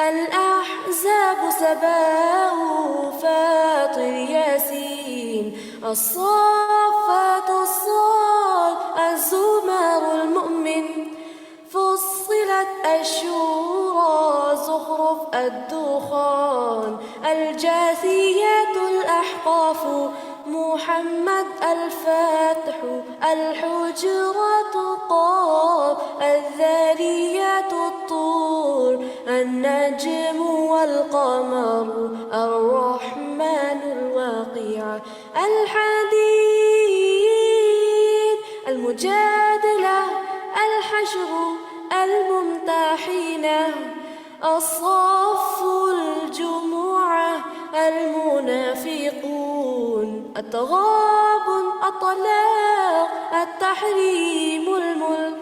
الأحزاب سباء فاطر ياسين الصافات الصاد الزمر المؤمن فصلت الشورى زخرف الدخان الجاثيات الأحقاف محمد الفاتح الحجرات قاف الذاريات الطور النجم والقمر الرحمن الواقع الحديد المجادلة الحشر الممتحنة الصف الجموعة المنافقون التغابن الطلاق التحريم الملك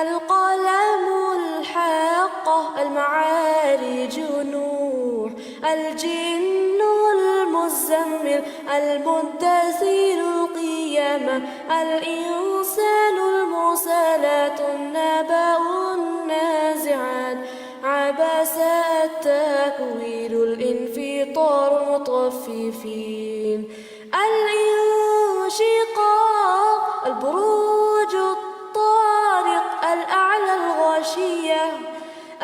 القلم الحاقة المعارج نوح الجن المزمل المدثر القيامة الإنسان المرسلات النبأ النازعات عبس التكوير الانفطار المطففين الانشقاق البروج الطارق الأعلى الغاشية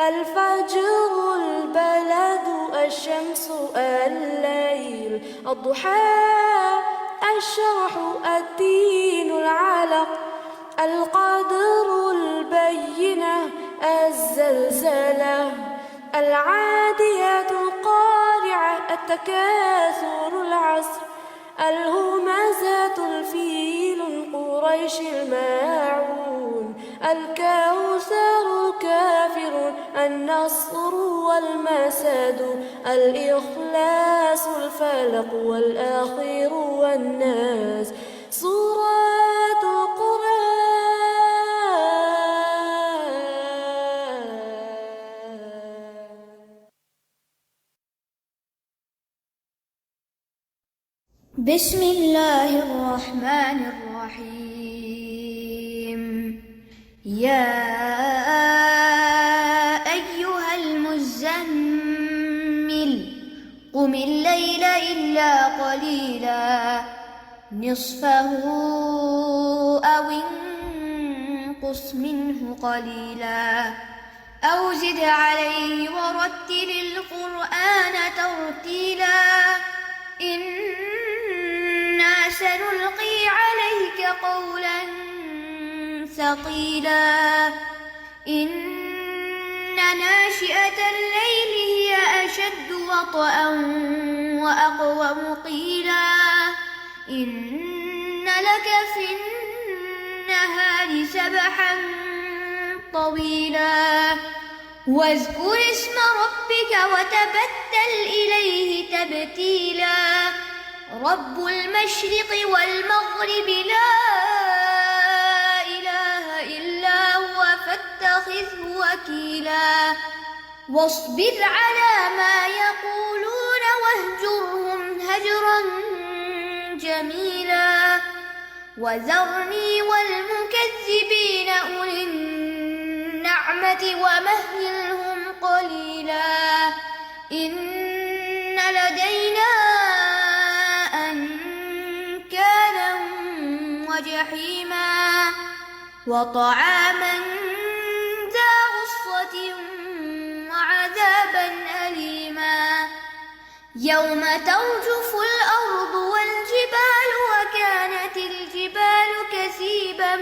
الفجر البلد الشمس الليل الضحى الشرح الدين العلق القدر البينة الزلزلة العاديات القارعة التكاثر العصر الهمزات الفيل قريش الماعون الكوثر الكافر النصر والمسد الإخلاص الفلق والآخر والناس سورة القرآن. بسم الله الرحمن الرحيم. يا أيها المزمل قم الليل إلا قليلا نصفه أو انقص منه قليلا أو زد عليه ورتل القرآن ترتيلا إنا سنلقي عليك قولا ثقيلا إن ناشئة الليل هي أشد وطئا وأقوم قيلا إن لك في النهار سبحا طويلا واذكر اسم ربك وتبتل إليه تبتيلا رب المشرق والمغرب لا إله إلا هو فاتخذه وكيلا واصبر على ما يقولون واهجرهم هجرا جميلا وذرني والمكذبين أولي النعمة ومهلهم قليلا إن لدينا أنكالا وجحيما وطعاما ذا غصة وعذابا أليما يوم ترجف الأرض والجبال وكانت الجبال كثيبا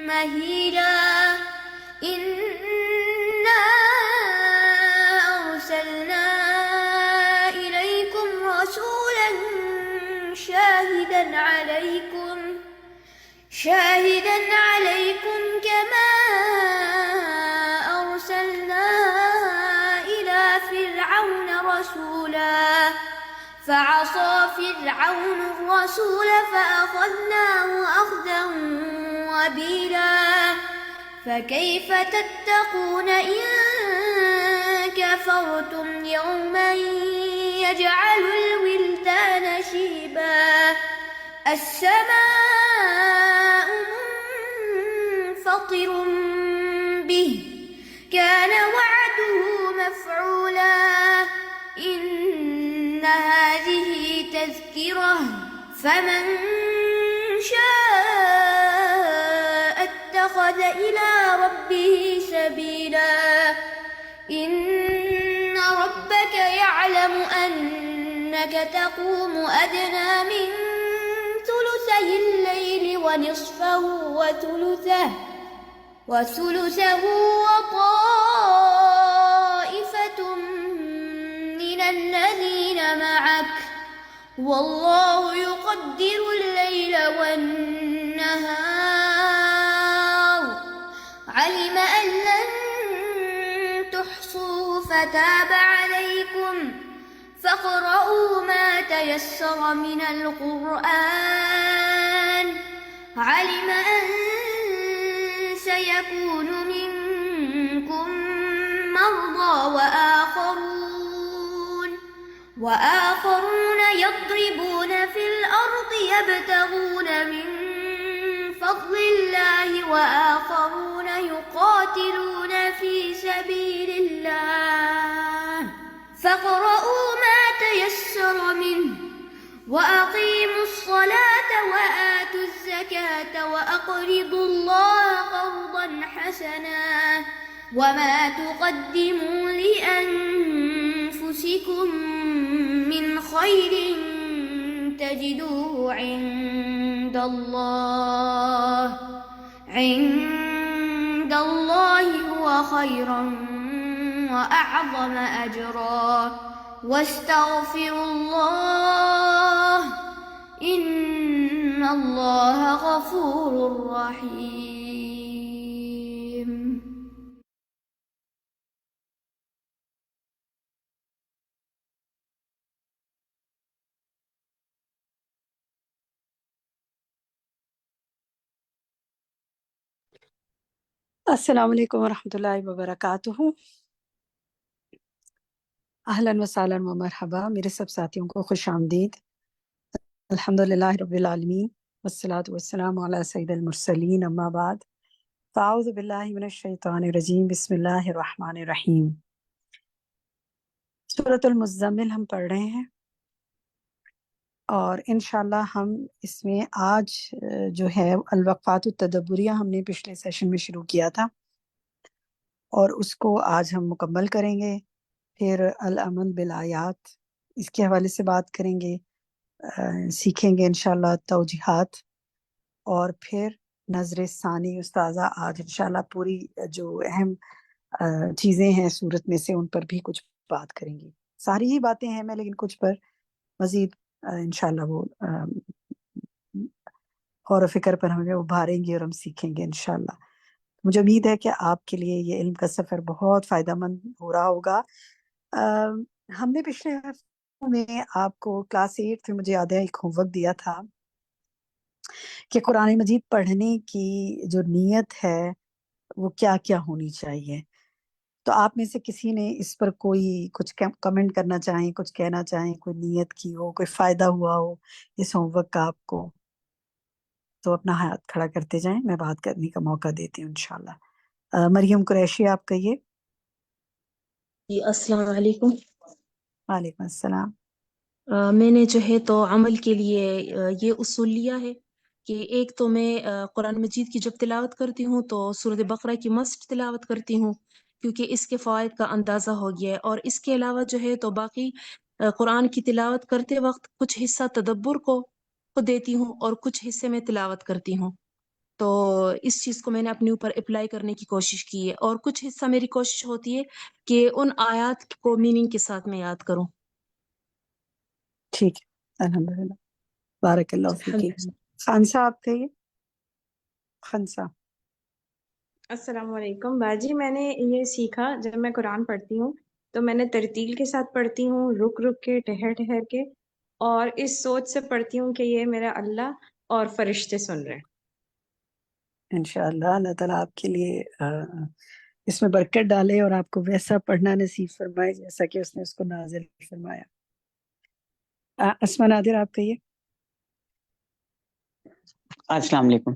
مهيلا إنا أرسلنا إليكم رسولا شاهدا عليكم كما أرسلنا إلى فرعون رسولا فعصى فرعون الرسول فأخذناه أخذا وبيلا فكيف تتقون إن كفرتم يوما يجعل الولدان شيبا السماء منفطر به كان وعده مفعولا إن هذه تذكرة فمن شاء اتخذ إلى ربه سبيلا إن ربك يعلم أنك تقوم أدنى من ثلثي الليل ونصفه وثلثه وطائفة من الذين معك والله يقدر الليل والنهار علم أن لن تحصوا فتاب عليكم فاقرؤوا ما تيسر من القرآن علم أن سيكون منكم مرضى وآخرون يضربون في الأرض يبتغون من فضل الله وآخرون يقاتلون في سبيل الله فاقرؤوا ما تيسر منه وأقيموا الصلاة وآتوا الزكاة وأقرضوا الله قرضا حسنا وما تقدموا لأنفسكم من خير تجدوه عند الله هو خيرا وأعظم أجرا واستغفروا الله إن الله غفور رحيم. السلام علیکم ورحمۃ اللہ وبرکاتہ. اہلاً وسہلاً و مرحبا. میرے سب ساتھیوں کو خوش آمدید. الحمدللہ رب العالمین والصلاة والسلام علی سید المرسلین اما بعد فاعوذ باللہ من الشیطان الرجیم بسم اللہ الرحمن الرحیم. سورۃ المزمل ہم پڑھ رہے ہیں اور انشاءاللہ ہم اس میں آج جو ہے الوقفات التدبریہ ہم نے پچھلے سیشن میں شروع کیا تھا اور اس کو آج ہم مکمل کریں گے. پھر العمل بالآیات اس کے حوالے سے بات کریں گے، سیکھیں گے انشاءاللہ توجیحات، اور پھر نظر ثانی استاذہ آج انشاءاللہ پوری جو اہم چیزیں ہیں صورت میں سے ان پر بھی کچھ بات کریں گی. ساری ہی باتیں ہیں میں لیکن کچھ پر مزید انشاءاللہ وہ غور و فکر پر ہمیں ابھاریں گے اور ہم سیکھیں گے انشاءاللہ. مجھے امید ہے کہ آپ کے لیے یہ علم کا سفر بہت فائدہ مند ہو رہا ہوگا. ہم نے پچھلے ہفتوں میں آپ کو کلاس 8 میں مجھے یاد ہے ایک ہوم ورک دیا تھا کہ قرآن مجید پڑھنے کی جو نیت ہے وہ کیا کیا ہونی چاہیے. تو آپ میں سے کسی نے اس پر کوئی کچھ کمنٹ کرنا چاہیں، کچھ کہنا چاہیں، کوئی نیت کی ہو، کوئی فائدہ ہوا ہو اس ہوم ورک کا آپ کو، تو اپنا ہاتھ کھڑا کرتے جائیں، میں بات کرنے کا موقع دیتی ہوں انشاءاللہ. مریم قریشی آپ کہیے. جی السلام علیکم. وعلیکم السلام. میں نے جو ہے تو عمل کے لیے یہ اصول لیا ہے کہ ایک تو میں قرآن مجید کی جب تلاوت کرتی ہوں تو سورۃ بقرہ کی مست تلاوت کرتی ہوں کیونکہ اس کے فوائد کا اندازہ ہو گیا ہے، اور اس کے علاوہ جو ہے تو باقی قرآن کی تلاوت کرتے وقت کچھ حصہ تدبر کو دیتی ہوں اور کچھ حصے میں تلاوت کرتی ہوں. تو اس چیز کو میں نے اپنے اوپر اپلائی کرنے کی کوشش کی ہے، اور کچھ حصہ میری کوشش ہوتی ہے کہ ان آیات کو میننگ کے ساتھ میں یاد کروں. ٹھیک ہے، الحمدللہ، بارک اللہ فیک. الحمدللہ. خانسہ آپ کہیے. خانسہ. السلام علیکم باجی. میں نے یہ سیکھا جب میں قرآن پڑھتی ہوں تو میں نے ترتیل کے ساتھ پڑھتی ہوں، رک رک کے، ٹھہر ٹھہر کے، اور اس سوچ سے پڑھتی ہوں کہ یہ میرا اللہ اور فرشتے سن رہے ہیں. انشاءاللہ اللہ تعالیٰ آپ کے لیے اس میں برکت ڈالے اور آپ کو ویسا پڑھنا نصیب فرمائے جیسا کہ اس نے اس کو نازل فرمایا. اسما نادر آپ کہیے. السلام علیکم.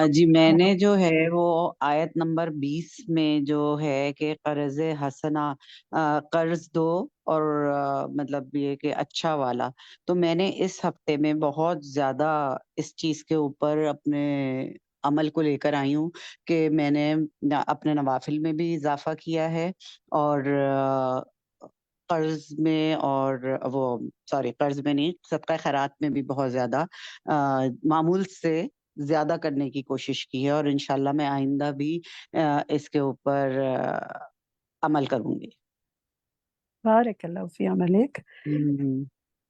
جی میں نے جو ہے وہ آیت نمبر 20 میں جو ہے کہ قرض حسنہ قرض دو اور مطلب یہ کہ اچھا والا، تو میں نے اس ہفتے میں بہت زیادہ اس چیز کے اوپر اپنے عمل کو لے کر آئی ہوں کہ میں نے اپنے نوافل میں بھی اضافہ کیا ہے، اور قرض میں اور وہ قرض میں نہیں، صدقہ خیرات میں بھی بہت زیادہ معمول سے زیادہ کرنے کی کوشش کی ہے، اور انشاءاللہ میں آئندہ بھی اس کے اوپر عمل کروں گی۔ بارک اللہ فی عملک، ہم،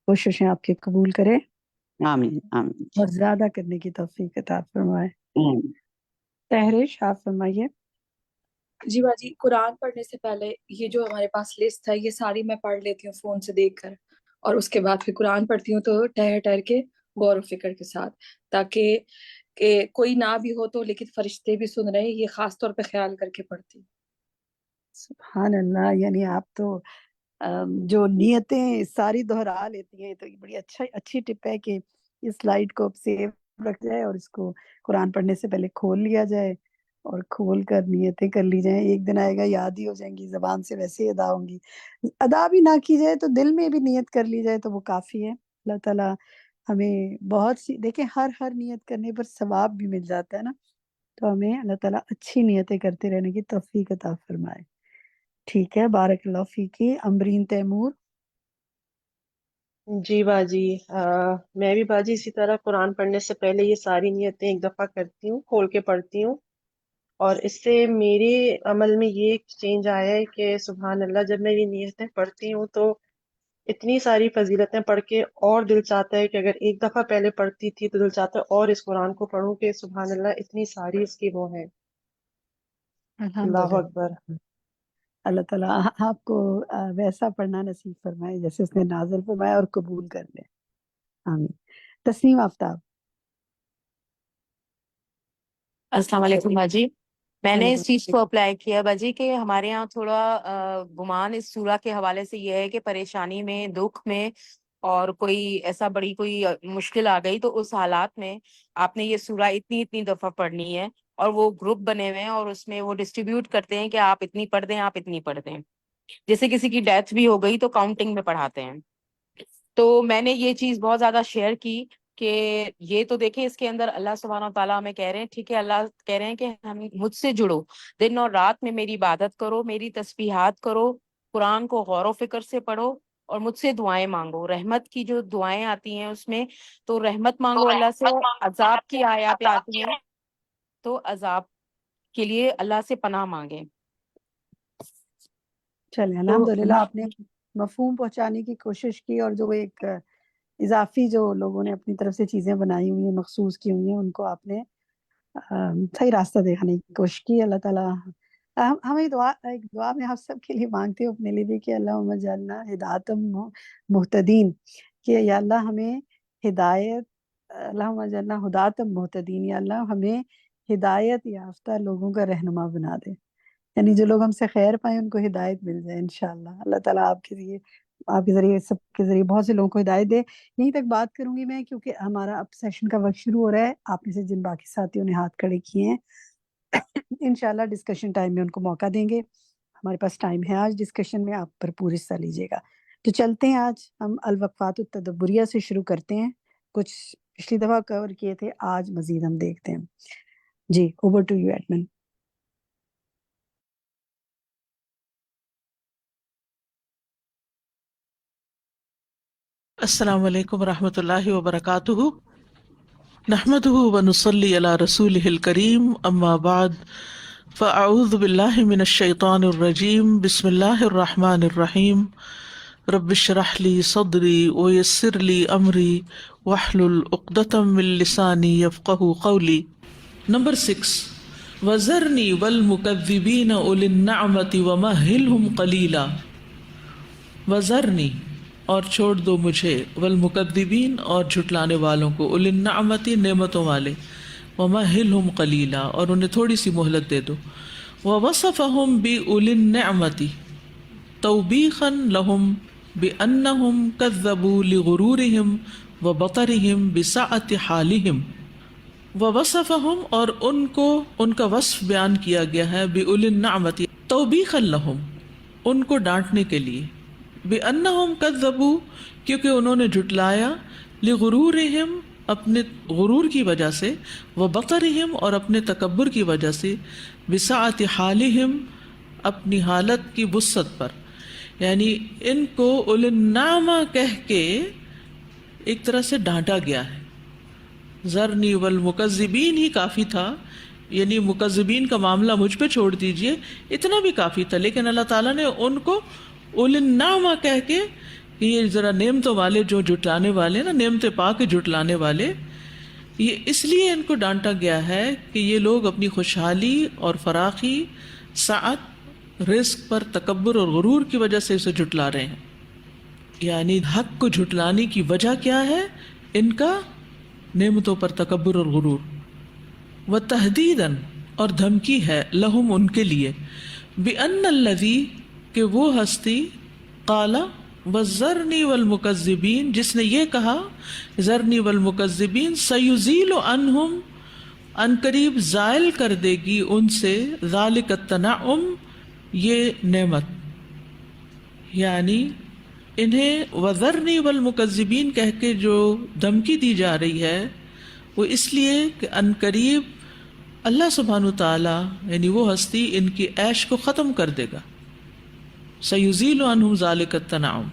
کوششیں آپ کی قبول کرے آمین آمین اور زیادہ کرنے کی توفیق عطا فرمائے۔ آمین۔ تحریش آپ فرمائیے۔ جی باجی، قرآن پڑھنے سے پہلے یہ جو ہمارے پاس لسٹ ہے یہ ساری میں پڑھ لیتی ہوں فون سے دیکھ کر، اور اس کے بعد پھر قرآن پڑھتی ہوں تو ٹہر ٹہر کے غور و فکر کے ساتھ، تاکہ کہ کوئی نہ بھی ہو تو لیکن فرشتے بھی سن رہے ہیں، یہ خاص طور پہ خیال کر کے پڑھتی ہوں۔ سبحان اللہ، یعنی آپ تو جو نیتیں ساری دہرا لیتی ہیں، تو یہ بڑی اچھی ٹپ ہے کہ اس سلائیڈ کو سیو رکھ جائے اور اس کو قرآن پڑھنے سے پہلے کھول لیا جائے اور کھول کر نیتیں کر لی جائیں، ایک دن آئے گا یاد ہی ہو جائیں گی، زبان سے ویسے ہی ادا ہوں گی، ادا بھی نہ کی جائے تو دل میں بھی نیت کر لی جائے تو وہ کافی ہے۔ اللہ تعالیٰ ہمیں بہت سی، دیکھیں ہر نیت کرنے پر ثواب بھی مل جاتا ہے نا، تو ہمیں اللہ تعالیٰ اچھی نیتیں کرتے رہنے کی توفیق عطا فرمائے۔ ٹھیک ہے، بارک اللہ فیکی۔ امبرین تیمور۔ جی باجی، میں بھی باجی اسی طرح قرآن پڑھنے سے پہلے یہ ساری نیتیں ایک دفعہ کرتی ہوں، کھول کے پڑھتی ہوں، اور اس سے میرے عمل میں یہ چینج آیا ہے کہ سبحان اللہ، جب میں یہ نیتیں پڑھتی ہوں تو اتنی ساری فضیلتیں پڑھ کے اور دل چاہتا ہے کہ اگر ایک دفعہ پہلے پڑھتی تھی تو دل چاہتا ہے اور اس قرآن کو پڑھوں کہ سبحان اللہ اتنی ساری اس کی وہ ہے۔ اللہ الحمدللہ، اکبر۔ اللہ تعالیٰ آپ کو ویسا پڑھنا نصیب فرمائے جیسے اس نے نازل فرمایا اور قبول کر لے، آمین۔ تسنیم آفتاب۔ السلام علیکم باجی، میں نے وعلیکم اس چیز کو اپلائی کیا باجی کہ ہمارے یہاں تھوڑا گمان اس سورہ کے حوالے سے یہ ہے کہ پریشانی میں، دکھ میں، اور کوئی ایسا بڑی کوئی مشکل آ گئی تو اس حالات میں آپ نے یہ سورہ اتنی دفعہ پڑھنی ہے، اور وہ گروپ بنے ہوئے ہیں اور اس میں وہ ڈسٹریبیوٹ کرتے ہیں کہ آپ اتنی پڑھ دیں، آپ اتنی پڑھ دیں، جیسے کسی کی ڈیتھ بھی ہو گئی تو کاؤنٹنگ میں پڑھاتے ہیں۔ تو میں نے یہ چیز بہت زیادہ شیئر کی کہ یہ تو دیکھیں اس کے اندر اللہ سبحانہ و تعالیٰ ہمیں کہہ رہے ہیں، ٹھیک ہے، اللہ کہہ رہے ہیں کہ ہم مجھ سے جڑو، دن اور رات میں میری عبادت کرو، میری تسبیحات کرو، قرآن کو غور و فکر سے پڑھو، اور مجھ سے دعائیں مانگو۔ رحمت کی جو دعائیں آتی ہیں اس میں تو رحمت مانگو اللہ سے، عذاب کی آیاتیں آتی ہیں تو عذاب کے لیے اللہ سے پناہ مانگیں۔ چلیں، تو الحمدللہ آپ نے مفہوم پہنچانے کی کوشش کی، اور جو ایک اضافی جو لوگوں نے اپنی طرف سے چیزیں بنائی ہوئی ہیں، مخصوص کی ہوئی ہیں، ان کو آپ نے صحیح راستہ دکھانے کی کوشش کی۔ اللہ تعالیٰ ہمیں ایک دعا میں آپ سب کے لیے مانگتے ہو، اپنے لیے بھی، کہ اللہم اجعلنا ہدایۃ مہتدین، کہ یا اللہ ہمیں ہدایت، اللہم اجعلنا ہدایۃ مہتدین، یا اللہ ہمیں ہدایت یافتہ لوگوں کا رہنما بنا دے، یعنی جو لوگ ہم سے خیر پائیں ان کو ہدایت مل جائے انشاءاللہ۔ اللہ تعالیٰ آپ کے ذریعے سب کے ذریعے بہت سے لوگوں کو ہدایت دے۔ یہیں تک بات کروں گی میں، کیونکہ ہمارا اب سیشن کا وقت شروع ہو رہا ہے۔ آپ میں سے جن باقی ساتھیوں نے ہاتھ کھڑے کیے ہیں انشاءاللہ ڈسکشن ٹائم میں ان کو موقع دیں گے۔ ہمارے پاس ٹائم ہے آج ڈسکشن میں، آپ پر پوری حصہ لیجیے گا۔ تو چلتے ہیں، آج ہم الوقفات التدبریہ سے شروع کرتے ہیں۔ کچھ پچھلی دفعہ کور کیے تھے، آج مزید ہم دیکھتے ہیں۔ جی، اوور ٹو یو ایڈمن۔ السلام علیکم ورحمۃ اللہ وبرکاتہ، نحمده ونصلی علی رسولہ الکریم، اما بعد، فاعوذ باللہ من الشیطان الرجیم، بسم اللہ الرحمن الرحیم، رب اشرح لی صدری ویسر لی امری واحلل عقدۃ من لسانی یفقہوا قولی۔ نمبر 6، وذرنی والمکذبین اولی النعمۃ ومہلہم قلیلا۔ وذرنی، اور چھوڑ دو مجھے، والمکذبین، اور جھٹلانے والوں کو، اولی النعمت، نعمتوں والے، ومہلہم قلیلا، اور انہیں تھوڑی سی مہلت دے دو۔ ووصفہم بأولی النعمت توبیخا لہم بأنہم کذبوا لغرورہم وبطرہم بسعۃ حالہم۔ ووصفہم اور ان کو ان کا وصف بیان کیا گیا ہے بِأُولِي النَّعْمَةِ توبیخا لہم ان کو ڈانٹنے کے لیے، بِأَنَّهُمْ كَذَّبُوا کیونکہ انہوں نے جھٹلایا، لِغُرُورِهِمْ اپنے غرور کی وجہ سے، وَبَطَرِهِمْ اور اپنے تکبر کی وجہ سے، بِسَعَةِ حَالِهِمْ اپنی حالت کی وسعت پر، یعنی ان کو اُولِي النَّعْمَةِ کہہ کے ایک طرح سے ڈانٹا گیا ہے۔ ذرنی والمکذبین ہی کافی تھا، یعنی مکذبین کا معاملہ مجھ پہ چھوڑ دیجئے، اتنا بھی کافی تھا، لیکن اللہ تعالیٰ نے ان کو اولی النعمہ کہہ کے، کہ یہ ذرا نعمتوں والے جو جھٹلانے والے نا، نعمتیں پا کے جھٹلانے والے، یہ اس لیے ان کو ڈانٹا گیا ہے کہ یہ لوگ اپنی خوشحالی اور فراخی، سعت، رزق پر تکبر اور غرور کی وجہ سے اسے جھٹلا رہے ہیں۔ یعنی حق کو جھٹلانے کی وجہ کیا ہے؟ ان کا نعمتوں پر تکبر اور غرور۔ وتہدیداً اور دھمکی ہے لہم ان کے لیے، بِأَنَّ الَّذِي کہ وہ ہستی، قَالَ وَالذَّرْنِي وَالْمُكَذِّبِينَ جس نے یہ کہا، ذرنی والمکذبین، سَيُزِيلُ عَنْهُمْ ان قریب زائل کر دے گی ان سے، ذَلِكَ التَّنَعُّمْ یہ نعمت، یعنی انہیں وَذَرْنِي وَالْمُكَذِّبِينَ کہہ کے جو دھمکی دی جا رہی ہے وہ اس لیے کہ ان قریب اللہ سبحانہ وتعالیٰ یعنی وہ ہستی ان کی عیش کو ختم کر دے گا۔ سَيُزِيلُ عَنْهُمْ ذَلِكَ التَّنَعُّمْ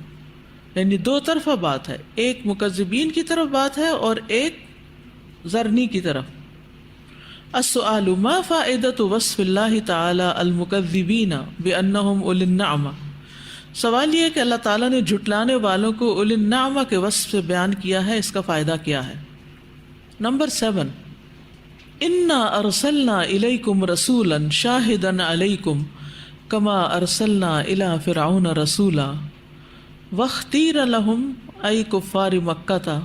یعنی دو طرفہ بات ہے، ایک مکذبین کی طرف بات ہے اور ایک ذرنی کی طرف۔ السؤال ما فائدة وصف اللہ تعالی المکذبین بأنہم اولی النعمہ، سوال یہ ہے کہ اللہ تعالیٰ نے جھٹلانے والوں کو اولی النعمہ کے وصف سے بیان کیا ہے، اس کا فائدہ کیا ہے؟ نمبر 7، انا ارسلنا الیکم رسولا شاہدا علیکم کما ارسلنا الی فرعون رسولا واختیر لہم ای کفار مکہ،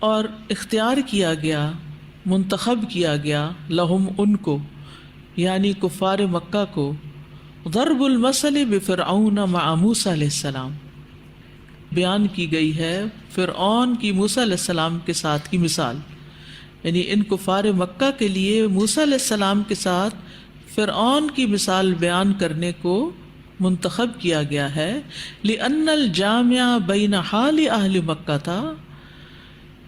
اور اختیار کیا گیا، منتخب کیا گیا، لہم ان کو یعنی کفار مکہ کو، ضرب المثل بفرعون مع موسیٰ علیہ السلام بیان کی گئی ہے فرعون کی موسیٰ علیہ السلام کے ساتھ کی مثال، یعنی ان کفار مکہ کے لیے موسیٰ علیہ السلام کے ساتھ فرعون کی مثال بیان کرنے کو منتخب کیا گیا ہے، لأن الجامع بین حال اہل مکہ تھا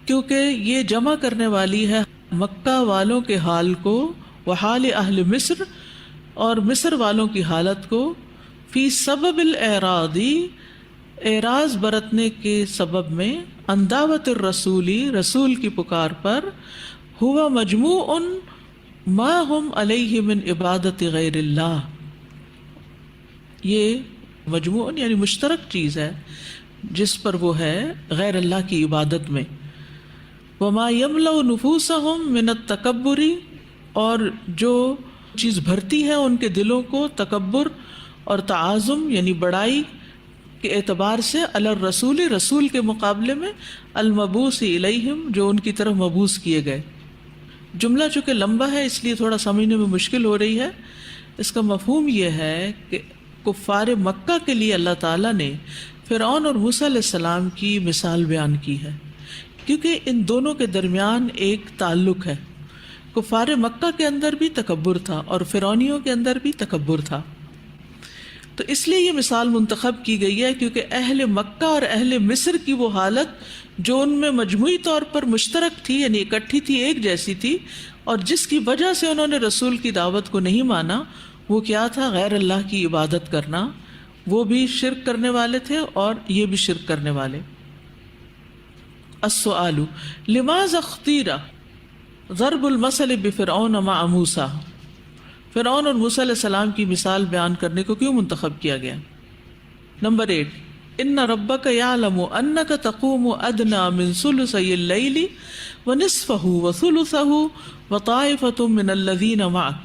کیونکہ یہ جمع کرنے والی ہے مکہ والوں کے حال کو، وحال اہل مصر اور مصر والوں کی حالت کو، فی سبب الاعراضی اعراض برتنے کے سبب میں، عن دعوت الرسولی رسول کی پکار پر، ہوا مجموع ما ہم علیہ من عبادت غیر اللہ یہ مجموع یعنی مشترک چیز ہے جس پر وہ ہے غیر اللہ کی عبادت میں، وما یملأ نفوسہم من التکبر اور جو چیز بھرتی ہے ان کے دلوں کو تکبر اور تعاظم یعنی بڑائی کے اعتبار سے، علی الرسول رسول کے مقابلے میں، المبعوث الیہم جو ان کی طرف مبعوث کیے گئے۔ جملہ چونکہ لمبا ہے اس لیے تھوڑا سمجھنے میں مشکل ہو رہی ہے، اس کا مفہوم یہ ہے کہ کفار مکہ کے لیے اللہ تعالیٰ نے فرعون اور موسیٰ علیہ السلام کی مثال بیان کی ہے کیونکہ ان دونوں کے درمیان ایک تعلق ہے، کفار مکہ کے اندر بھی تکبر تھا اور فرعونیوں کے اندر بھی تکبر تھا، تو اس لیے یہ مثال منتخب کی گئی ہے کیونکہ اہل مکہ اور اہل مصر کی وہ حالت جو ان میں مجموعی طور پر مشترک تھی یعنی اکٹھی تھی، ایک جیسی تھی، اور جس کی وجہ سے انہوں نے رسول کی دعوت کو نہیں مانا، وہ کیا تھا؟ غیر اللہ کی عبادت کرنا، وہ بھی شرک کرنے والے تھے اور یہ بھی شرک کرنے والے۔ السؤال لماذا اختیر ضرب المثل بفرعون مع موسیٰ، فرعون اور موسیٰ علیہ السلام کی مثال بیان کرنے کو کیوں منتخب کیا گیا؟ نمبر 8، ان ربک یعلم انک تقوم ادنی من ثلثی اللیل ونصفہ وثلثہ وطائفۃ من الذین معک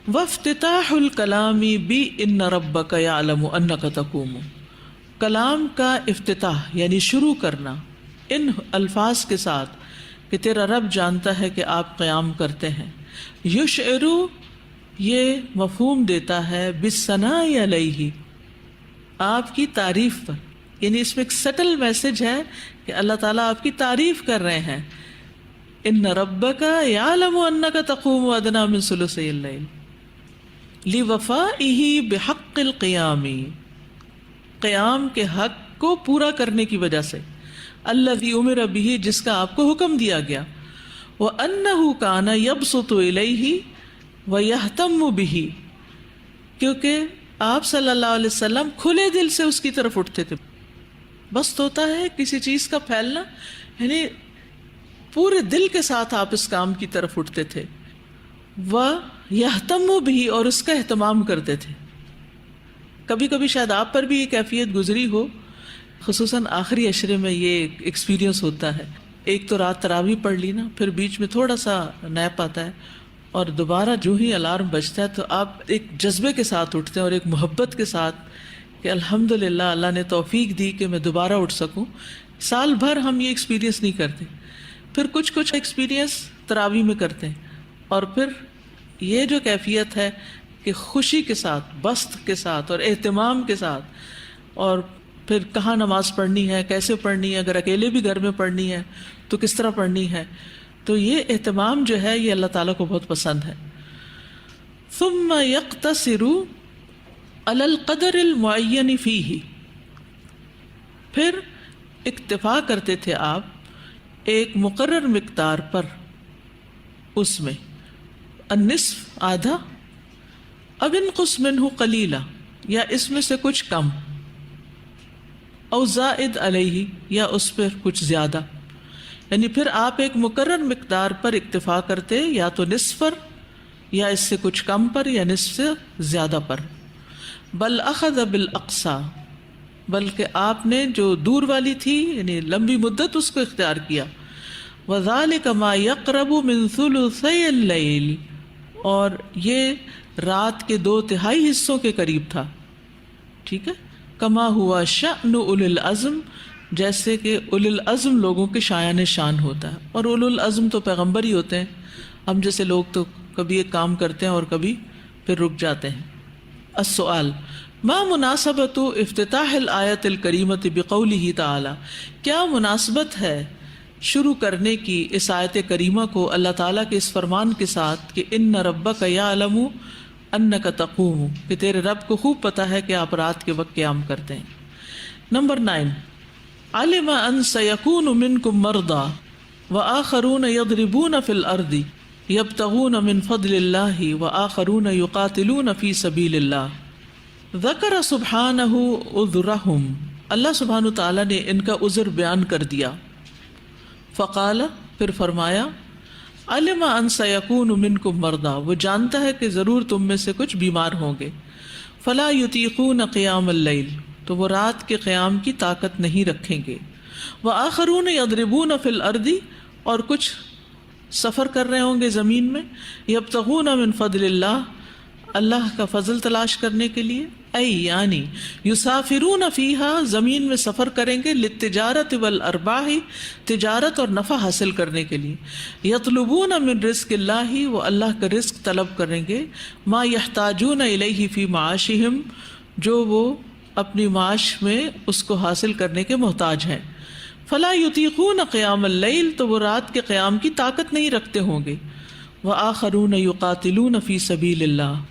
وافتتاح الکلام بان ربک یعلم انک تقوم، کلام کا افتتاح یعنی شروع کرنا ان الفاظ کے ساتھ کہ تیرا رب جانتا ہے کہ آپ قیام کرتے ہیں، یشعر یہ مفہوم دیتا ہے بالثناء علیہ آپ کی تعریف پر، یعنی اس میں ایک سٹل میسج ہے کہ اللہ تعالیٰ آپ کی تعریف کر رہے ہیں، ان ربک یعلم انک تقوم ادنی من ثلثی اللیل لوفائہ بحق القیام، قیام کے حق کو پورا کرنے کی وجہ سے، الذی امر بہ، جس کا آپ کو حکم دیا گیا، وانہ کان یبسط الیہ ویہتم بہ، کیونکہ آپ صلی اللہ علیہ وسلم کھلے دل سے اس کی طرف اٹھتے تھے. بس ہوتا ہے کسی چیز کا پھیلنا، یعنی پورے دل کے ساتھ آپ اس کام کی طرف اٹھتے تھے. وَيَهْتَمُّ بِهِ، اور اس کا اہتمام کرتے تھے. کبھی کبھی شاید آپ پر بھی یہ کیفیت گزری ہو، خصوصاً آخری عشرے میں یہ ایکسپیرینس ہوتا ہے. ایک تو رات تراویح پڑھ لی نا، پھر بیچ میں تھوڑا سا نیپ آتا ہے، اور دوبارہ جو ہی الارم بجتا ہے تو آپ ایک جذبے کے ساتھ اٹھتے ہیں اور ایک محبت کے ساتھ کہ الحمدللہ اللہ نے توفیق دی کہ میں دوبارہ اٹھ سکوں. سال بھر ہم یہ ایکسپیرینس نہیں کرتے، پھر کچھ ایکسپیرینس تراویح میں کرتے ہیں، اور پھر یہ جو کیفیت ہے کہ خوشی کے ساتھ، بسط کے ساتھ اور اہتمام کے ساتھ، اور پھر کہاں نماز پڑھنی ہے، کیسے پڑھنی ہے، اگر اکیلے بھی گھر میں پڑھنی ہے تو کس طرح پڑھنی ہے، تو یہ اہتمام جو ہے یہ اللہ تعالیٰ کو بہت پسند ہے. ثم یقتصر علی القدر المعین فیہ، پھر اکتفا کرتے تھے آپ ایک مقرر مقدار پر، اس میں النصف، آدھا، اب انقص منہ قلیلا، یا اس میں سے کچھ کم، او زائد علیہ، یا اس پر کچھ زیادہ. یعنی پھر آپ ایک مقرر مقدار پر اکتفا کرتے، یا تو نصف پر، یا اس سے کچھ کم پر، یا نصف سے زیادہ پر. بل اخذ بالاقصی، بلکہ آپ نے جو دور والی تھی یعنی لمبی مدت اس کو اختیار کیا. وذالک ما یقرب من ثلثی اللیل، اور یہ رات کے 2/3 حصوں کے قریب تھا. ٹھیک ہے، کما ہوا شأن اولي العزم، جیسے کہ اولي العزم لوگوں کے شایان شان ہوتا ہے، اور اولو العزم تو پیغمبر ہی ہوتے ہیں. ہم جیسے لوگ تو کبھی ایک کام کرتے ہیں اور کبھی پھر رک جاتے ہیں. السؤال ما مناسبت افتتاح الآیت الکریمۃ بقولہ تعالی، کیا مناسبت ہے شروع کرنے کی اس آیت کریمہ کو اللہ تعالیٰ کے اس فرمان کے ساتھ کہ ان ربک یعلم انک تقوم، کہ تیرے رب کو خوب پتہ ہے کہ آپ رات کے وقت قیام کرتے ہیں. نمبر 9، علم ان سیکون منکم مرضی وآخرون یضربون فی الارض یبتغون من فضل اللہ وآخرون یقاتلون فی سبیل اللہ. ذکر سبحانہ عذرہم، اللہ سبحانہ تعالیٰ نے ان کا عذر بیان کر دیا. فقال، پھر فرمایا، علم ان سیکون منکم مرضی، وہ جانتا ہے کہ ضرور تم میں سے کچھ بیمار ہوں گے. فلا یطیقون قیام اللیل، تو وہ رات کے قیام کی طاقت نہیں رکھیں گے. وآخرون یضربون فی الارض، اور کچھ سفر کر رہے ہوں گے زمین میں، یبتغون من فضل اللہ، اللہ کا فضل تلاش کرنے کے لیے. یعنی یسافرون فیہا، زمین میں سفر کریں گے، للتجارت والارباح، تجارت اور نفع حاصل کرنے کے لیے. یطلبون من رزق اللہ، وہ اللہ کا رزق طلب کریں گے. ما یحتاجون الیہ فی معاشہم، جو وہ اپنی معاش میں اس کو حاصل کرنے کے محتاج ہیں. فلا یطیقون قیام اللیل، تو وہ رات کے قیام کی طاقت نہیں رکھتے ہوں گے. وآخرون یقاتلون فی سبیل اللہ،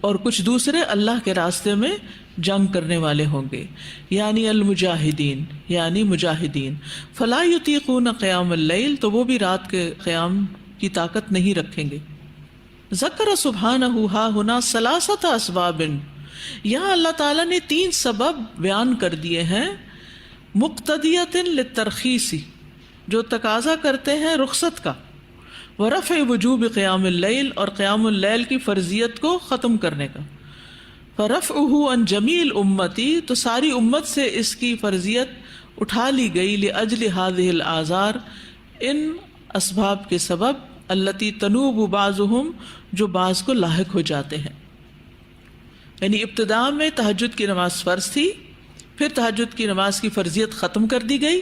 اور کچھ دوسرے اللہ کے راستے میں جنگ کرنے والے ہوں گے، یعنی المجاہدین، یعنی مجاہدین. فلا یطیقون قیام اللیل، تو وہ بھی رات کے قیام کی طاقت نہیں رکھیں گے. ذکر سبحانہ ہا ہنا ثلاثۃ اسباب، یہاں اللہ تعالیٰ نے 3 سبب بیان کر دیے ہیں، مقتضیۃ للترخیص، جو تقاضا کرتے ہیں رخصت کا، ورفع وجوب قیام اللیل، اور قیام اللیل کی فرضیت کو ختم کرنے کا. فرفعہ عن جمیع الامتی، تو ساری امت سے اس کی فرضیت اٹھا لی گئی، لاجل هذه الاعذار، ان اسباب کے سبب، التی تنوب بعضهم، جو بعض کو لاحق ہو جاتے ہیں. یعنی ابتداء میں تہجد کی نماز فرض تھی، پھر تہجد کی نماز کی فرضیت ختم کر دی گئی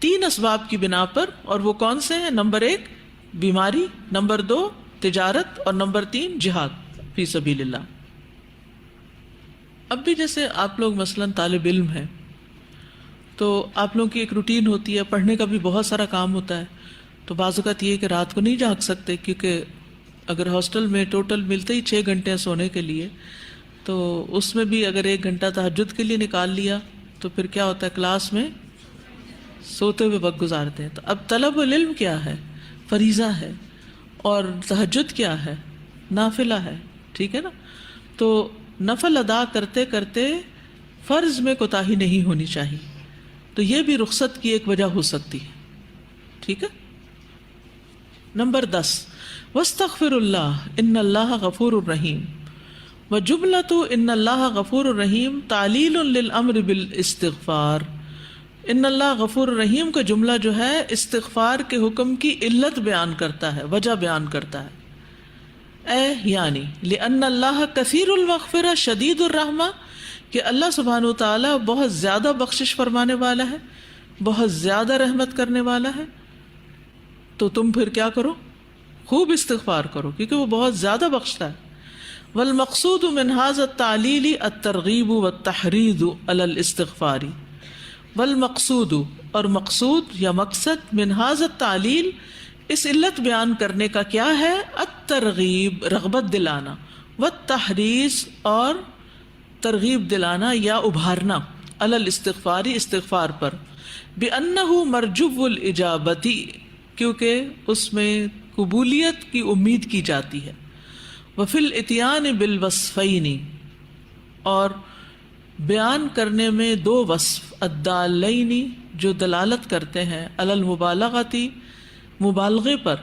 3 اسباب کی بنا پر، اور وہ کون سے ہیں؟ نمبر 1 بیماری، نمبر 2 تجارت، اور نمبر 3 جہاد فی سبیل اللہ. اب بھی جیسے آپ لوگ مثلاً طالب علم ہیں تو آپ لوگوں کی ایک روٹین ہوتی ہے، پڑھنے کا بھی بہت سارا کام ہوتا ہے، تو بعض اوقات یہ کہ رات کو نہیں جاگ سکتے، کیونکہ اگر ہاسٹل میں ٹوٹل ملتے ہی 6 گھنٹے ہیں سونے کے لیے، تو اس میں بھی اگر 1 گھنٹہ تہجد کے لیے نکال لیا تو پھر کیا ہوتا ہے، کلاس میں سوتے ہوئے وقت گزارتے ہیں۔ تو اب طلب العلم کیا ہے؟ فریضہ ہے، اور تہجد کیا ہے؟ نافلہ ہے، ٹھیک ہے نا؟ تو نفل ادا کرتے کرتے فرض میں کوتاہی نہیں ہونی چاہیے، تو یہ بھی رخصت کی ایک وجہ ہو سکتی ہے، ٹھیک ہے۔ نمبر 10، واستغفر اللہ ان اللہ غفور الرحیم، وجملۃ ان اللہ غفور الرحیم تعلیل للامر بالاستغفار۔ ان اللہ غفور الرحیم کا جملہ جو ہے استغفار کے حکم کی علت بیان کرتا ہے، وجہ بیان کرتا ہے۔ یعنی لأن اللہ کثیر المغفرہ شدید الرحمہ، کہ اللہ سبحانہ وتعالی بہت زیادہ بخشش فرمانے والا ہے، بہت زیادہ رحمت کرنے والا ہے، تو تم پھر کیا کرو؟ خوب استغفار کرو، کیونکہ وہ بہت زیادہ بخشتا ہے۔ والمقصود من هذا التعلیل الترغیب والتحریض علی الاستغفار، والمقصود اور مقصود یا مقصد من هذا التعلیل اس علت بیان کرنے کا کیا ہے؟ الترغیب رغبت دلانا، والتحریض اور ترغیب دلانا یا ابھارنا، علی الاستغفار استغفار پر، بأنہ مرجو الاجابت کیونکہ اس میں قبولیت کی امید کی جاتی ہے، وفی الاتیان بالوصفین اور بیان کرنے میں 2 وصف الدالین جو دلالت کرتے ہیں علی المبالغۃ مبالغے پر،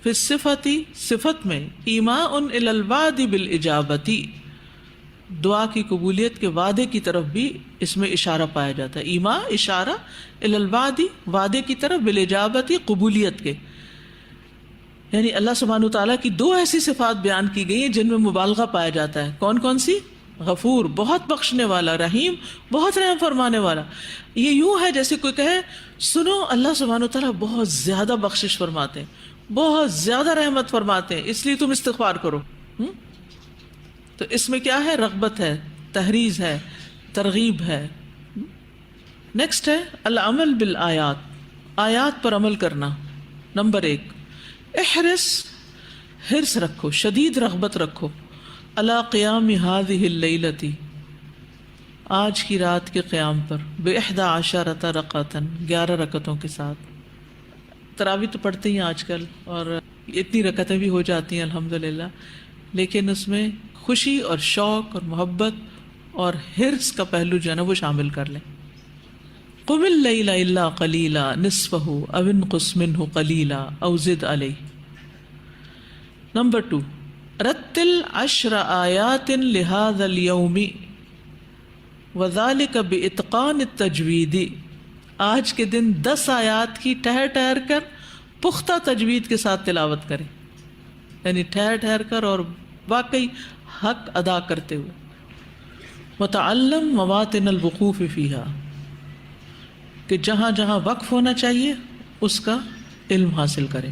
فی الصفۃ صفت میں، ایماء الی الوعد بالاجابۃ دعا کی قبولیت کے وعدے کی طرف بھی اس میں اشارہ پایا جاتا ہے۔ ایما اشارہ، الی الوعد وعدے کی طرف، بالاجابۃ قبولیت کے، یعنی اللہ سبحانہ وتعالیٰ کی 2 ایسی صفات بیان کی گئی ہیں جن میں مبالغہ پایا جاتا ہے۔ کون کون سی؟ غفور بہت بخشنے والا، رحیم بہت رحم فرمانے والا۔ یہ یوں ہے جیسے کوئی کہے سنو اللہ سبحانہ وتعالیٰ بہت زیادہ بخشش فرماتے ہیں، بہت زیادہ رحمت فرماتے ہیں، اس لیے تم استغفار کرو۔ تو اس میں کیا ہے؟ رغبت ہے، تحریض ہے، ترغیب ہے۔ نیکسٹ ہے العمل بالآیات، آیات پر عمل کرنا۔ نمبر 1، احرص حرص رکھو، شدید رغبت رکھو، علی قیام هذه اللیلۃ آج کی رات کے قیام پر، ب11 رکعۃ 11 رکعتوں کے ساتھ۔ تراویح تو پڑھتے ہیں آج کل اور اتنی رکعتیں بھی ہو جاتی ہیں الحمدللہ، لیکن اس میں خوشی اور شوق اور محبت اور حرص کا پہلو جو ہے نا وہ شامل کر لیں۔ قم اللیل الا قلیلا نصفہ او انقص منہ قلیلا او زد علیہ۔ نمبر 2، رتل 10 آیات لہذا اليوم وذلک باتقان التجوید، آج کے دن 10 آیات کی ٹھہر ٹھہر کر پختہ تجوید کے ساتھ تلاوت کریں، یعنی ٹھہر ٹھہر کر اور واقعی حق ادا کرتے ہوئے۔ وتعلم مواطن الوقوف فیہا، کہ جہاں جہاں وقف ہونا چاہیے اس کا علم حاصل کریں۔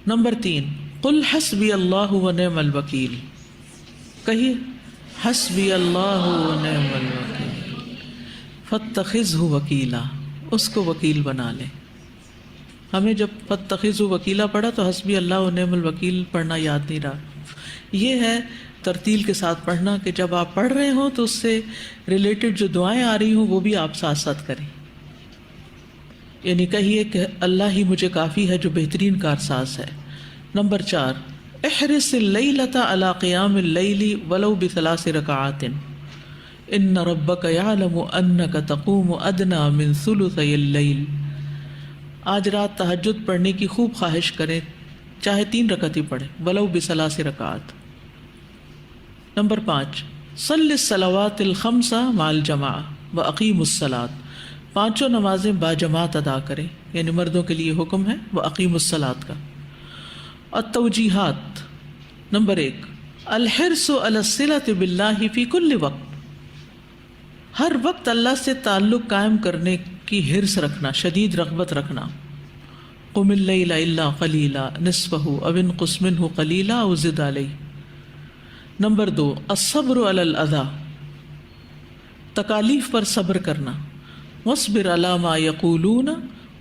نمبر 3، قل حسبی اللہ ونعم الوکیل، کہیے حسبی اللہ ونعم الوکیل، فاتخذہ وکیلا، اس کو وکیل بنا لیں۔ ہمیں جب فاتخذہ وکیلا پڑھا تو حسبی اللہ ونعم الوکیل پڑھنا یاد نہیں رہا۔ یہ ہے ترتیل کے ساتھ پڑھنا کہ جب آپ پڑھ رہے ہوں تو اس سے ریلیٹڈ جو دعائیں آ رہی ہوں وہ بھی آپ ساتھ ساتھ کریں، یعنی کہیے کہ اللہ ہی مجھے کافی ہے جو بہترین کارساز ہے۔ نمبر 4، احرص اللیلۃ علی قیام اللیل ولو ب3 رکعات، ان ربک یعلم انک تقوم ادنی من ثلثی اللیل، آج رات تہجد پڑھنے کی خوب خواہش کریں، چاہے 3 رکعت ہی پڑھیں، ولو ب3 رکعات۔ نمبر 5، صلی الصلوات الخمس مع الجماعہ واقیموا الصلاۃ، 5 نمازیں باجماعت ادا کریں، یعنی مردوں کے لیے حکم ہے واقیموا الصلاۃ کا۔ التوجیحات، نمبر 1، الحرص علی الصلۃ باللہ فی کل وقت، ہر وقت اللہ سے تعلق قائم کرنے کی حرص رکھنا، شدید رغبت رکھنا۔ قم اللیل الا قلیلا نصفہ او انقص منہ قلیلا او زد علیہ۔ نمبر 2، الصبر علی الاذی، تکالیف پر صبر کرنا۔ واصبر علی ما یقولون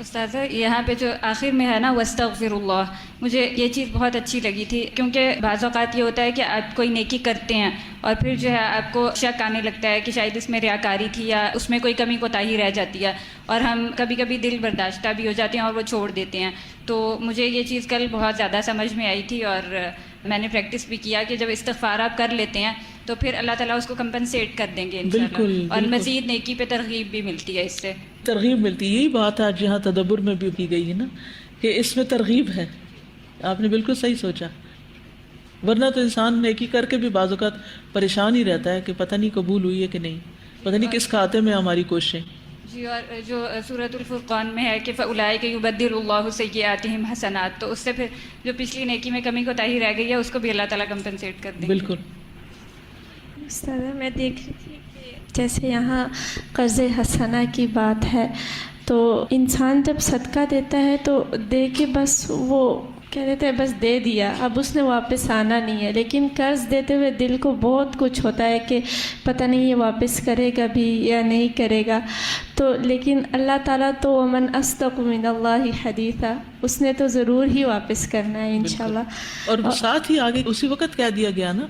استاذہ یہاں پہ جو آخر میں ہے نا واستغفر اللہ، مجھے یہ چیز بہت اچھی لگی تھی، کیونکہ بعض اوقات یہ ہوتا ہے کہ آپ کوئی نیکی کرتے ہیں اور پھر جو ہے آپ کو شک آنے لگتا ہے کہ شاید اس میں ریاکاری تھی یا اس میں کوئی کمی کوتاہی رہ جاتی ہے، اور ہم کبھی کبھی دل برداشتہ بھی ہو جاتے ہیں اور وہ چھوڑ دیتے ہیں. تو مجھے یہ چیز کل بہت زیادہ سمجھ میں آئی تھی، اور میں نے پریکٹس بھی کیا کہ جب استغفار آپ کر لیتے ہیں تو پھر اللہ تعالیٰ اس کو کمپنسیٹ کر دیں گے انشاءاللہ، اور مزید نیکی پہ ترغیب بھی ملتی ہے، اس سے ترغیب ملتی ہے. یہی بات آج یہاں تدبر میں بھی کی گئی ہے نا کہ اس میں ترغیب ہے. آپ نے بالکل صحیح سوچا، ورنہ تو انسان نیکی کر کے بھی بعض اوقات پریشان ہی رہتا ہے کہ پتہ نہیں قبول ہوئی ہے کہ نہیں، پتہ نہیں کس کھاتے میں ہماری کوششیں. جی، اور جو سورۃ الفرقان میں ہے کہ فَأُولَٰئِکَ يُبَدِّلُ اللَّهُ سَیِّئَاتِہِمْ حسنات، تو اس سے پھر جو پچھلی نیکی میں کمی کوتاہی رہ گئی ہے اس کو بھی اللہ تعالیٰ کمپنسیٹ کر دیں گے. بالکل. استاذہ میں دیکھ رہی تھی کہ جیسے یہاں قرض حسنہ کی بات ہے، تو انسان جب صدقہ دیتا ہے تو دے کے بس وہ کہہ دیتے ہیں بس دے دیا، اب اس نے واپس آنا نہیں ہے، لیکن قرض دیتے ہوئے دل کو بہت کچھ ہوتا ہے کہ پتہ نہیں یہ واپس کرے گا بھی یا نہیں کرے گا. تو لیکن اللہ تعالیٰ تو ومن اصدق من اللہ حدیثا، اس نے تو ضرور ہی واپس کرنا ہے انشاءاللہ. اور ساتھ ہی آگے اسی وقت کہہ دیا گیا نا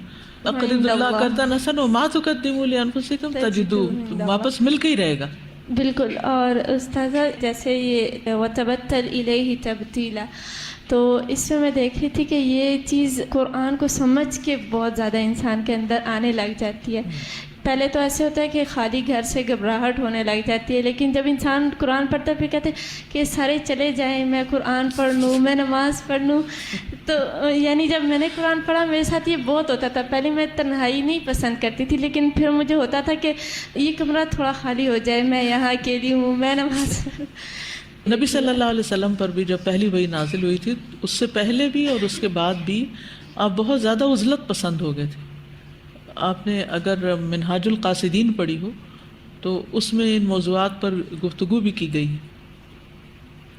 اقرضوا اللہ قرضا حسنا وما تقدموا لانفسکم تجدوہ، واپس مل کے ہی رہے گا. بالکل. اور استاذہ جیسے یہ وتبتل الیہ تبتیلا، تو اس میں دیکھ رہی تھی کہ یہ چیز قرآن کو سمجھ کے بہت زیادہ انسان کے اندر آنے لگ جاتی ہے. پہلے تو ایسے ہوتا ہے کہ خالی گھر سے گھبراہٹ ہونے لگ جاتی ہے، لیکن جب انسان قرآن پڑھتا ہے پھر کہتے ہیں کہ سارے چلے جائیں، میں قرآن پڑھ لوں، میں نماز پڑھ لوں. تو یعنی جب میں نے قرآن پڑھا میرے ساتھ یہ بہت ہوتا تھا. پہلے میں تنہائی نہیں پسند کرتی تھی، لیکن پھر مجھے ہوتا تھا کہ یہ کمرہ تھوڑا خالی ہو جائے، میں یہاں اکیلی ہوں، میں نماز. نبی صلی اللہ علیہ وسلم پر بھی جب پہلی وحی نازل ہوئی تھی، اس سے پہلے بھی اور اس کے بعد بھی آپ بہت زیادہ عزلت پسند ہو گئے تھے. آپ نے اگر منہاج القاصدین پڑھی ہو تو اس میں ان موضوعات پر گفتگو بھی کی گئی ہے.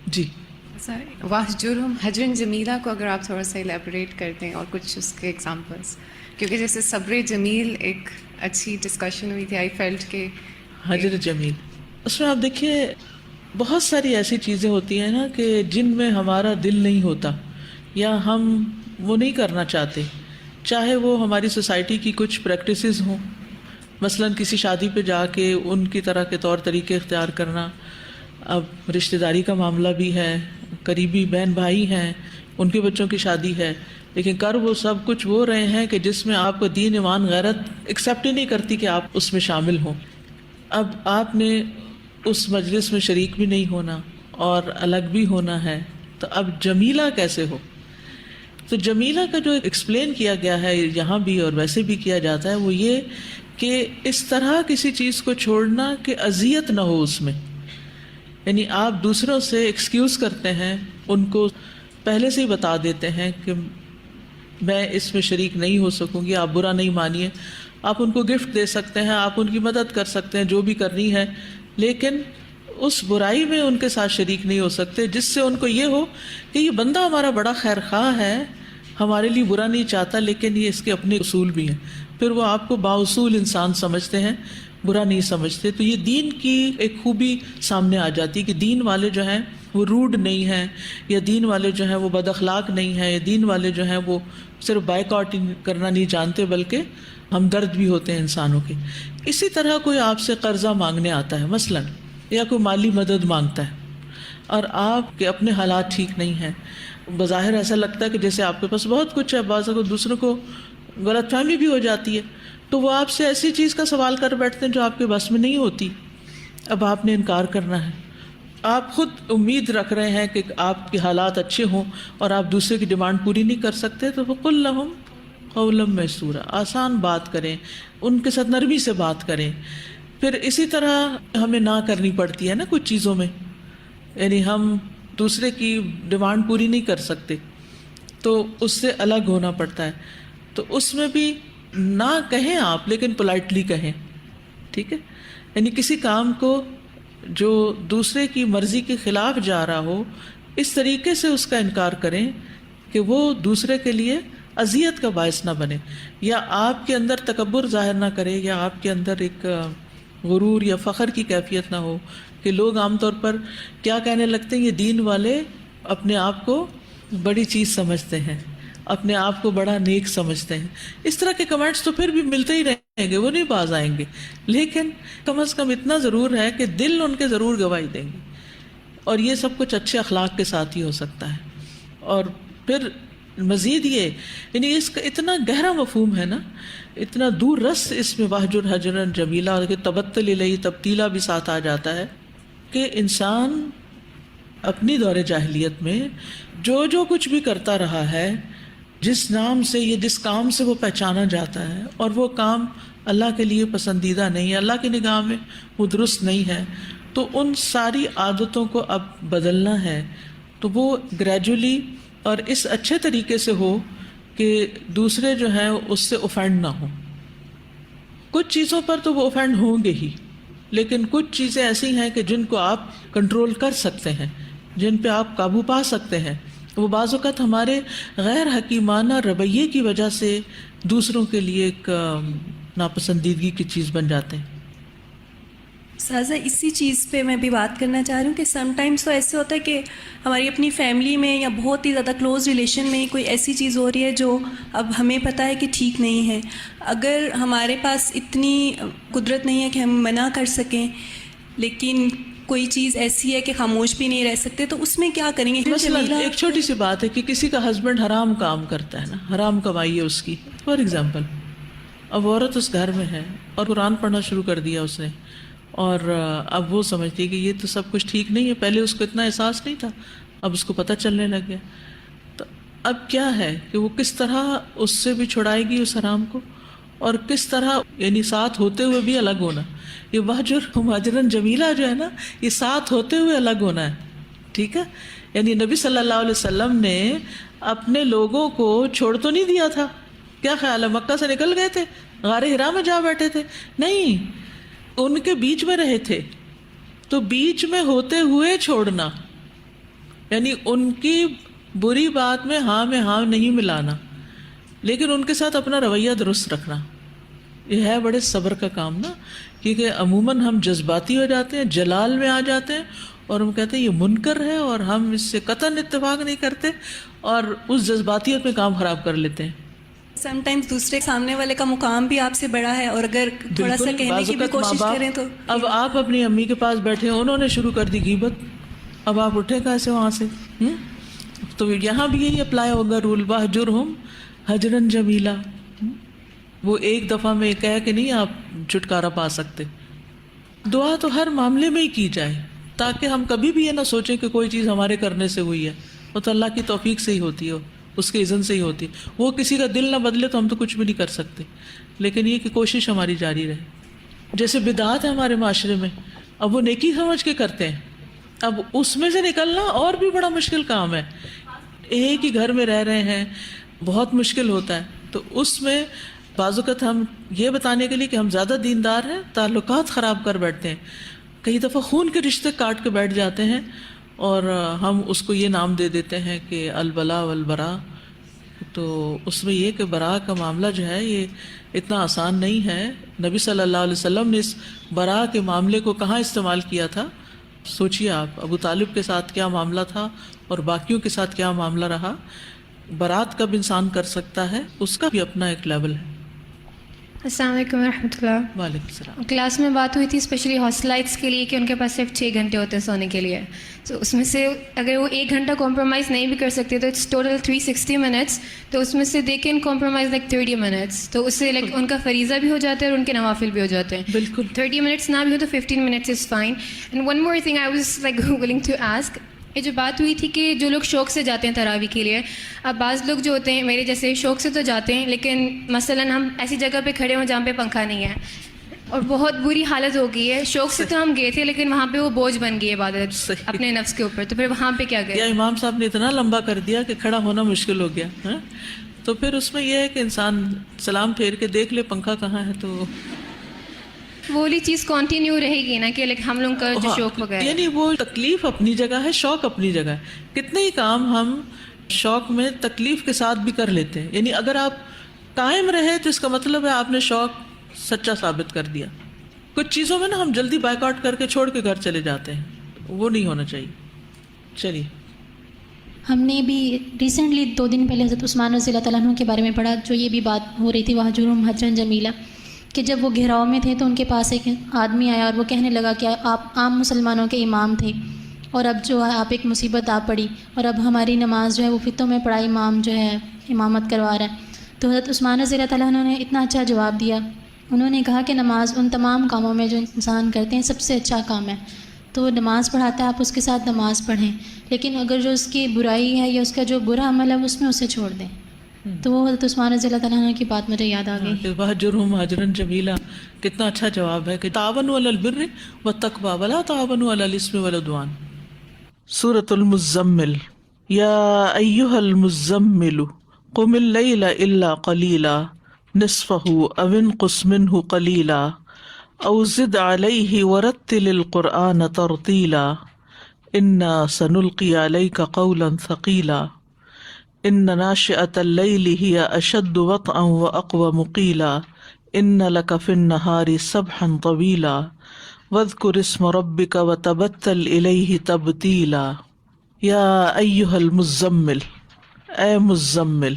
جی واہجرہم حجرن جمیلہ کو اگر آپ تھوڑا سا الیبوریٹ کر دیں اور کچھ اس کے ایگزامپلس، کیونکہ جیسے صبر جمیل ایک اچھی ڈسکشن ہوئی تھی، آئی فیلٹ کہ حجر جمیل، اس میں آپ دیکھیے بہت ساری ایسی چیزیں ہوتی ہیں نا کہ جن میں ہمارا دل نہیں ہوتا یا ہم وہ نہیں کرنا چاہتے، چاہے وہ ہماری سوسائٹی کی کچھ پریکٹسز ہوں، مثلا کسی شادی پہ جا کے ان کی طرح کے طور طریقے اختیار کرنا. اب رشتہ داری کا معاملہ بھی ہے، قریبی بہن بھائی ہیں، ان کے بچوں کی شادی ہے، لیکن کر وہ سب کچھ وہ رہے ہیں کہ جس میں آپ کو دین ایمان غیرت ایکسیپٹ ہی نہیں کرتی کہ آپ اس میں شامل ہوں. اب آپ نے اس مجلس میں شریک بھی نہیں ہونا اور الگ بھی ہونا ہے، تو اب جمیلہ کیسے ہو؟ تو جمیلہ کا جو ایکسپلین کیا گیا ہے یہاں بھی اور ویسے بھی کیا جاتا ہے وہ یہ کہ اس طرح کسی چیز کو چھوڑنا کہ اذیت نہ ہو اس میں. یعنی آپ دوسروں سے ایکسکیوز کرتے ہیں، ان کو پہلے سے ہی بتا دیتے ہیں کہ میں اس میں شریک نہیں ہو سکوں گی، آپ برا نہیں مانیے. آپ ان کو گفٹ دے سکتے ہیں، آپ ان کی مدد کر سکتے ہیں جو بھی کرنی ہے، لیکن اس برائی میں ان کے ساتھ شریک نہیں ہو سکتے جس سے ان کو یہ ہو کہ یہ بندہ ہمارا بڑا خیر خواہ ہے، ہمارے لیے برا نہیں چاہتا، لیکن یہ اس کے اپنے اصول بھی ہیں. پھر وہ آپ کو بااصول انسان سمجھتے ہیں، برا نہیں سمجھتے. تو یہ دین کی ایک خوبی سامنے آ جاتی ہے کہ دین والے جو ہیں وہ روڈ نہیں ہیں، یا دین والے جو ہیں وہ بد اخلاق نہیں ہیں، یا دین والے جو ہیں وہ صرف بائیکاٹ کرنا نہیں جانتے بلکہ ہمدرد بھی ہوتے ہیں انسانوں کے. اسی طرح کوئی آپ سے قرضہ مانگنے آتا ہے مثلا، یا کوئی مالی مدد مانگتا ہے اور آپ کے اپنے حالات ٹھیک نہیں ہیں، بظاہر ایسا لگتا ہے کہ جیسے آپ کے پاس بہت کچھ ہے، بعض کو دوسروں کو غلط فہمی بھی ہو جاتی ہے، تو وہ آپ سے ایسی چیز کا سوال کر بیٹھتے ہیں جو آپ کے بس میں نہیں ہوتی. اب آپ نے انکار کرنا ہے. آپ خود امید رکھ رہے ہیں کہ آپ کے حالات اچھے ہوں اور آپ دوسرے کی ڈیمانڈ پوری نہیں کر سکتے، تو فَقُلْ لَهُمْ قَوْلًا مَيْسُورًا، آسان بات کریں، ان کے ساتھ نرمی سے بات کریں. پھر اسی طرح ہمیں نہ کرنی پڑتی ہے نا کچھ چیزوں میں، یعنی ہم دوسرے کی ڈیمانڈ پوری نہیں کر سکتے تو اس سے الگ ہونا پڑتا ہے. تو اس میں بھی نہ کہیں آپ، لیکن پولائٹلی کہیں، ٹھیک ہے. یعنی کسی کام کو جو دوسرے کی مرضی کے خلاف جا رہا ہو، اس طریقے سے اس کا انکار کریں کہ وہ دوسرے کے لیے اذیت کا باعث نہ بنے، یا آپ کے اندر تکبر ظاہر نہ کرے، یا آپ کے اندر ایک غرور یا فخر کی کیفیت نہ ہو کہ لوگ عام طور پر کیا کہنے لگتے ہیں، یہ دین والے اپنے آپ کو بڑی چیز سمجھتے ہیں، اپنے آپ کو بڑا نیک سمجھتے ہیں. اس طرح کے کمنٹس تو پھر بھی ملتے ہی رہیں گے، وہ نہیں باز آئیں گے، لیکن کم از کم اتنا ضرور ہے کہ دل ان کے ضرور گواہی دیں گے، اور یہ سب کچھ اچھے اخلاق کے ساتھ ہی ہو سکتا ہے. اور پھر مزید یہ یعنی اس کا اتنا گہرا مفہوم ہے نا، اتنا دور رس اس میں وہجر حجرن جمیلا، اور کہ تبتل الیہ تبتیلا بھی ساتھ آ جاتا ہے کہ انسان اپنی دور جاہلیت میں جو کچھ بھی کرتا رہا ہے، جس نام سے یا جس کام سے وہ پہچانا جاتا ہے، اور وہ کام اللہ کے لیے پسندیدہ نہیں ہے، اللہ کی نگاہ میں وہ درست نہیں ہے، تو ان ساری عادتوں کو اب بدلنا ہے. تو وہ گریجولی اور اس اچھے طریقے سے ہو کہ دوسرے جو ہیں اس سے اوفینڈ نہ ہوں. کچھ چیزوں پر تو وہ اوفینڈ ہوں گے ہی، لیکن کچھ چیزیں ایسی ہیں کہ جن کو آپ کنٹرول کر سکتے ہیں، جن پہ آپ قابو پا سکتے ہیں. وہ بعض اوقات ہمارے غیر حکیمانہ رویے کی وجہ سے دوسروں کے لیے ایک ناپسندیدگی کی چیز بن جاتے ہیں. سازا اسی چیز پہ میں بھی بات کرنا چاہ رہی ہوں کہ سم ٹائمس تو ایسے ہوتا ہے کہ ہماری اپنی فیملی میں یا بہت ہی زیادہ کلوز ریلیشن میں کوئی ایسی چیز ہو رہی ہے جو اب ہمیں پتہ ہے کہ ٹھیک نہیں ہے. اگر ہمارے پاس اتنی قدرت نہیں ہے کہ ہم منع کر سکیں، لیکن کوئی چیز ایسی ہے کہ خاموش بھی نہیں رہ سکتے، تو اس میں کیا کریں گے؟ مثلا ایک چھوٹی سی بات ہے کہ کسی کا ہسبینڈ حرام کام کرتا ہے نا، حرام کمائی ہے اس کی، فار ایگزامپل. اب عورت اس گھر میں ہے اور قرآن پڑھنا شروع کر دیا اس نے، اور اب وہ سمجھتی ہے کہ یہ تو سب کچھ ٹھیک نہیں ہے. پہلے اس کو اتنا احساس نہیں تھا، اب اس کو پتہ چلنے لگ گیا. تو اب کیا ہے کہ وہ کس طرح اس سے بھی چھڑائے گی اس حرام کو، اور کس طرح یعنی ساتھ ہوتے ہوئے بھی الگ ہونا. یہ وہجر حجرن جمیلا جو ہے نا، یہ ساتھ ہوتے ہوئے الگ ہونا ہے. ٹھیک ہے، یعنی نبی صلی اللہ علیہ وسلم نے اپنے لوگوں کو چھوڑ تو نہیں دیا تھا. کیا خیال ہے مکہ سے نکل گئے تھے، غار حرا میں جا بیٹھے تھے؟ نہیں، ان کے بیچ میں رہے تھے. تو بیچ میں ہوتے ہوئے چھوڑنا، یعنی ان کی بری بات میں ہاں نہیں ملانا، لیکن ان کے ساتھ اپنا رویہ درست رکھنا. یہ ہے بڑے صبر کا کام نا، کیونکہ عموماً ہم جذباتی ہو جاتے ہیں، جلال میں آ جاتے ہیں، اور ہم کہتے ہیں یہ منکر ہے اور ہم اس سے قطعاً اتفاق نہیں کرتے، اور اس جذباتیت میں کام خراب کر لیتے ہیں. سم ٹائمز دوسرے سامنے والے کا مقام بھی آپ سے بڑا ہے، اور اگر تھوڑا سا کہنے کی بھی کوشش کریں تو اب آپ اپنی امی کے پاس بیٹھے ہیں، انہوں نے شروع کر دی غیبت، اب آپ اٹھے کیسے وہاں سے؟ تو یہاں بھی یہی اپلائی ہوگا رول، وہجرہم حجرن جمیلا. وہ ایک دفعہ میں کہہ کے نہیں آپ چھٹکارا پا سکتے. دعا تو ہر معاملے میں ہی کی جائے، تاکہ ہم کبھی بھی یہ نہ سوچیں کہ کوئی چیز ہمارے کرنے سے ہوئی ہے، وہ تو اللہ کی توفیق سے ہی ہوتی ہے، اس کے اذن سے ہی ہوتی. وہ کسی کا دل نہ بدلے تو ہم تو کچھ بھی نہیں کر سکتے، لیکن یہ کہ کوشش ہماری جاری رہے. جیسے بدعات ہے ہمارے معاشرے میں، اب وہ نیکی سمجھ کے کرتے ہیں، اب اس میں سے نکلنا اور بھی بڑا مشکل کام ہے. ایک ہی گھر میں رہ رہے ہیں، بہت مشکل ہوتا ہے. تو اس میں بعض اوقات ہم یہ بتانے کے لیے کہ ہم زیادہ دیندار ہیں، تعلقات خراب کر بیٹھتے ہیں. کئی دفعہ خون کے رشتے کاٹ کے بیٹھ جاتے ہیں، اور ہم اس کو یہ نام دے دیتے ہیں کہ البلا والبرا. تو اس میں یہ کہ برا کا معاملہ جو ہے یہ اتنا آسان نہیں ہے. نبی صلی اللہ علیہ وسلم نے اس برا کے معاملے کو کہاں استعمال کیا تھا؟ سوچئے آپ، ابو طالب کے ساتھ کیا معاملہ تھا اور باقیوں کے ساتھ کیا معاملہ رہا. برات کب انسان کر سکتا ہے، اس کا بھی اپنا ایک لیول ہے. السلام علیکم ورحمۃ اللہ. وعلیکم السلام. کلاس میں بات ہوئی تھی اسپیشلی ہاسٹلائٹس کے لیے کہ ان کے پاس صرف 6 گھنٹے ہوتے ہیں سونے کے لیے. تو اس میں سے اگر وہ 1 گھنٹہ کمپرومائز نہیں بھی کر سکتے تو اٹس ٹوٹل 360 منٹس. تو اس میں سے they can compromise like 30 minutes. تو اس سے لائک ان کا فریضہ بھی ہو جاتا ہے اور ان کے نوافل بھی ہو جاتے ہیں. بالکل 30 منٹس نہ بھی ہو تو 15 minutes is fine. And one more thing I was like willing to ask. یہ جو بات ہوئی تھی کہ جو لوگ شوق سے جاتے ہیں تراویح کے لیے، اب بعض لوگ جو ہوتے ہیں میرے جیسے شوق سے تو جاتے ہیں، لیکن مثلاً ہم ایسی جگہ پہ کھڑے ہوں جہاں پہ پنکھا نہیں ہے اور بہت بری حالت ہو گئی ہے. شوق سے تو ہم گئے تھے لیکن وہاں پہ وہ بوجھ بن گئی ہے عبادت اپنے نفس کے اوپر. تو پھر وہاں پہ کیا گئے؟ یا امام صاحب نے اتنا لمبا کر دیا کہ کھڑا ہونا مشکل ہو گیا. تو پھر اس میں یہ ہے کہ انسان سلام پھیر کے دیکھ لے پنکھا کہاں ہے. تو وہ والی چیز کنٹینیو رہے گی نا کہ ہم لوگ کا جو شوق وغیرہ، یعنی وہ تکلیف اپنی جگہ ہے، شوق اپنی جگہ ہے. کتنے ہی کام ہم شوق میں تکلیف کے ساتھ بھی کر لیتے ہیں. یعنی اگر آپ قائم رہے تو اس کا مطلب ہے آپ نے شوق سچا ثابت کر دیا. کچھ چیزوں میں نا ہم جلدی بائک آؤٹ کر کے چھوڑ کے گھر چلے جاتے ہیں، وہ نہیں ہونا چاہیے. چلیے. ہم نے بھی ریسنٹلی 2 دن پہلے حضرت عثمان رضی اللہ تعالیٰ عنہ کے بارے میں پڑھا، جو یہ بھی بات ہو رہی تھی وَاہْجُرْهُمْ هَجْرًا جَمِيلًا، کہ جب وہ گھیراؤ میں تھے تو ان کے پاس ایک آدمی آیا اور وہ کہنے لگا کہ آپ عام مسلمانوں کے امام تھے اور اب جو ہے آپ ایک مصیبت آ پڑی اور اب ہماری نماز جو ہے وہ فتوں میں پڑھا امام جو ہے امامت کروا رہا ہے. تو حضرت عثمان رضی اللہ تعالیٰ عنہ نے اتنا اچھا جواب دیا. انہوں نے کہا کہ نماز ان تمام کاموں میں جو انسان کرتے ہیں سب سے اچھا کام ہے. تو نماز پڑھاتا ہے، آپ اس کے ساتھ نماز پڑھیں، لیکن اگر جو اس کی برائی ہے یا اس کا جو برا عمل ہے اس میں اسے چھوڑ دیں. تو وہ حضرت عثمان رضی اللہ تعالیٰ عنہ کی بات مجھے یاد آ گئی. وَاهْجُرْهُمْ هَجْرًا جَمِيلًا کتنا اچھا جواب ہے کہ تعاونوا علی البر والتقوی ولا تعاونوا علی الاسم والعدوان. سورۃ المزمل. یا ایھا المزمل قم اللیل الا قلیلا نصفہ او انقص منہ قلیلا او زد علیہ ورتل القرآن ترتیلا انا سنلقی علیک قولا ثقیلا ان ناشئۃ اللیل ہی اشد وطئا واقوم قیلا ان لک فی النہار سبحا طویلا واذکر اسم ربک وتبتل الیہ تبتیلا. یا ایھا المزمل، اے مزمل.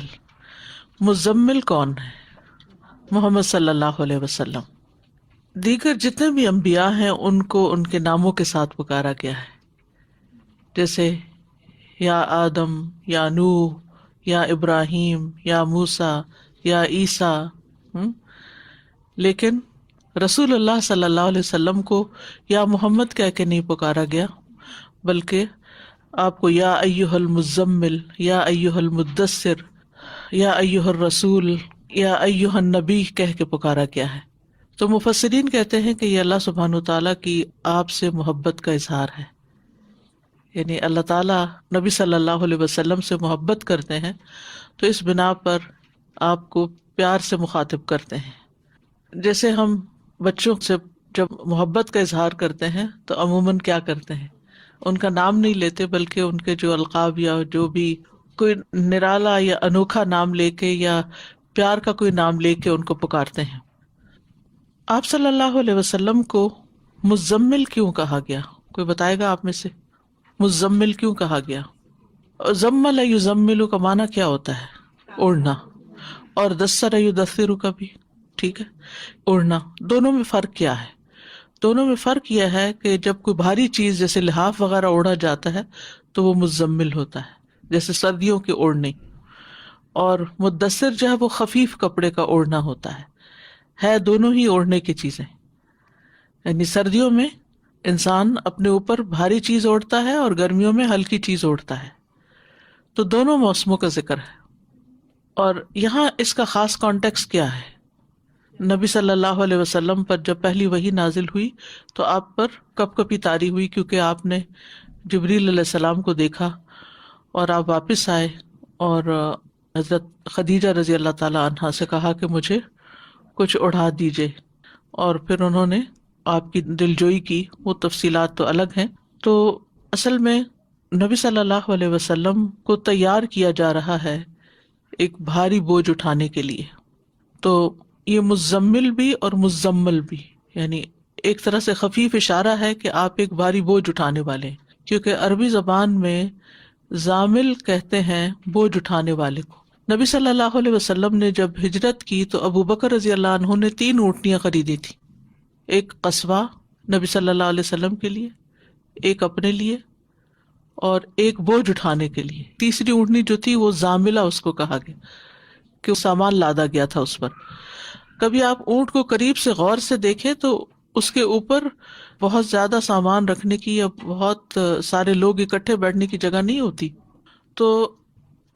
مزمل کون ہے؟ محمد صلی اللہ علیہ وسلم. دیگر جتنے بھی انبیاء ہیں ان کو ان کے ناموں کے ساتھ پکارا گیا ہے، جیسے یا آدم، یا نوح، یا ابراہیم، یا موسیٰ، یا عیسیٰ. لیکن رسول اللہ صلی اللہ علیہ وسلم کو یا محمد کہہ کے نہیں پکارا گیا، بلکہ آپ کو یا ایھا المزمل، یا ایھا المدثر، یا ایھا الرسول، یا ایھا النبی کہہ کے پکارا گیا ہے. تو مفسرین کہتے ہیں کہ یہ اللہ سبحانہ وتعالیٰ کی آپ سے محبت کا اظہار ہے، یعنی اللہ تعالیٰ نبی صلی اللہ علیہ وسلم سے محبت کرتے ہیں تو اس بنا پر آپ کو پیار سے مخاطب کرتے ہیں. جیسے ہم بچوں سے جب محبت کا اظہار کرتے ہیں تو عموماً کیا کرتے ہیں، ان کا نام نہیں لیتے بلکہ ان کے جو القاب یا جو بھی کوئی نرالا یا انوکھا نام لے کے یا پیار کا کوئی نام لے کے ان کو پکارتے ہیں. آپ صلی اللہ علیہ وسلم کو مزمل کیوں کہا گیا؟ کوئی بتائے گا آپ میں سے؟ مزمل کیوں کہا گیا؟ زمل یزمل کا معنی کیا ہوتا ہے؟ اڑنا. اور دسر یدثر کا بھی ٹھیک ہے، اڑنا. دونوں میں فرق کیا ہے؟ دونوں میں فرق یہ ہے کہ جب کوئی بھاری چیز جیسے لحاف وغیرہ اوڑھا جاتا ہے تو وہ مزمل ہوتا ہے، جیسے سردیوں کی اوڑھنی. اور مدثر جو ہے وہ خفیف کپڑے کا اوڑھنا ہوتا ہے دونوں ہی اوڑھنے کی چیزیں. یعنی سردیوں میں انسان اپنے اوپر بھاری چیز اوڑھتا ہے اور گرمیوں میں ہلکی چیز اوڑھتا ہے، تو دونوں موسموں کا ذکر ہے. اور یہاں اس کا خاص کانٹیکسٹ کیا ہے؟ نبی صلی اللہ علیہ وسلم پر جب پہلی وحی نازل ہوئی تو آپ پر کپ کپی طاری ہوئی، کیونکہ آپ نے جبریل علیہ السلام کو دیکھا اور آپ واپس آئے اور حضرت خدیجہ رضی اللہ تعالی عنہا سے کہا کہ مجھے کچھ اڑھا دیجئے، اور پھر انہوں نے آپ کی دلجوئی کی. وہ تفصیلات تو الگ ہیں. تو اصل میں نبی صلی اللہ علیہ وسلم کو تیار کیا جا رہا ہے ایک بھاری بوجھ اٹھانے کے لیے. تو یہ مزمل بھی اور مزمل بھی، یعنی ایک طرح سے خفیف اشارہ ہے کہ آپ ایک بھاری بوجھ اٹھانے والے ہیں، کیونکہ عربی زبان میں زامل کہتے ہیں بوجھ اٹھانے والے کو. نبی صلی اللہ علیہ وسلم نے جب ہجرت کی تو ابو بکر رضی اللہ عنہ نے 3 اونٹنیاں خریدی تھی، ایک قصوہ نبی صلی اللہ علیہ وسلم کے لیے، ایک اپنے لیے، اور ایک بوجھ اٹھانے کے لیے. تیسری اونٹنی جو تھی وہ زاملہ اس کو کہا گیا کہ سامان لادا گیا تھا اس پر. کبھی آپ اونٹ کو قریب سے غور سے دیکھیں تو اس کے اوپر بہت زیادہ سامان رکھنے کی یا بہت سارے لوگ اکٹھے بیٹھنے کی جگہ نہیں ہوتی، تو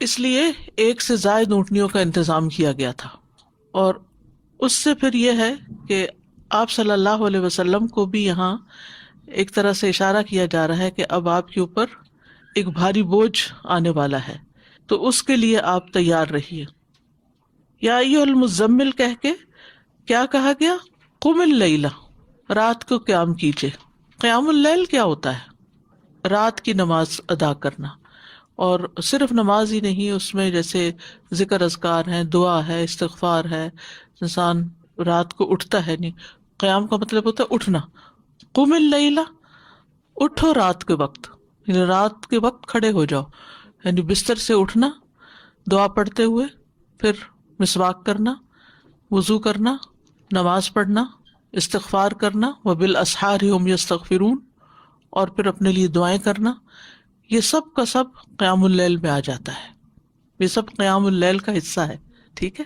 اس لیے ایک سے زائد اونٹنیوں کا انتظام کیا گیا تھا. اور اس سے پھر یہ ہے کہ آپ صلی اللہ علیہ وسلم کو بھی یہاں ایک طرح سے اشارہ کیا جا رہا ہے کہ اب آپ کے اوپر ایک بھاری بوجھ آنے والا ہے، تو اس کے لیے آپ تیار رہیے. یا ایھا المزمل کہہ کے کیا کہا گیا؟ قم اللیل، رات کو قیام کیجیے. قیام اللیل کیا ہوتا ہے؟ رات کی نماز ادا کرنا. اور صرف نماز ہی نہیں، اس میں جیسے ذکر اذکار ہیں، دعا ہے، استغفار ہے، انسان رات کو اٹھتا ہے. نہیں، قیام کا مطلب ہوتا ہے اٹھنا. قم اللیلہ، اٹھو رات کے وقت، یعنی رات کے وقت کھڑے ہو جاؤ، یعنی بستر سے اٹھنا، دعا پڑھتے ہوئے، پھر مسواک کرنا، وضو کرنا، نماز پڑھنا، استغفار کرنا، وبالاسحار هم یستغفرون، اور پھر اپنے لیے دعائیں کرنا. یہ سب کا سب قیام اللیل میں آ جاتا ہے، یہ سب قیام اللیل کا حصہ ہے. ٹھیک ہے،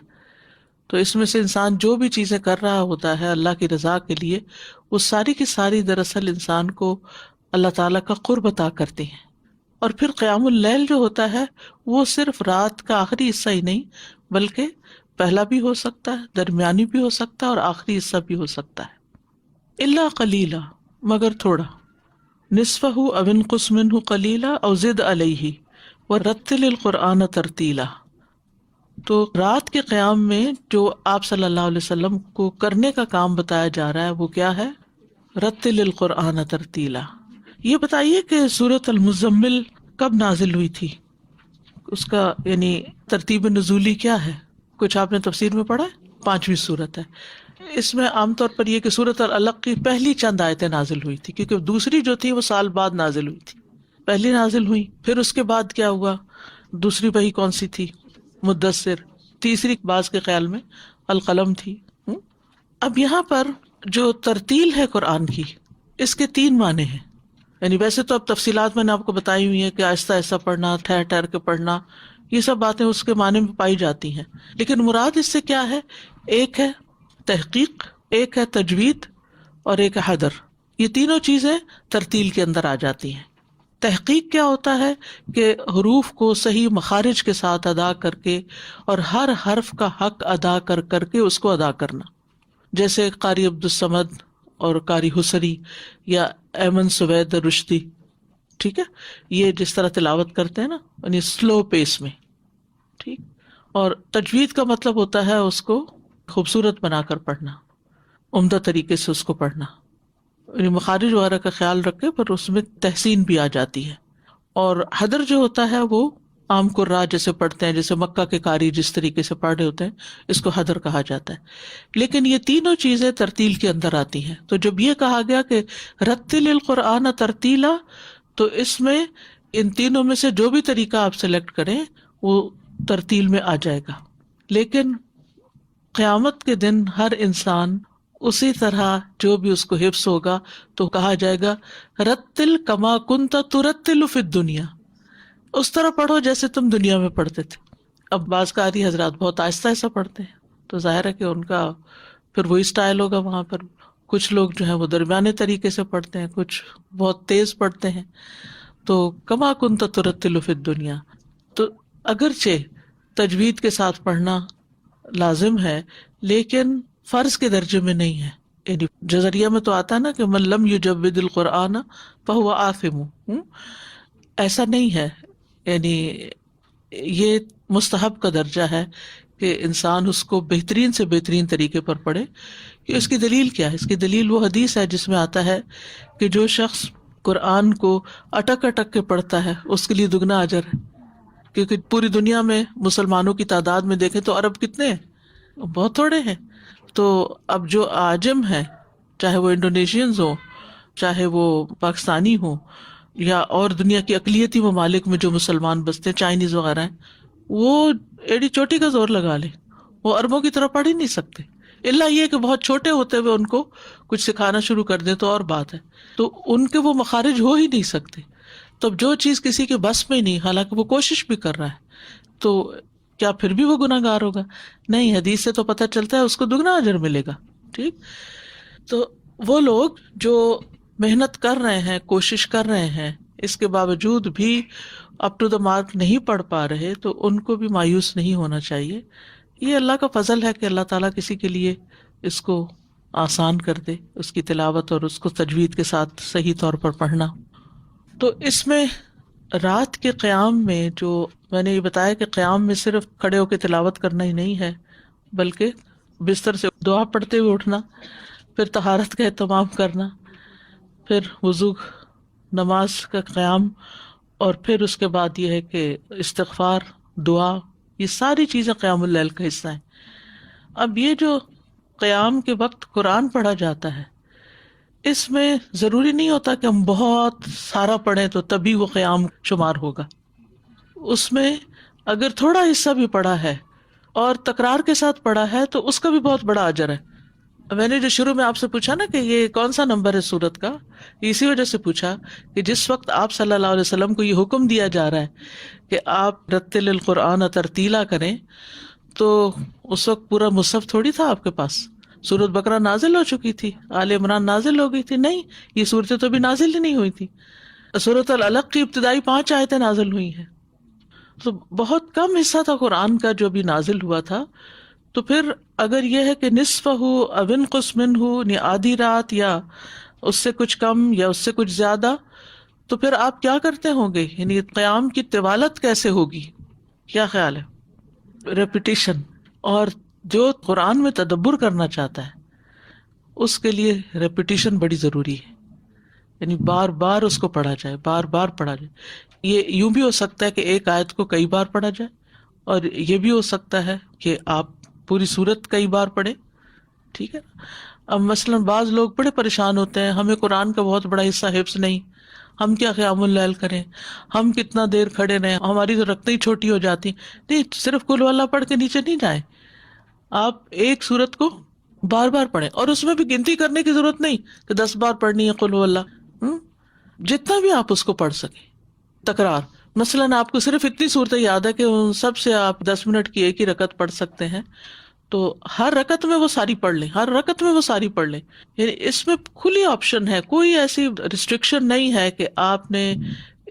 تو اس میں سے انسان جو بھی چیزیں کر رہا ہوتا ہے اللہ کی رضا کے لیے، وہ ساری کی ساری دراصل انسان کو اللہ تعالیٰ کا قرب عطا کرتی ہیں. اور پھر قیام اللیل جو ہوتا ہے وہ صرف رات کا آخری حصہ ہی نہیں، بلکہ پہلا بھی ہو سکتا ہے، درمیانی بھی ہو سکتا ہے، اور آخری حصہ بھی ہو سکتا ہے. الا قلیلا، مگر تھوڑا. نصفہ او انقص منہ قلیلا او زد علیہ ورتل القرآن ترتیلا. تو رات کے قیام میں جو آپ صلی اللہ علیہ وسلم کو کرنے کا کام بتایا جا رہا ہے وہ کیا ہے؟ رتل القرآن ترتیلا. یہ بتائیے کہ سورۃ المزمل کب نازل ہوئی تھی؟ اس کا یعنی ترتیب نزولی کیا ہے؟ کچھ آپ نے تفسیر میں پڑھا ہے؟ 5ویں سورت ہے. اس میں عام طور پر یہ کہ سورۃ العلق کی پہلی چند آیتیں نازل ہوئی تھی، کیونکہ دوسری جو تھی وہ سال بعد نازل ہوئی تھی. پہلی نازل ہوئی، پھر اس کے بعد کیا ہوا؟ دوسری وحی کون سی تھی؟ مدثر. تیسری بعض کے خیال میں القلم تھی. اب یہاں پر جو ترتیل ہے قرآن کی، اس کے 3 معنی ہیں. یعنی ویسے تو اب تفصیلات میں نے آپ کو بتائی ہوئی ہیں کہ آہستہ آہستہ پڑھنا، ٹھہر ٹھہر کے پڑھنا، یہ سب باتیں اس کے معنی میں پائی جاتی ہیں. لیکن مراد اس سے کیا ہے؟ ایک ہے تحقیق، ایک ہے تجوید، اور ایک ہے حدر. یہ تینوں چیزیں ترتیل کے اندر آ جاتی ہیں. تحقیق کیا ہوتا ہے کہ حروف کو صحیح مخارج کے ساتھ ادا کر کے اور ہر حرف کا حق ادا کر کر کے اس کو ادا کرنا. جیسے قاری عبدالصمد اور قاری حسری یا ایمن سوید رشدی، ٹھیک ہے، یہ جس طرح تلاوت کرتے ہیں نا، یعنی سلو پیس میں. ٹھیک. اور تجوید کا مطلب ہوتا ہے اس کو خوبصورت بنا کر پڑھنا، عمدہ طریقے سے اس کو پڑھنا، یعنی مخارج وغیرہ کا خیال رکھے پر اس میں تحسین بھی آ جاتی ہے. اور حدر جو ہوتا ہے وہ عام قراء جیسے پڑھتے ہیں، جیسے مکہ کے قاری جس طریقے سے پڑھ رہے ہوتے ہیں، اس کو حدر کہا جاتا ہے. لیکن یہ تینوں چیزیں ترتیل کے اندر آتی ہیں. تو جب یہ کہا گیا کہ رتل القرآن ترتیلا، تو اس میں ان تینوں میں سے جو بھی طریقہ آپ سلیکٹ کریں وہ ترتیل میں آ جائے گا. لیکن قیامت کے دن ہر انسان اسی طرح جو بھی اس کو حفظ ہوگا تو کہا جائے گا رتل کما کنت ترتل فی الدنیا، اس طرح پڑھو جیسے تم دنیا میں پڑھتے تھے. اب بعض قاری حضرات بہت آہستہ آہستہ پڑھتے ہیں، تو ظاہر ہے کہ ان کا پھر وہی سٹائل ہوگا وہاں پر. کچھ لوگ جو ہیں وہ درمیانے طریقے سے پڑھتے ہیں، کچھ بہت تیز پڑھتے ہیں. تو کما کنت ترتل فی الدنیا، تو اگرچہ تجوید کے ساتھ پڑھنا لازم ہے لیکن فرض کے درجے میں نہیں ہے. یعنی جزریہ میں تو آتا ہے نا کہ من لم یجود القرآن فہو آثم، ایسا نہیں ہے. یعنی یہ مستحب کا درجہ ہے کہ انسان اس کو بہترین سے بہترین طریقے پر پڑھے. اس کی دلیل کیا ہے؟ اس کی دلیل وہ حدیث ہے جس میں آتا ہے کہ جو شخص قرآن کو اٹک اٹک کے پڑھتا ہے اس کے لیے دگنا اجر ہے. کیونکہ پوری دنیا میں مسلمانوں کی تعداد میں دیکھیں تو عرب کتنے ہیں؟ بہت تھوڑے ہیں. تو اب جو عاجم ہیں، چاہے وہ انڈونیشینز ہوں، چاہے وہ پاکستانی ہوں، یا اور دنیا کی اقلیتی ممالک میں جو مسلمان بستے ہیں، چائنیز وغیرہ ہیں، وہ ایڑی چوٹی کا زور لگا لیں، وہ عربوں کی طرح پڑھ ہی نہیں سکتے. اللہ یہ کہ بہت چھوٹے ہوتے ہوئے ان کو کچھ سکھانا شروع کر دیں تو اور بات ہے. تو ان کے وہ مخارج ہو ہی نہیں سکتے. تو جو چیز کسی کے بس میں نہیں، حالانکہ وہ کوشش بھی کر رہا ہے، تو کیا پھر بھی وہ گناہ گار ہوگا؟ نہیں، حدیث سے تو پتہ چلتا ہے اس کو دگنا اجر ملے گا. ٹھیک. تو وہ لوگ جو محنت کر رہے ہیں، کوشش کر رہے ہیں، اس کے باوجود بھی اپ ٹو دا مارک نہیں پڑھ پا رہے، تو ان کو بھی مایوس نہیں ہونا چاہیے. یہ اللہ کا فضل ہے کہ اللہ تعالیٰ کسی کے لیے اس کو آسان کر دے، اس کی تلاوت اور اس کو تجوید کے ساتھ صحیح طور پر پڑھنا. تو اس میں رات کے قیام میں جو میں نے یہ بتایا کہ قیام میں صرف کھڑے ہو کے تلاوت کرنا ہی نہیں ہے، بلکہ بستر سے دعا پڑھتے ہوئے اٹھنا، پھر طہارت کا اہتمام کرنا، پھر وضو، نماز کا قیام، اور پھر اس کے بعد یہ ہے کہ استغفار، دعا، یہ ساری چیزیں قیام اللیل کا حصہ ہیں. اب یہ جو قیام کے وقت قرآن پڑھا جاتا ہے، اس میں ضروری نہیں ہوتا کہ ہم بہت سارا پڑھیں تو تبھی وہ قیام شمار ہوگا. اس میں اگر تھوڑا حصہ بھی پڑھا ہے اور تکرار کے ساتھ پڑھا ہے تو اس کا بھی بہت بڑا اجر ہے. میں نے جو شروع میں آپ سے پوچھا نا کہ یہ کون سا نمبر ہے سورت کا، اسی وجہ سے پوچھا کہ جس وقت آپ صلی اللہ علیہ وسلم کو یہ حکم دیا جا رہا ہے کہ آپ رتل القرآن ترتیلا کریں، تو اس وقت پورا مصحف تھوڑی تھا آپ کے پاس. سورت بقرہ نازل ہو چکی تھی، آل عمران نازل ہو گئی تھی، نہیں، یہ صورتیں تو بھی نازل ہی نہیں ہوئی تھی. سورت العلق کی ابتدائی 5 آیتیں نازل ہوئی ہیں، تو بہت کم حصہ تھا قرآن کا جو بھی نازل ہوا تھا. تو پھر اگر یہ ہے کہ نصف ہو او انقص منہ، یعنی آدھی رات یا اس سے کچھ کم یا اس سے کچھ زیادہ، تو پھر آپ کیا کرتے ہوں گے؟ یعنی قیام کی طوالت کیسے ہوگی؟ کیا خیال ہے؟ ریپیٹیشن. اور جو قرآن میں تدبر کرنا چاہتا ہے اس کے لیے ریپیٹیشن بڑی ضروری ہے، یعنی بار بار اس کو پڑھا جائے، بار بار پڑھا جائے. یہ یوں بھی ہو سکتا ہے کہ ایک آیت کو کئی بار پڑھا جائے، اور یہ بھی ہو سکتا ہے کہ آپ پوری سورت کئی بار پڑھیں. ٹھیک ہے. اب مثلاً بعض لوگ بڑے پریشان ہوتے ہیں، ہمیں قرآن کا بہت بڑا حصہ حفظ نہیں، ہم کیا قیام اللیل کریں، ہم کتنا دیر کھڑے رہیں، ہماری تو رکھتے ہی چھوٹی ہو جاتی. نہیں، صرف قل ہو اللہ پڑھ کے نیچے نہیں جائیں، آپ ایک سورت کو بار بار پڑھیں، اور اس میں بھی گنتی کرنے کی ضرورت نہیں کہ 10 بار پڑھنی ہے قل ہو اللہ. جتنا بھی آپ اس کو پڑھ سکیں تکرار. مثلاً آپ کو صرف اتنی صورتیں یاد ہے کہ ان سب سے آپ 10 منٹ کی ایک ہی رکعت پڑھ سکتے ہیں، تو ہر رکعت میں وہ ساری پڑھ لیں، ہر رکعت میں وہ ساری پڑھ لیں. یعنی اس میں کھلی آپشن ہے، کوئی ایسی ریسٹرکشن نہیں ہے کہ آپ نے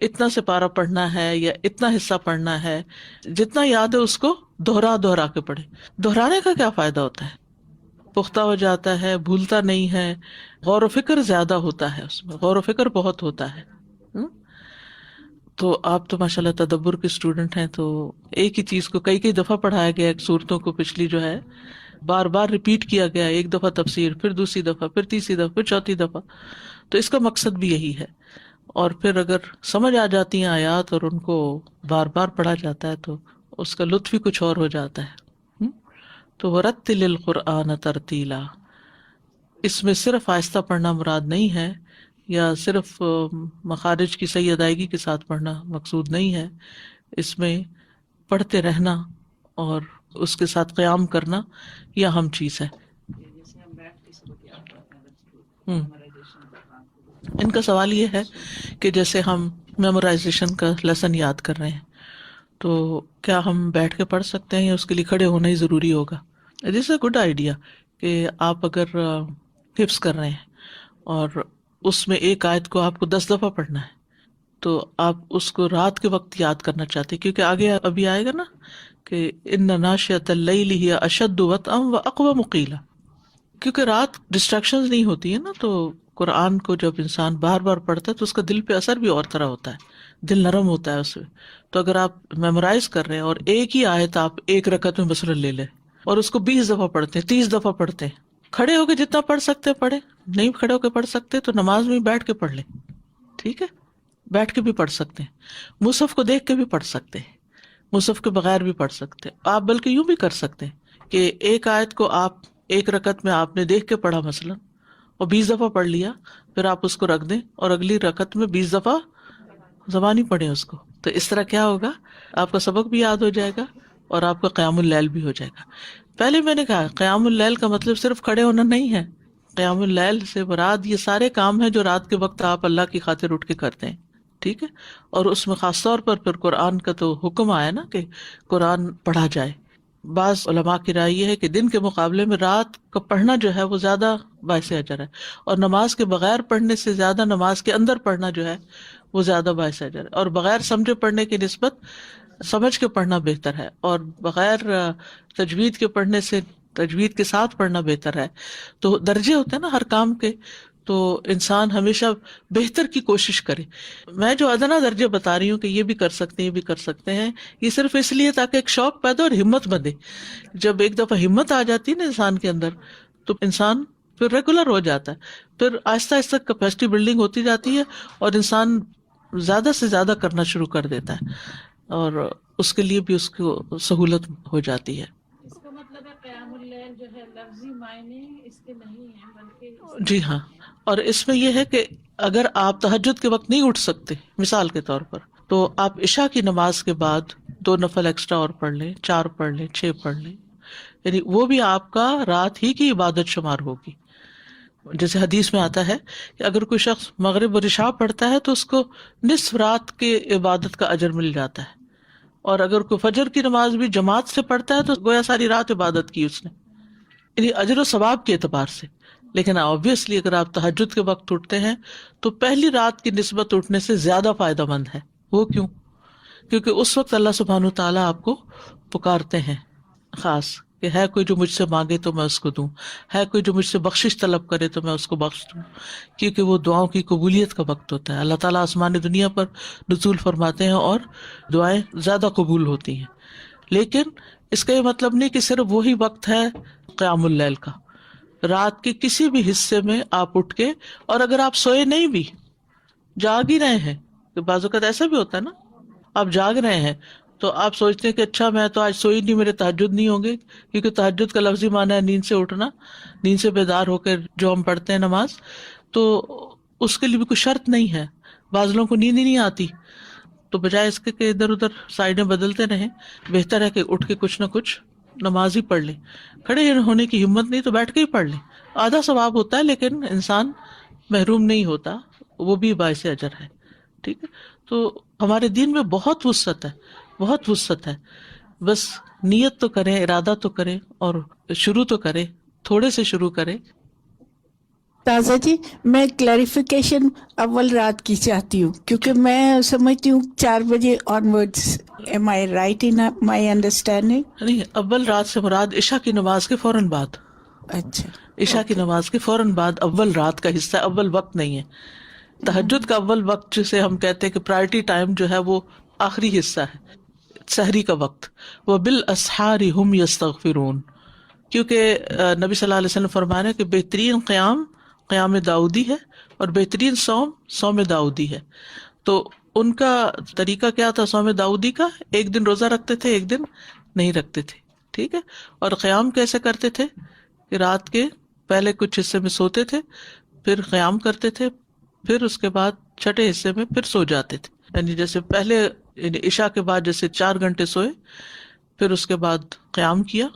اتنا سپارہ پڑھنا ہے یا اتنا حصہ پڑھنا ہے. جتنا یاد ہے اس کو دوہرا کے پڑھیں. دہرانے کا کیا فائدہ ہوتا ہے؟ پختہ ہو جاتا ہے، بھولتا نہیں ہے، غور و فکر زیادہ ہوتا ہے، اس میں غور و فکر بہت ہوتا ہے. تو آپ تو ماشاءاللہ تدبر کے اسٹوڈنٹ ہیں، تو ایک ہی چیز کو کئی دفعہ پڑھایا گیا، صورتوں کو پچھلی جو ہے بار بار ریپیٹ کیا گیا، ایک دفعہ تفسیر، پھر دوسری دفعہ، پھر تیسری دفعہ، پھر چوتھی دفعہ. تو اس کا مقصد بھی یہی ہے. اور پھر اگر سمجھ آ جاتی ہیں آیات اور ان کو بار بار پڑھا جاتا ہے تو اس کا لطف ہی کچھ اور ہو جاتا ہے. تو ورتل القرآن ترتیلا، اس میں صرف آہستہ پڑھنا مراد نہیں ہے، یا صرف مخارج کی صحیح ادائیگی کے ساتھ پڑھنا مقصود نہیں ہے. اس میں پڑھتے رہنا اور اس کے ساتھ قیام کرنا یہ اہم چیز ہے. ان کا سوال یہ ہے کہ جیسے ہم میمورائزیشن کا لیسن یاد کر رہے ہیں، تو کیا ہم بیٹھ کے پڑھ سکتے ہیں یا اس کے لیے کھڑے ہونا ہی ضروری ہوگا؟ دس اے گڈ آئیڈیا کہ آپ اگر حفظ کر رہے ہیں اور اس میں ایک آیت کو آپ کو 10 دفعہ پڑھنا ہے، تو آپ اس کو رات کے وقت یاد کرنا چاہتے ہیں، کیونکہ آگے ابھی آئے گا نا کہ ان ناشئۃ اللیل ہی اشد وطئا واقوم قیلا. کیونکہ رات ڈسٹریکشنز نہیں ہوتی ہے نا، تو قرآن کو جب انسان بار بار پڑھتا ہے تو اس کا دل پہ اثر بھی اور طرح ہوتا ہے، دل نرم ہوتا ہے اس میں. تو اگر آپ میمورائز کر رہے ہیں اور ایک ہی آیت آپ ایک رکعت میں مثلاً لے لیں اور اس کو 20 دفعہ پڑھتے ہیں، 30 دفعہ پڑھتے ہیں، کھڑے ہو کے جتنا پڑھ سکتے پڑھیں، نہیں کھڑے ہو کے پڑھ سکتے تو نماز میں بیٹھ کے پڑھ لیں. ٹھیک ہے، بیٹھ کے بھی پڑھ سکتے ہیں، مصحف کو دیکھ کے بھی پڑھ سکتے ہیں، مصحف کے بغیر بھی پڑھ سکتے ہیں. آپ بلکہ یوں بھی کر سکتے ہیں کہ ایک آیت کو آپ ایک رکعت میں آپ نے دیکھ کے پڑھا مثلا اور 20 دفعہ پڑھ لیا، پھر آپ اس کو رکھ دیں اور اگلی رکعت میں 20 دفعہ زبانی پڑھیں اس کو. تو اس طرح کیا ہوگا، آپ کا سبق بھی یاد ہو جائے گا اور آپ کا قیام اللیل بھی ہو جائے گا. پہلے میں نے کہا قیام اللیل کا مطلب صرف کھڑے ہونا نہیں ہے. قیام اللیل سے مراد یہ سارے کام ہیں جو رات کے وقت آپ اللہ کی خاطر اٹھ کے کرتے ہیں. ٹھیک ہے، اور اس میں خاص طور پر پھر قرآن کا تو حکم آیا نا کہ قرآن پڑھا جائے. بعض علماء کی رائے یہ ہے کہ دن کے مقابلے میں رات کا پڑھنا جو ہے وہ زیادہ باعث اجر ہے، اور نماز کے بغیر پڑھنے سے زیادہ نماز کے اندر پڑھنا جو ہے وہ زیادہ باعث اجر ہے. اور بغیر سمجھے پڑھنے کی نسبت سمجھ کے پڑھنا بہتر ہے، اور بغیر تجوید کے پڑھنے سے تجوید کے ساتھ پڑھنا بہتر ہے. تو درجے ہوتے ہیں نا ہر کام کے، تو انسان ہمیشہ بہتر کی کوشش کرے. میں جو ادنا درجے بتا رہی ہوں کہ یہ بھی کر سکتے ہیں، یہ بھی کر سکتے ہیں، یہ صرف اس لیے تاکہ ایک شوق پیدا اور ہمت بندے. جب ایک دفعہ ہمت آ جاتی ہے نا انسان کے اندر تو انسان پھر ریگولر ہو جاتا ہے، پھر آہستہ آہستہ کیپیسٹی بلڈنگ ہوتی جاتی ہے اور انسان زیادہ سے زیادہ کرنا شروع کر دیتا ہے، اور اس کے لیے بھی اس کو سہولت ہو جاتی ہے. اس کا مطلب ہے قیام اللیل میں جو ہے لفظی معنی اس کے نہیں ہیں بلکہ جی ہاں، اور اس میں یہ ہے کہ اگر آپ تہجد کے وقت نہیں اٹھ سکتے مثال کے طور پر، تو آپ عشاء کی نماز کے بعد 2 نفل ایکسٹرا اور پڑھ لیں، 4 پڑھ لیں، 6 پڑھ لیں، یعنی وہ بھی آپ کا رات ہی کی عبادت شمار ہوگی. جیسے حدیث میں آتا ہے کہ اگر کوئی شخص مغرب اور عشاء پڑھتا ہے تو اس کو نصف رات کی عبادت کا اجر مل جاتا ہے، اور اگر کوئی فجر کی نماز بھی جماعت سے پڑھتا ہے تو گویا ساری رات عبادت کی اس نے، یعنی اجر و ثواب کے اعتبار سے. لیکن آبویسلی اگر آپ تہجد کے وقت اٹھتے ہیں تو پہلی رات کی نسبت اٹھنے سے زیادہ فائدہ مند ہے. وہ کیوں؟ کیونکہ اس وقت اللہ سبحانہ تعالیٰ آپ کو پکارتے ہیں خاص کہ ہے کوئی جو مجھ سے مانگے تو میں اس کو دوں، ہے کوئی جو مجھ سے بخشش طلب کرے تو میں اس کو بخش دوں، کیونکہ وہ دعاؤں کی قبولیت کا وقت ہوتا ہے. اللہ تعالیٰ آسمان دنیا پر نزول فرماتے ہیں اور دعائیں زیادہ قبول ہوتی ہیں. لیکن اس کا یہ مطلب نہیں کہ صرف وہی وقت ہے قیام اللیل کا. رات کے کسی بھی حصے میں آپ اٹھ کے، اور اگر آپ سوئے نہیں بھی، جاگ ہی رہے ہیں، کہ بعض اوقات ایسا بھی ہوتا ہے نا، آپ جاگ رہے ہیں تو آپ سوچتے ہیں کہ اچھا میں تو آج سوئی نہیں، میرے تہجد نہیں ہوں گے، کیونکہ تہجد کا لفظی معنی ہے نیند سے اٹھنا، نیند سے بیدار ہو کے جو ہم پڑھتے ہیں نماز، تو اس کے لیے بھی کوئی شرط نہیں ہے. بعض لوگوں کو نیند ہی نہیں آتی، تو بجائے اس کے کہ ادھر ادھر سائڈیں بدلتے رہیں، بہتر ہے کہ اٹھ کے کچھ نہ کچھ نماز ہی پڑھ لیں. کھڑے ہونے کی ہمت نہیں تو بیٹھ کے ہی پڑھ لیں، آدھا ثواب ہوتا ہے لیکن انسان محروم نہیں ہوتا، وہ بھی باعث اجر ہے. ٹھیک ہے، تو ہمارے دین میں بہت وسعت ہے، بہت وسعت ہے. بس نیت تو کریں، ارادہ تو کریں، اور شروع تو کریں، تھوڑے سے شروع کریں. تازہ جی، میں کلیریفیکیشن اول رات کی چاہتی ہوں، کیونکہ میں سمجھتی ہوں 4 بجے آن words. Am I right in my understanding؟ نہیں، اول رات سے مراد عشاء کی نماز کے فوراً بعد. اچھا، عشاء کی نماز کے فوراً بعد اول رات کا حصہ، اول وقت نہیں ہے. تہجد کا اول وقت جسے ہم کہتے ہیں کہ پرائرٹی ٹائم جو ہے وہ آخری حصہ ہے، سحری کا وقت. وَبِالْأَسْحَارِ هُمْ يَسْتَغْفِرُونَ، کیونکہ نبی صلی اللہ علیہ وسلم فرمانا کہ بہترین قیام داؤدی ہے، اور بہترین صوم داؤدی ہے. تو ان کا طریقہ کیا تھا صوم داؤدی کا؟ ایک دن روزہ رکھتے تھے، ایک دن نہیں رکھتے تھے. ٹھیک ہے، اور قیام کیسے کرتے تھے کہ رات کے پہلے کچھ حصے میں سوتے تھے، پھر قیام کرتے تھے، پھر اس کے بعد چھٹے حصے میں پھر سو جاتے تھے. یعنی جیسے پہلے عشاء کے بعد جیسے 4 گھنٹے سوئے، پھر اس کے بعد قیام کیا،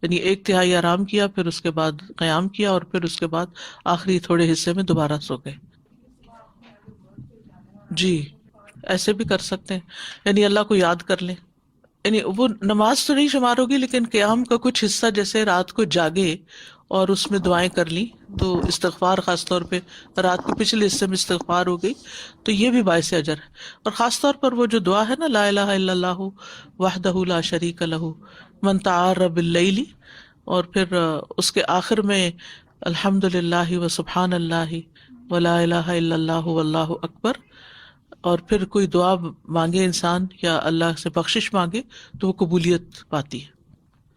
یعنی 1/3 آرام کیا، پھر اس کے بعد قیام کیا، اور پھر اس کے بعد آخری تھوڑے حصے میں دوبارہ سو گئے. جی ایسے بھی کر سکتے ہیں، یعنی اللہ کو یاد کر لیں. یعنی وہ نماز تو نہیں شمار ہوگی، لیکن قیام کا کچھ حصہ جیسے رات کو جاگے اور اس میں دعائیں کر لی، تو استغفار، خاص طور پہ رات کے پچھلے حصے میں استغفار ہو گئی، تو یہ بھی باعث اجر ہے. اور خاص طور پر وہ جو دعا ہے نا، لا الہ الا اللہ وحدہ لا شریک لہ من تعار باللیل، اور پھر اس کے آخر میں الحمد للہ و سبحان اللہ ولا الہ الا اللہ واللہ اکبر، اور پھر کوئی دعا مانگے انسان یا اللہ سے بخشش مانگے تو وہ قبولیت پاتی ہے.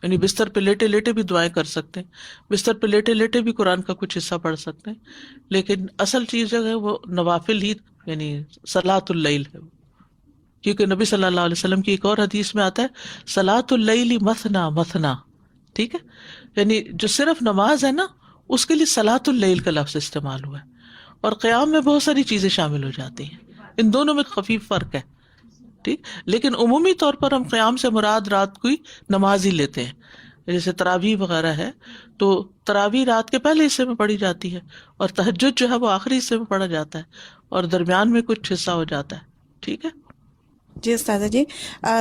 یعنی بستر پہ لیٹے لیٹے بھی دعائیں کر سکتے ہیں، بستر پہ لیٹے لیٹے بھی قرآن کا کچھ حصہ پڑھ سکتے ہیں، لیکن اصل چیز جو ہے وہ نوافل ہی، یعنی صلاۃ اللیل ہے. کیونکہ نبی صلی اللہ علیہ وسلم کی ایک اور حدیث میں آتا ہے صلاۃ اللیل مثنا مثنا. ٹھیک ہے، یعنی جو صرف نماز ہے نا، اس کے لیے صلاۃ اللیل کا لفظ استعمال ہوا ہے، اور قیام میں بہت ساری چیزیں شامل ہو جاتی ہیں. ان دونوں میں خفیف فرق ہے. ٹھیک، لیکن عمومی طور پر ہم قیام سے مراد رات کو نماز ہی لیتے ہیں. جیسے تراویح وغیرہ ہے تو تراویح رات کے پہلے حصے میں پڑھی جاتی ہے، اور تہجد جو ہے وہ آخری حصے میں پڑھا جاتا ہے، اور درمیان میں کچھ حصہ ہو جاتا ہے. ٹھیک ہے جی استاذہ جی،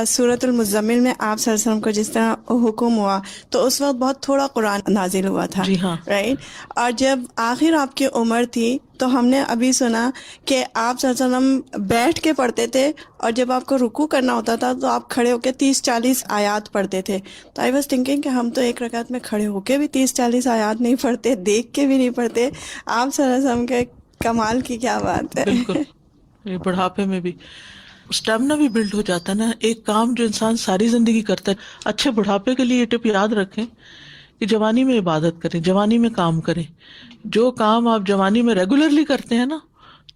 سورۃ المزمل میں آپ صلی اللہ علیہ وسلم کو جس طرح حکم ہوا تو اس وقت بہت تھوڑا قرآن نازل ہوا تھا. جی ہاں، رائٹ. اور جب آخر آپ کی عمر تھی تو ہم نے ابھی سنا کہ آپ صلی اللہ علیہ وسلم بیٹھ کے پڑھتے تھے، اور جب آپ کو رکوع کرنا ہوتا تھا تو آپ کھڑے ہو کے 30-40 آیات پڑھتے تھے. تو آئی واز تھنکنگ کہ ہم تو ایک رکعت میں کھڑے ہو کے بھی 30-40 آیات نہیں پڑھتے، دیکھ کے بھی نہیں پڑھتے. آپ صلی اللہ علیہ وسلم کے کمال کی کیا بات ہے. بالکل. یہ بڑھاپے میں بھی اسٹیمنا بھی بلڈ ہو جاتا ہے نا. ایک کام جو انسان ساری زندگی کرتا ہے، اچھے بڑھاپے کے لیے یہ ٹپ یاد رکھیں کہ جوانی میں عبادت کریں، جوانی میں کام کریں. جو کام آپ جوانی میں ریگولرلی کرتے ہیں نا،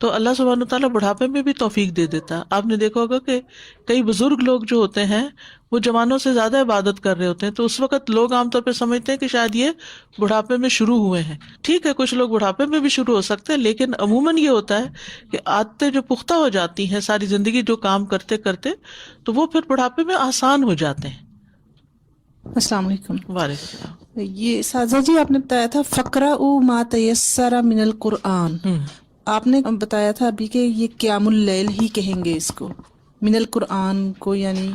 تو اللہ سبحانہ تعالیٰ بڑھاپے میں بھی توفیق دے دیتا ہے. آپ نے دیکھا ہوگا کہ کئی بزرگ لوگ جو ہوتے ہیں وہ جوانوں سے زیادہ عبادت کر رہے ہوتے ہیں، تو اس وقت لوگ عام طور پہ سمجھتے ہیں کہ شاید یہ بڑھاپے میں شروع ہوئے ہیں. ٹھیک ہے، کچھ لوگ بڑھاپے میں بھی شروع ہو سکتے ہیں، لیکن عموماً یہ ہوتا ہے کہ عادتیں جو پختہ ہو جاتی ہیں ساری زندگی جو کام کرتے کرتے، تو وہ پھر بڑھاپے میں آسان ہو جاتے ہیں. السلام علیکم. وعلیکم السلام. یہ سازا جی آپ نے بتایا تھا فقرأوا ما تیسر من القرآن، آپ نے بتایا تھا ابھی کہ یہ قیام اللیل ہی کہیں گے اس کو، من القرآن کو یعنی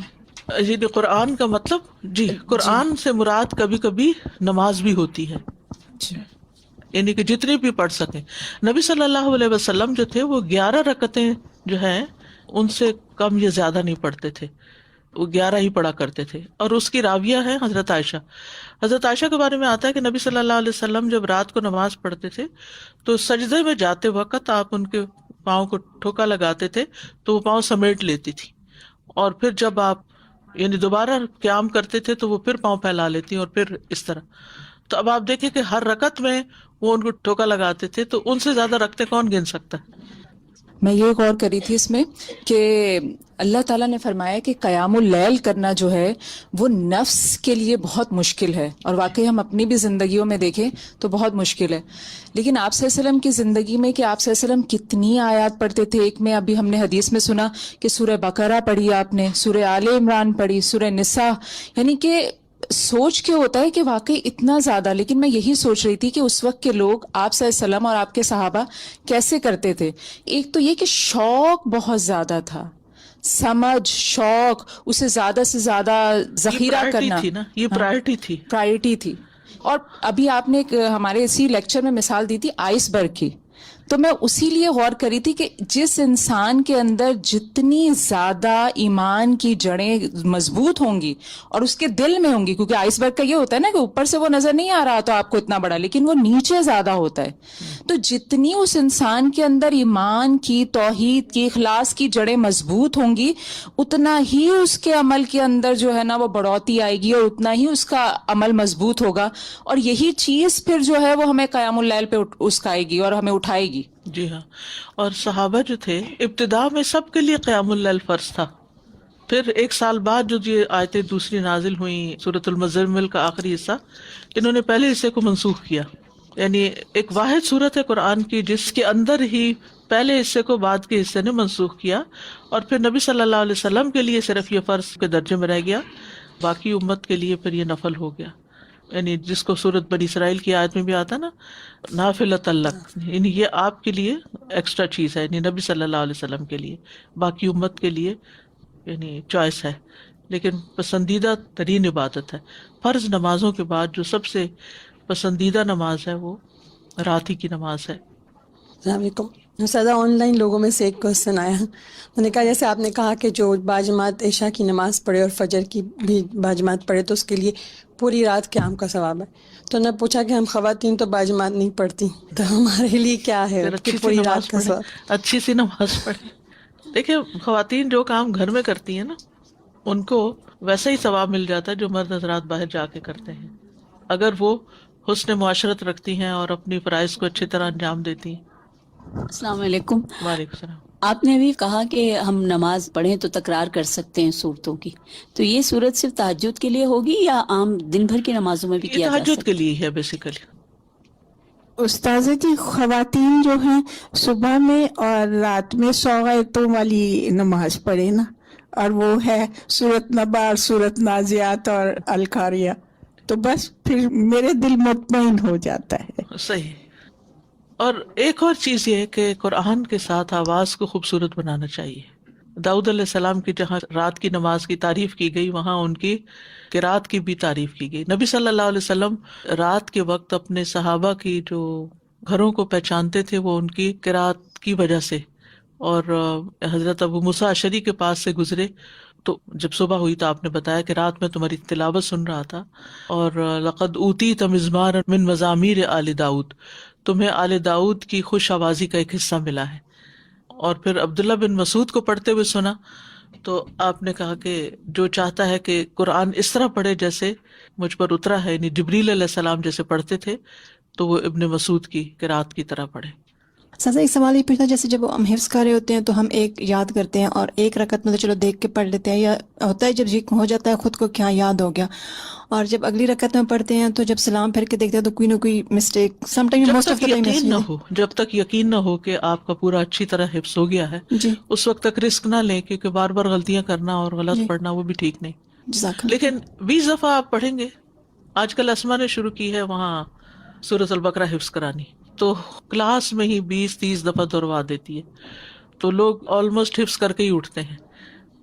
جی قرآن کا مطلب جی قرآن سے مراد کبھی کبھی نماز بھی ہوتی ہے، یعنی کہ جتنی بھی پڑھ سکیں. نبی صلی اللہ علیہ وسلم جو تھے وہ 11 رکعتیں جو ہیں ان سے کم یا زیادہ نہیں پڑھتے تھے، وہ 11 ہی پڑھا کرتے تھے. اور اس کی راویہ ہے حضرت عائشہ. حضرت عائشہ کے بارے میں آتا ہے کہ نبی صلی اللہ علیہ وسلم جب رات کو نماز پڑھتے تھے تو سجدے میں جاتے وقت آپ ان کے پاؤں کو ٹھوکا لگاتے تھے تو وہ پاؤں سمیٹ لیتی تھی، اور پھر جب آپ یعنی دوبارہ قیام کرتے تھے تو وہ پھر پاؤں پھیلا لیتی اور پھر اس طرح. تو اب آپ دیکھیں کہ ہر رکعت میں وہ ان کو ٹھوکا لگاتے تھے، تو ان سے زیادہ رکھتے کون گن سکتا ہے. میں یہ غور کری تھی اس میں کہ اللہ تعالیٰ نے فرمایا کہ قیام اللیل کرنا جو ہے وہ نفس کے لیے بہت مشکل ہے، اور واقعی ہم اپنی بھی زندگیوں میں دیکھیں تو بہت مشکل ہے. لیکن آپ صلی اللہ علیہ وسلم کی زندگی میں کہ آپ صلی اللہ علیہ وسلم کتنی آیات پڑھتے تھے. ایک میں ابھی ہم نے حدیث میں سنا کہ سورہ بقرہ پڑھی آپ نے، سورہ آل عمران پڑھی، سورہ نساء، یعنی کہ سوچ کے ہوتا ہے کہ واقعی اتنا زیادہ. لیکن میں یہی سوچ رہی تھی کہ اس وقت کے لوگ آپ صلی اللہ علیہ وسلم اور آپ کے صحابہ کیسے کرتے تھے. ایک تو یہ کہ شوق بہت زیادہ تھا، سمجھ، شوق، اسے زیادہ سے زیادہ ذخیرہ کرنا، یہ پرائرٹی تھی. اور ابھی آپ نے ہمارے اسی لیکچر میں مثال دی تھی آئس برگ کی، تو میں اسی لیے غور کری تھی کہ جس انسان کے اندر جتنی زیادہ ایمان کی جڑیں مضبوط ہوں گی اور اس کے دل میں ہوں گی، کیونکہ آئس برگ کا یہ ہوتا ہے نا کہ اوپر سے وہ نظر نہیں آ رہا تو آپ کو اتنا بڑا، لیکن وہ نیچے زیادہ ہوتا ہے. تو جتنی اس انسان کے اندر ایمان کی، توحید کی، اخلاص کی جڑیں مضبوط ہوں گی، اتنا ہی اس کے عمل کے اندر جو ہے نا وہ بڑھوتی آئے گی، اور اتنا ہی اس کا عمل مضبوط ہوگا، اور یہی چیز پھر جو ہے وہ ہمیں قیام اللیل پہ اسکائے گی اور ہمیں اٹھائے گی. جی ہاں. اور صحابہ جو تھے ابتدا میں سب کے لیے قیام اللیل فرض تھا. پھر 1 سال بعد جو یہ آیتیں دوسری نازل ہوئیں، سورۃ المزمل کا آخری حصہ، انہوں نے پہلے حصے کو منسوخ کیا. یعنی ایک واحد سورت ہے قرآن کی جس کے اندر ہی پہلے حصے کو بعد کے حصے نے منسوخ کیا، اور پھر نبی صلی اللہ علیہ وسلم کے لیے صرف یہ فرض کے درجے میں رہ گیا، باقی امت کے لیے پھر یہ نفل ہو گیا. یعنی جس کو سورت بنی اسرائیل کی آیت میں بھی آتا نا نافلۃ لک، یعنی یہ آپ کے لیے ایکسٹرا چیز ہے، یعنی نبی صلی اللہ علیہ وسلم کے لیے، باقی امت کے لیے یعنی چوائس ہے، لیکن پسندیدہ ترین عبادت ہے. فرض نمازوں کے بعد جو سب سے پسندیدہ نماز ہے وہ رات ہی کی نماز ہے. السلام علیکم. سادہ آن لائن لوگوں میں سے ایک کوشچن آیا، میں نے کہا جیسے آپ نے کہا کہ جو باجماعت عشاء کی نماز پڑھے اور فجر کی بھی باجماعت پڑھے تو اس کے لیے پوری رات قیام کا ثواب ہے. تو نے پوچھا کہ ہم خواتین تو باجماعت نہیں پڑھتی، تو ہمارے لیے کیا ہے کہ پوری رات کا ثواب؟ اچھی سی نماز پڑھیں. دیکھیں خواتین جو کام گھر میں کرتی ہیں نا ان کو ویسا ہی ثواب مل جاتا ہے جو مرد حضرات باہر جا کے کرتے ہیں، اگر وہ حسن معاشرت رکھتی ہیں اور اپنی فرائض کو اچھی طرح انجام دیتی ہیں. السلام علیکم. وعلیکم السلام. آپ نے بھی کہا کہ ہم نماز پڑھیں تو تکرار کر سکتے ہیں صورتوں کی، تو یہ صورت صرف تہجد کے لیے ہوگی یا عام دن بھر کی نمازوں میں بھی کیا جا سکتا ہے؟ تہجد کے لیے ہے بیسیکلی. استاذہ جی خواتین جو ہیں صبح میں اور رات میں 100 آیتوں والی نماز پڑھے نا، اور وہ ہے سورت نبا، سورت نازیات اور القاریہ، تو بس پھر میرے دل مطمئن ہو جاتا ہے. صحیح. اور ایک اور چیز یہ ہے کہ قرآن کے ساتھ آواز کو خوبصورت بنانا چاہیے. داؤد علیہ السلام کی جہاں رات کی نماز کی تعریف کی گئی وہاں ان کی قرات کی بھی تعریف کی گئی. نبی صلی اللہ علیہ وسلم رات کے وقت اپنے صحابہ کی جو گھروں کو پہچانتے تھے وہ ان کی قرات کی وجہ سے، اور حضرت ابو موسیٰ اشعری کے پاس سے گزرے تو جب صبح ہوئی تو آپ نے بتایا کہ رات میں تمہاری تلاوت سن رہا تھا، اور لقد اوتیت مزمارا من مزامیر آل داؤد، تمہیں آل داؤد کی خوش آوازی کا ایک حصہ ملا ہے. اور پھر عبداللہ بن مسعود کو پڑھتے ہوئے سنا تو آپ نے کہا کہ جو چاہتا ہے کہ قرآن اس طرح پڑھے جیسے مجھ پر اترا ہے، یعنی جبریل علیہ السلام جیسے پڑھتے تھے، تو وہ ابن مسعود کی قرات کی طرح پڑھے. سازا ایک سوال یہ پوچھنا، جیسے جب ہم حفظ کر رہے ہوتے ہیں تو ہم ایک یاد کرتے ہیں اور ایک رکعت میں تو چلو دیکھ کے پڑھ لیتے ہیں، یا ہوتا ہے جب یہ ہو جاتا ہے خود کو کیا یاد ہو گیا، اور جب اگلی رکعت میں پڑھتے ہیں تو جب سلام پھر کے دیکھتے ہیں تو کوئی نہ کوئی mistake some time most of the time جب تک یقین نہ ہو کہ آپ کا پورا اچھی طرح حفظ ہو گیا ہے اس وقت تک رسک نہ لیں، کیونکہ بار بار غلطیاں کرنا اور غلط پڑھنا وہ بھی ٹھیک نہیں. لیکن 20 دفعہ آپ پڑھیں گے. آج کل اسما نے شروع کی ہے وہاں سورۃ البقرہ حفظ کرانی، تو کلاس میں ہی 20-30 دفعہ دہروا دیتی ہے، تو لوگ آلموسٹ حفظ کر کے ہی اٹھتے ہیں.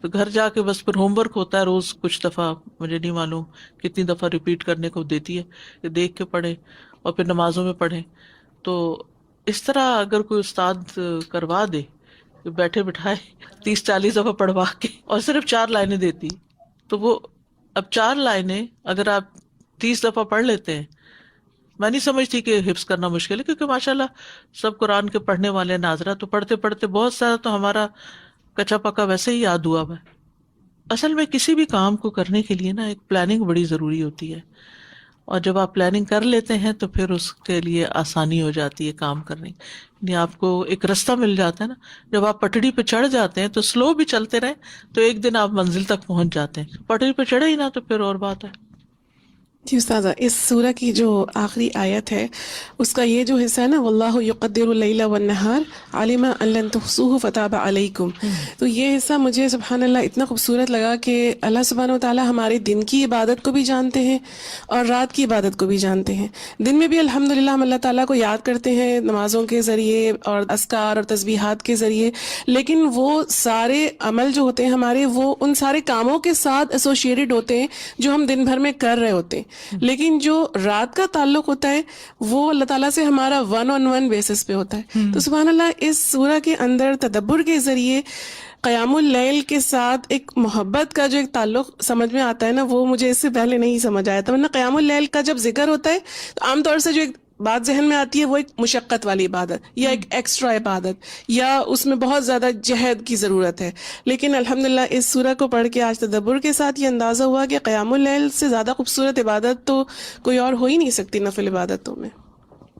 تو گھر جا کے بس پھر ہوم ورک ہوتا ہے روز کچھ دفعہ، مجھے نہیں معلوم کتنی دفعہ ریپیٹ کرنے کو دیتی ہے کہ دیکھ کے پڑھیں اور پھر نمازوں میں پڑھیں. تو اس طرح اگر کوئی استاد کروا دے کہ بیٹھے بٹھائے 30-40 دفعہ پڑھوا کے اور صرف 4 لائنیں دیتی، تو وہ اب 4 لائنیں اگر آپ 30 دفعہ پڑھ لیتے ہیں، میں نہیں سمجھتی کہ حفظ کرنا مشکل ہے، کیونکہ ماشاءاللہ سب قرآن کے پڑھنے والے ناظرہ، تو پڑھتے پڑھتے بہت سارا تو ہمارا کچا پکا ویسے ہی یاد ہوا ہے. اصل میں کسی بھی کام کو کرنے کے لیے نا ایک پلاننگ بڑی ضروری ہوتی ہے، اور جب آپ پلاننگ کر لیتے ہیں تو پھر اس کے لیے آسانی ہو جاتی ہے کام کرنے. یعنی آپ کو ایک رستہ مل جاتا ہے نا، جب آپ پٹڑی پہ چڑھ جاتے ہیں تو سلو بھی چلتے رہیں تو ایک دن آپ منزل تک پہنچ جاتے ہیں. پٹڑی پہ چڑھے ہی نا تو پھر اور بات ہے. جی استاذہ، اس سورہ کی جو آخری آیت ہے اس کا یہ جو حصہ ہے نا، واللہ یقدر اللیل والنہار علم ان لن تحصوہ فتاب علیکم، تو یہ حصہ مجھے سبحان اللہ اتنا خوبصورت لگا کہ اللہ سبحانہ وتعالیٰ ہمارے دن کی عبادت کو بھی جانتے ہیں اور رات کی عبادت کو بھی جانتے ہیں. دن میں بھی الحمدللہ ہم اللہ تعالیٰ کو یاد کرتے ہیں نمازوں کے ذریعے اور اذکار اور تسبیحات کے ذریعے، لیکن وہ سارے عمل جو ہوتے ہیں ہمارے وہ ان سارے کاموں کے ساتھ ایسوسیٹڈ ہوتے ہیں جو ہم دن بھر میں کر رہے ہوتے ہیں. لیکن جو رات کا تعلق ہوتا ہے وہ اللہ تعالیٰ سے ہمارا 1-on-1 بیسس پہ ہوتا ہے. تو سبحان اللہ اس سورہ کے اندر تدبر کے ذریعے قیام اللیل کے ساتھ ایک محبت کا جو ایک تعلق سمجھ میں آتا ہے نا، وہ مجھے اس سے پہلے نہیں سمجھ آیا تھا. ورنہ قیام اللیل کا جب ذکر ہوتا ہے تو عام طور سے جو ایک بات ذہن میں آتی ہے وہ ایک مشقت والی عبادت یا ایک ایکسٹرا عبادت یا اس میں بہت زیادہ جہد کی ضرورت ہے. لیکن الحمدللہ اس سورہ کو پڑھ کے آج تدبر کے ساتھ یہ اندازہ ہوا کہ قیام اللیل سے زیادہ خوبصورت عبادت تو کوئی اور ہو ہی نہیں سکتی نفل عبادتوں میں.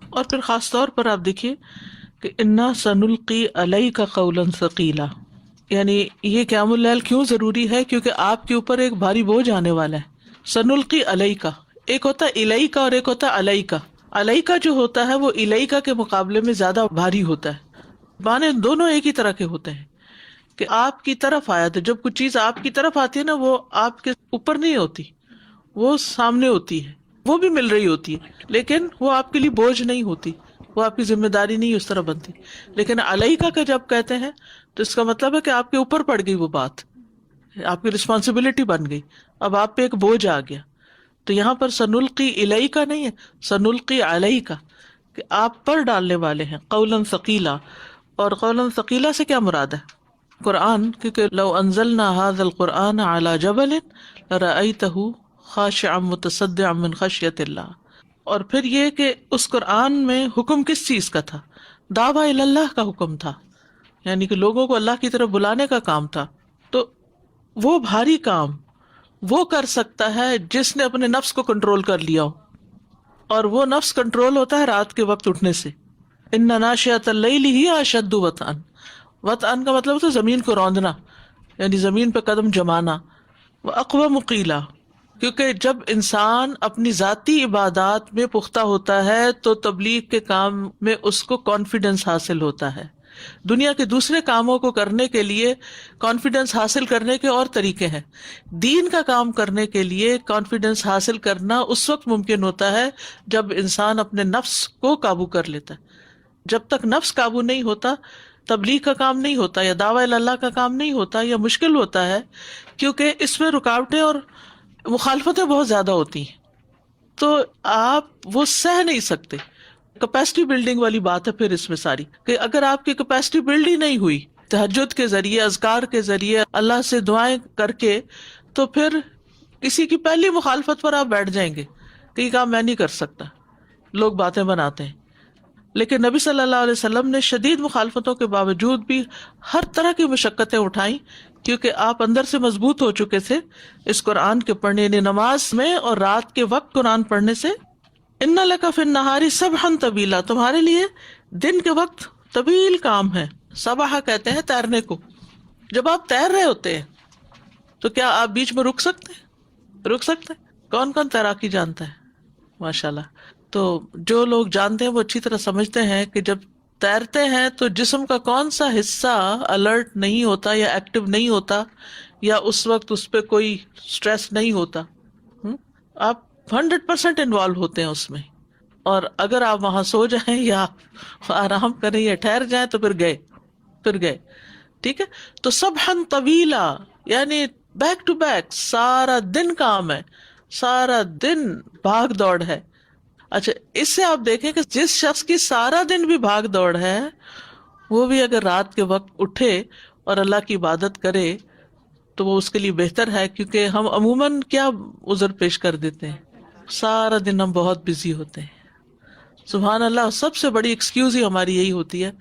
اور پھر خاص طور پر آپ دیکھیے کہ انا سنلقی علیک قولا ثقیلا، یعنی یہ قیام اللیل کیوں ضروری ہے؟ کیونکہ آپ کے اوپر ایک بھاری بوجھ آنے والا ہے. سنلقی علیک، ایک ہوتا ہے الیک اور ایک ہوتا ہے علیک. علیہ کا جو ہوتا ہے وہ الیکا کے مقابلے میں زیادہ بھاری ہوتا ہے. معنی دونوں ایک ہی طرح کے ہوتے ہیں کہ آپ کی طرف آیا تھا. جب کچھ چیز آپ کی طرف آتی ہے نا وہ آپ کے اوپر نہیں ہوتی، وہ سامنے ہوتی ہے، وہ بھی مل رہی ہوتی ہے، لیکن وہ آپ کے لیے بوجھ نہیں ہوتی، وہ آپ کی ذمہ داری نہیں اس طرح بنتی. لیکن علیہ کا جب کہتے ہیں تو اس کا مطلب ہے کہ آپ کے اوپر پڑ گئی وہ بات، آپ کی رسپانسبلٹی بن گئی، اب آپ پہ ایک بوجھ آ گیا. تو یہاں پر سنلقی الیکا نہیں ہے، سنلقی علیکا، کہ آپ پر ڈالنے والے ہیں قولا ثقیلا. اور قولا ثقیلا سے کیا مراد ہے؟ قرآن، کیونکہ لو انزلنا هذا القرآن على جبل لرأيته خاشعا متصدعا من خشیۃ اللہ. اور پھر یہ کہ اس قرآن میں حکم کس چیز کا تھا؟ دعویٰ الی اللہ کا حکم تھا، یعنی کہ لوگوں کو اللہ کی طرف بلانے کا کام تھا. تو وہ بھاری کام وہ کر سکتا ہے جس نے اپنے نفس کو کنٹرول کر لیا ہو، اور وہ نفس کنٹرول ہوتا ہے رات کے وقت اٹھنے سے. ان ناشئۃ اللیل ہی اشد وطئا، وطئا کا مطلب ہوتا ہے زمین کو روندنا، یعنی زمین پہ قدم جمانا. واقوم قیلا، کیونکہ جب انسان اپنی ذاتی عبادات میں پختہ ہوتا ہے تو تبلیغ کے کام میں اس کو کانفیڈنس حاصل ہوتا ہے. دنیا کے دوسرے کاموں کو کرنے کے لیے کانفیڈنس حاصل کرنے کے اور طریقے ہیں. دین کا کام کرنے کے لیے کانفیڈنس حاصل کرنا اس وقت ممکن ہوتا ہے جب انسان اپنے نفس کو قابو کر لیتا ہے. جب تک نفس قابو نہیں ہوتا تبلیغ کا کام نہیں ہوتا، یا دعویٰ اللہ کا کام نہیں ہوتا، یا مشکل ہوتا ہے، کیونکہ اس میں رکاوٹیں اور مخالفتیں بہت زیادہ ہوتی ہیں، تو آپ وہ سہ نہیں سکتے. کیپیسٹی بلڈنگ والی بات ہے پھر اس میں ساری، کہ اگر آپ کی کیپیسٹی بلڈ ہی نہیں ہوئی تہجد کے ذریعے، اذکار کے ذریعے، اللہ سے دعائیں کر کے، تو پھر کسی کی پہلی مخالفت پر آپ بیٹھ جائیں گے کہ یہ کام میں نہیں کر سکتا. لوگ باتیں بناتے ہیں، لیکن نبی صلی اللہ علیہ وسلم نے شدید مخالفتوں کے باوجود بھی ہر طرح کی مشقتیں اٹھائیں، کیونکہ آپ اندر سے مضبوط ہو چکے تھے اس قرآن کے پڑھنے، یعنی نماز میں اور رات کے وقت قرآن پڑھنے سے. ان لک فی النہار سبحا طویلا، تمہارے لیے دن کے وقت طویل کام ہے. سباہ کہتے ہیں تیرنے کو. جب آپ تیر رہے ہوتے ہیں تو کیا آپ بیچ میں رک سکتے ہیں؟ رک سکتے ہیں؟ کون کون تیراکی جانتا ہے؟ ماشاءاللہ. تو جو لوگ جانتے ہیں وہ اچھی طرح سمجھتے ہیں کہ جب تیرتے ہیں تو جسم کا کون سا حصہ الرٹ نہیں ہوتا یا ایکٹیو نہیں ہوتا یا اس وقت اس پہ کوئی سٹریس نہیں ہوتا. آپ 100% انوالو ہوتے ہیں اس میں. اور اگر آپ وہاں سو جائیں یا آرام کریں یا ٹھہر جائیں تو پھر گئے. ٹھیک ہے. تو سبحن طویلا یعنی بیک ٹو بیک سارا دن کام ہے, سارا دن بھاگ دوڑ ہے. اچھا, اس سے آپ دیکھیں کہ جس شخص کی سارا دن بھی بھاگ دوڑ ہے وہ بھی اگر رات کے وقت اٹھے اور اللہ کی عبادت کرے تو وہ اس کے لیے بہتر ہے, کیونکہ ہم عموماً کیا عذر پیش کر دیتے ہیں, سارا دن ہم بہت بزی ہوتے ہیں. سبحان اللہ, سب سے بڑی ایکسکیوز ہی ہماری یہی ہوتی ہے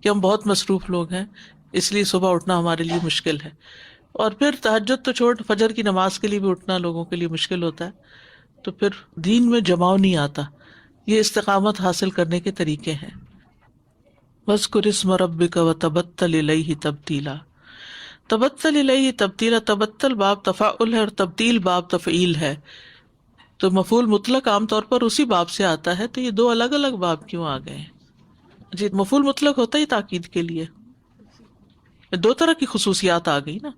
کہ ہم بہت مصروف لوگ ہیں, اس لیے صبح اٹھنا ہمارے لیے مشکل ہے. اور پھر تہجد تو چھوڑ, فجر کی نماز کے لیے بھی اٹھنا لوگوں کے لیے مشکل ہوتا ہے. تو پھر دین میں جماؤ نہیں آتا. یہ استقامت حاصل کرنے کے طریقے ہیں. وَاذْكُرِ اسْمَ رَبِّكَ وَتَبَتَّلْ إِلَيْهِ تَبْتِيلًا. تبتل الیہ تبتیلا, تبتل باب تفاعل ہے اور تبتیل باب تفعیل ہے. تو مفعول مطلق عام طور پر اسی باب سے آتا ہے, تو یہ دو الگ الگ باب کیوں آ گئے ہیں؟ جی, مفعول مطلق ہوتا ہی تاکید کے لیے, دو طرح کی خصوصیات آ گئی نا.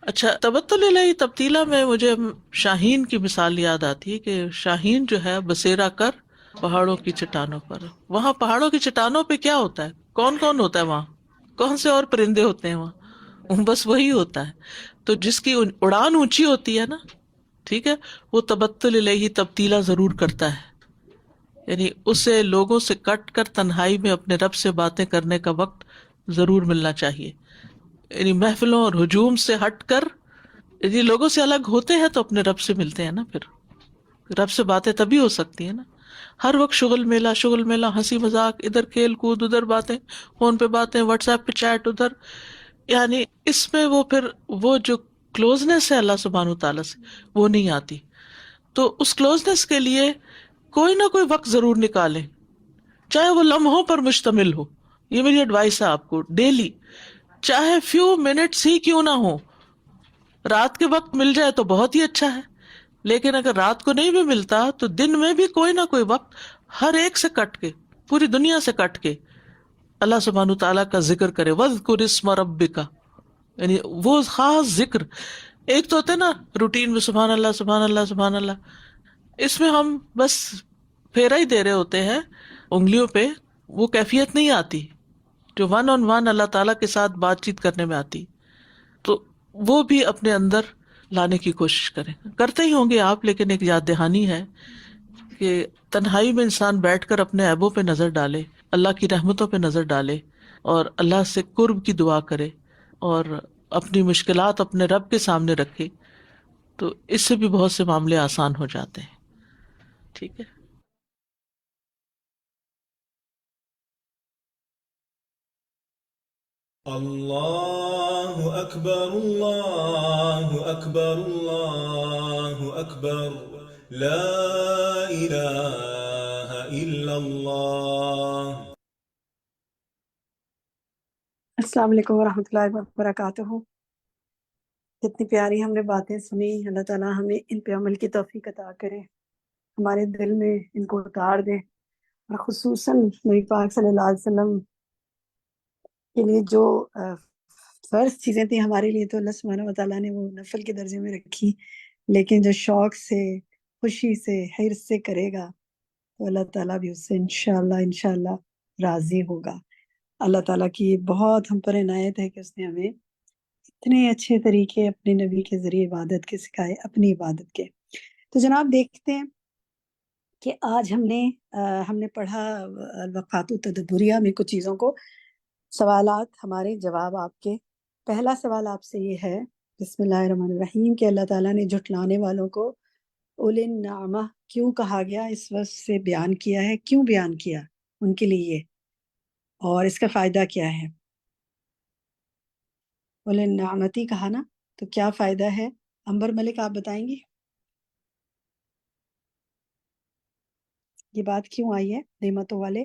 اچھا, تبتل الیہ تبتیلا میں مجھے شاہین کی مثال یاد آتی ہے کہ شاہین جو ہے بسیرا کر پہاڑوں کی چٹانوں پر. وہاں پہاڑوں کی چٹانوں پہ کیا ہوتا ہے؟ کون کون ہوتا ہے وہاں؟ کون سے اور پرندے ہوتے ہیں وہاں؟ بس وہی ہوتا ہے. تو جس کی اڑان اونچی ہوتی ہے نا, ٹھیک ہے, وہ تبتل الیہ تبتیلا ضرور کرتا ہے. یعنی اسے لوگوں سے کٹ کر تنہائی میں اپنے رب سے باتیں کرنے کا وقت ضرور ملنا چاہیے. یعنی محفلوں اور ہجوم سے ہٹ کر, یعنی لوگوں سے الگ ہوتے ہیں تو اپنے رب سے ملتے ہیں نا, پھر رب سے باتیں تبھی ہو سکتی ہیں نا. ہر وقت شغل میلہ, ہنسی مذاق, ادھر کھیل کود, ادھر باتیں, فون پہ باتیں, واٹس ایپ پہ چیٹ, ادھر, یعنی اس میں وہ پھر وہ جو کلوزنس ہے اللہ سبحانہ تعالیٰ سے وہ نہیں آتی. تو اس کلوزنس کے لیے کوئی نہ کوئی وقت ضرور نکالیں, چاہے وہ لمحوں پر مشتمل ہو. یہ میری ایڈوائس ہے آپ کو, ڈیلی چاہے فیو منٹس ہی کیوں نہ ہو. رات کے وقت مل جائے تو بہت ہی اچھا ہے, لیکن اگر رات کو نہیں بھی ملتا تو دن میں بھی کوئی نہ کوئی وقت ہر ایک سے کٹ کے, پوری دنیا سے کٹ کے اللہ سبحانہ تعالیٰ کا ذکر کرے. وَاذْكُرِ اسْمَ رَبِّكَ, یعنی وہ خاص ذکر. ایک تو ہوتا ہے نا روٹین میں سبحان اللہ سبحان اللہ سبحان اللہ, اس میں ہم بس پھیرا ہی دے رہے ہوتے ہیں انگلیوں پہ, وہ کیفیت نہیں آتی جو ون آن ون اللہ تعالیٰ کے ساتھ بات چیت کرنے میں آتی. تو وہ بھی اپنے اندر لانے کی کوشش کریں. کرتے ہی ہوں گے آپ, لیکن ایک یاد دہانی ہے کہ تنہائی میں انسان بیٹھ کر اپنے عیبوں پہ نظر ڈالے, اللہ کی رحمتوں پہ نظر ڈالے اور اللہ سے قرب کی دعا کرے اور اپنی مشکلات اپنے رب کے سامنے رکھے, تو اس سے بھی بہت سے معاملے آسان ہو جاتے ہیں. ٹھیک ہے. اللہ اکبر اللہ اکبر اللہ اکبر لا الہ الا اللہ. السلام علیکم ورحمۃ اللہ وبرکاتہ. کتنی پیاری ہم نے باتیں سنی. اللہ تعالیٰ ہمیں ان پہ عمل کی توفیق عطا کرے, ہمارے دل میں ان کو اتار دے, اور خصوصاً نبی پاک صلی اللہ علیہ وسلم کے لیے جو فرض چیزیں تھیں ہمارے لیے تو اللہ سبحانہ و تعالیٰ نے وہ نفل کے درجے میں رکھی, لیکن جو شوق سے, خوشی سے, حرص سے کرے گا تو اللہ تعالیٰ بھی اس سے انشاءاللہ راضی ہوگا. اللہ تعالیٰ کی بہت ہم پر عنایت ہے کہ اس نے ہمیں اتنے اچھے طریقے اپنے نبی کے ذریعے عبادت کے سکھائے, اپنی عبادت کے. تو جناب دیکھتے ہیں کہ آج ہم نے پڑھا الوقفات التدبریہ میں کچھ چیزوں کو, سوالات ہمارے, جواب آپ کے. پہلا سوال آپ سے یہ ہے, بسم اللہ الرحمن الرحیم, کہ اللہ تعالیٰ نے جھٹلانے والوں کو اولی النعمہ کیوں کہا گیا, اس وقت سے بیان کیا ہے, کیوں بیان کیا ان کے لیے, اور اس کا فائدہ کیا ہے؟ اولی النعمتی کہا نا, تو کیا فائدہ ہے؟ عنبر ملک آپ بتائیں گی یہ بات کیوں آئی ہے نعمتوں والے؟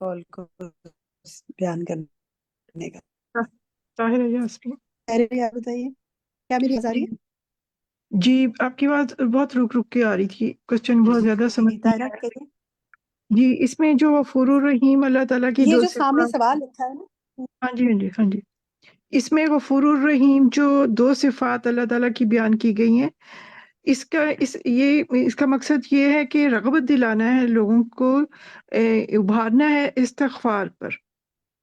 کال کو بیان کرنے کا. طاہر یاسمین. آپ بتائیے کیا میری آواز آ رہی ہے؟ جی آپ کی آواز بہت رک رک کے آ رہی تھی, کوشچن بہت زیادہ سمجھ نہیں طاہرہ آیا. کہیے. جی اس میں جو غفور الرحیم اللہ تعالیٰ کی یہ دو جو سامنے صفات. سوال لکھا ہے نا, ہاں جی ہاں جی ہاں جی, اس میں غفور الرحیم جو دو صفات اللہ تعالیٰ کی بیان کی گئی ہیں, اس کا مقصد یہ ہے کہ رغبت دلانا ہے لوگوں کو, ابھارنا ہے استغفار پر.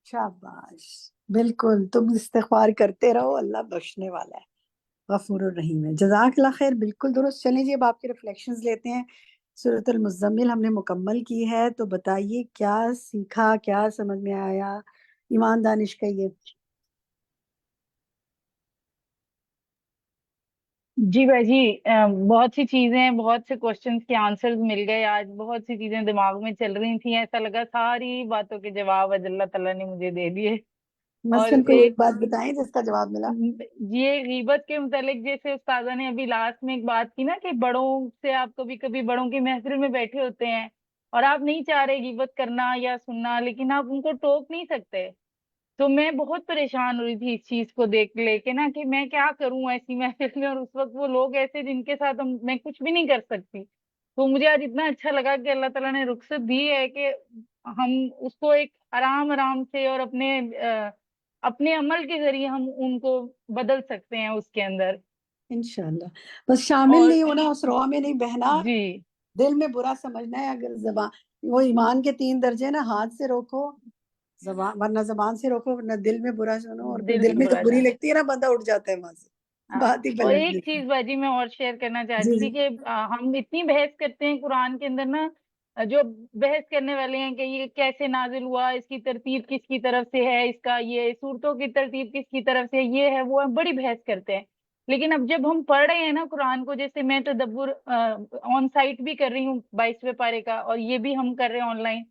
شاباش, بالکل, تم استغفار کرتے رہو, اللہ بخشنے والا ہے, غفور الرحیم ہے. جزاک اللہ خیر, بالکل درست. چلیں جی اب آپ کے ریفلیکشنز لیتے ہیں. سورۃ المزمل ہم نے مکمل کی ہے, تو بتائیے کیا سیکھا, کیا سمجھ میں آیا. ایمان دانش کہیے. جی بھائی جی, بہت سی چیزیں, بہت سے کوشچنس کے آنسرز مل گئے آج. بہت سی چیزیں دماغ میں چل رہی تھیں, ایسا لگا ساری باتوں کے جواب آج اللہ تعالیٰ نے مجھے دے دیے. اور مثلاً کوئی ایک ایک بات بتائیں جس کا جواب ملا. یہ غیبت کے متعلق, جیسے استاذہ نے ابھی لاسٹ میں ایک بات کی نا کہ بڑوں سے آپ کبھی کبھی بڑوں کی محفل میں بیٹھے ہوتے ہیں اور آپ نہیں چاہ رہے غیبت کرنا یا سننا, لیکن آپ ان کو ٹوک نہیں سکتے. تو میں بہت پریشان ہوئی تھی اس چیز کو دیکھ لے کے نا, کہ میں کیا کروں ایسی محفل میں, اور اس وقت وہ لوگ ایسے جن کے ساتھ میں کچھ بھی نہیں کر سکتی. تو مجھے آج اتنا اچھا لگا کہ اللہ تعالیٰ نے رخصت دی ہے کہ ہم اس کو ایک آرام سے اور اپنے عمل کے ذریعے ہم ان کو بدل سکتے ہیں اس کے اندر. انشاءاللہ. بس شامل اور نہیں ہونا, اس رو میں نہیں بہنا, جی دل میں برا سمجھنا ہے. اگر زبان, وہ ایمان کے 3 درجے نا, ہاتھ سے روکو زبان, ورنہ زبان سے روکو, ورنہ دل میں برا سنو, اور پھر دل دل میں تو برا بری جانا. لگتی ہے نا, بندہ اٹھ جاتا ہے وہاں سے, ہاں. بات ہی اور پلٹ ایک دیتی چیز باجی میں اور شیئر کرنا ہے. چاہتی جی تھی کہ ہم اتنی بحث کرتے ہیں قرآن کے اندر نا, جو بحث کرنے والے ہیں کہ یہ کیسے نازل ہوا, اس کی ترتیب کس کی طرف سے ہے, اس کا یہ صورتوں کی ترتیب کس کی طرف سے, یہ ہے وہ ہے, بڑی بحث کرتے ہیں. لیکن اب جب ہم پڑھ رہے ہیں نا قرآن کو, جیسے میں تدبر آن سائٹ بھی کر رہی ہوں 22ویں پارے کا, اور یہ بھی ہم کر رہے ہیں آن لائن.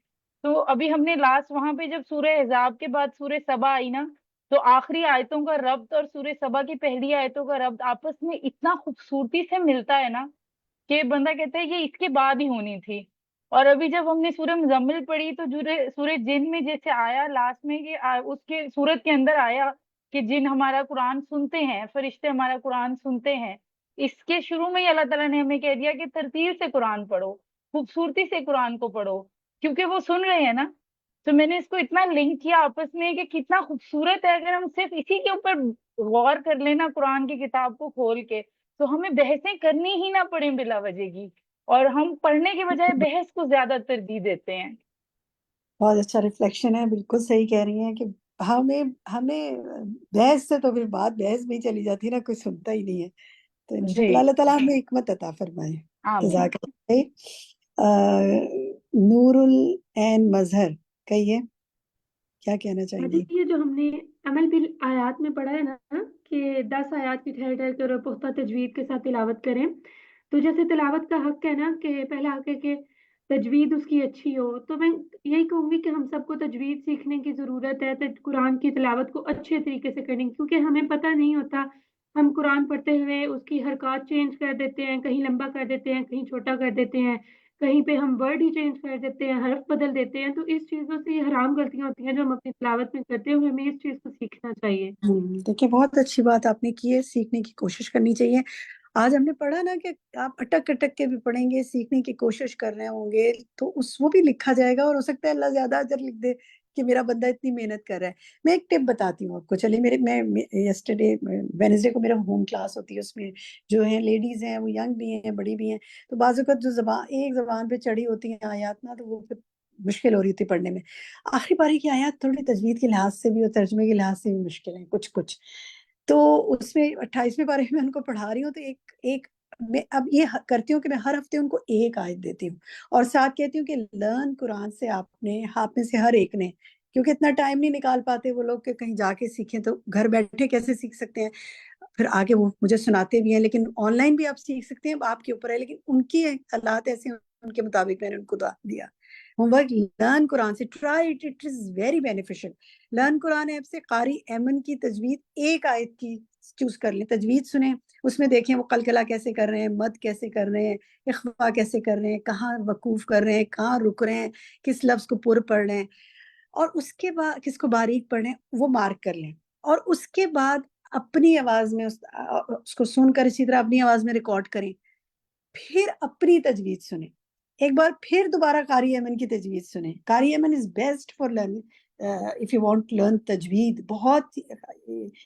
تو ابھی ہم نے لاسٹ وہاں پہ جب سورہ احزاب کے بعد سورہ سبا آئی نا, تو آخری آیتوں کا ربط اور سورہ سبا کی پہلی آیتوں کا ربط آپس میں اتنا خوبصورتی سے ملتا ہے نا, کہ بندہ کہتا ہے یہ اس کے بعد ہی ہونی تھی. اور ابھی جب ہم نے سورہ مزمل پڑھی تو سورہ جن میں جیسے آیا لاسٹ میں, کہ اس کے سورت کے اندر آیا کہ جن ہمارا قرآن سنتے ہیں, فرشتے ہمارا قرآن سنتے ہیں. اس کے شروع میں ہی اللہ تعالیٰ نے ہمیں کہہ دیا کہ ترتیب سے قرآن پڑھو, خوبصورتی سے قرآن کو پڑھو, کیونکہ وہ سن رہے ہیں نا. تو میں نے اس کو اتنا لنک کیا آپس میں کہ کتنا خوبصورت ہے. اگر ہم صرف اسی کے اوپر غور کر لینا قرآن کی کتاب کو کھول کے, تو ہمیں بحثیں کرنی ہی نہ پڑیں بلا وجہ کی, اور ہم پڑھنے کے بجائے بحث کو زیادہ ترجیح دیتے ہیں. بہت اچھا ریفلیکشن ہے, بالکل صحیح کہہ رہی ہیں کہ ہمیں بحث سے تو پھر بات بحث میں ہی چلی جاتی ہے نا, کوئی سنتا ہی نہیں ہے. تو انشاءاللہ جی اللہ تعالیٰ ہمیں حکمت عطا فرمائے. آمین. جزاک اللہ خیر. نور العین مظہر کہیے, کیا کہنا چاہیں گی؟ یہ جو ہم نے عمل بال آیات میں پڑھا ہے نا, کہ 10 آیات کی ٹھہر ٹھہر کر پختہ تجوید کے ساتھ تلاوت کریں, تو جیسے تلاوت کا حق ہے نا, کہ پہلا حق ہے کہ تجوید اس کی اچھی ہو, تو میں یہی کہوں گی کہ ہم سب کو تجوید سیکھنے کی ضرورت ہے, قرآن کی تلاوت کو اچھے طریقے سے کرنے کی, کیونکہ ہمیں پتہ نہیں ہوتا, ہم قرآن پڑھتے ہوئے اس کی حرکات چینج کر دیتے ہیں, کہیں لمبا کر دیتے ہیں, کہیں چھوٹا کر دیتے ہیں, کہیں پہ ہم ورڈ ہی چینج کر دیتے ہیں, حرف بدل دیتے ہیں. تو اس چیزوں سے یہ حرام غلطیاں ہوتی ہیں جو ہم اپنی تلاوت میں کرتے ہیں, ہمیں اس چیز کو سیکھنا چاہیے. دیکھیں بہت اچھی بات آپ نے کی ہے, سیکھنے کی کوشش کرنی چاہیے. آج ہم نے پڑھا نا کہ آپ اٹک اٹک کے بھی پڑھیں گے, سیکھنے کی کوشش کر رہے ہوں گے, تو وہ بھی لکھا جائے گا, اور ہو سکتا ہے اللہ زیادہ اجر لکھ دے کہ میرا بندہ اتنی محنت کر رہا ہے. میں ایک ٹپ بتاتی ہوں آپ کو. چلیے میں یسٹرڈے وینسڈے کو میرا ہوم کلاس ہوتی ہے, اس میں جو ہیں لیڈیز ہیں, وہ ینگ بھی ہیں, بڑی بھی ہیں. تو بعض اوقات جو ایک زبان پہ چڑھی ہوتی ہیں آیات نا, تو وہ پھر مشکل ہو رہی تھی پڑھنے میں. آخری پاری کی آیات تھوڑی تجوید کے لحاظ سے بھی اور ترجمے کے لحاظ سے بھی مشکل ہیں کچھ. تو اس میں 28ویں پارے میں ان کو پڑھا رہی ہوں, تو ایک میں اب یہ کرتی ہوں کہ میں ہر ہفتے ان کو ایک آیت دیتی ہوں, اور ساتھ کہتی ہوں کہ لرن قرآن سے آپ میں سے ہر ایک نے, کیونکہ اتنا ٹائم نہیں نکال پاتے وہ لوگ کہ کہیں جا کے سیکھیں, تو گھر بیٹھے کیسے سیکھ سکتے ہیں. پھر آگے وہ مجھے سناتے بھی ہیں, لیکن آن لائن بھی آپ سیکھ سکتے ہیں, آپ کے اوپر ہے. لیکن ان کی حالات ایسے ہیں, ان کے مطابق میں نے ان کو دیا ہوم ورک. لرن قرآن سے, try it is very beneficial. Learn Quran app سے قاری ایمن کی تجوید ایک آیت کی چوز کر لیں, تجوید سنیں, اس میں دیکھیں وہ قلقلہ کیسے کر رہے ہیں, مد کیسے کر رہے ہیں, اخفا کیسے کر رہے ہیں, کہاں وقوف کر رہے ہیں, کہاں رک رہے ہیں, کس لفظ کو پر پڑھ رہے ہیں. اور اس کے بعد کس کو باریک پڑھیں وہ مارک کر لیں، اور اس کے بعد اپنی آواز میں اس کو سن کر اسی طرح اپنی آواز میں ریکارڈ کریں، پھر اپنی تجوید سنیں، ایک بار پھر دوبارہ قاری ایمن کی تجوید سنیں۔ قاری Ayman is best for learning if you want learn تجوید، بہت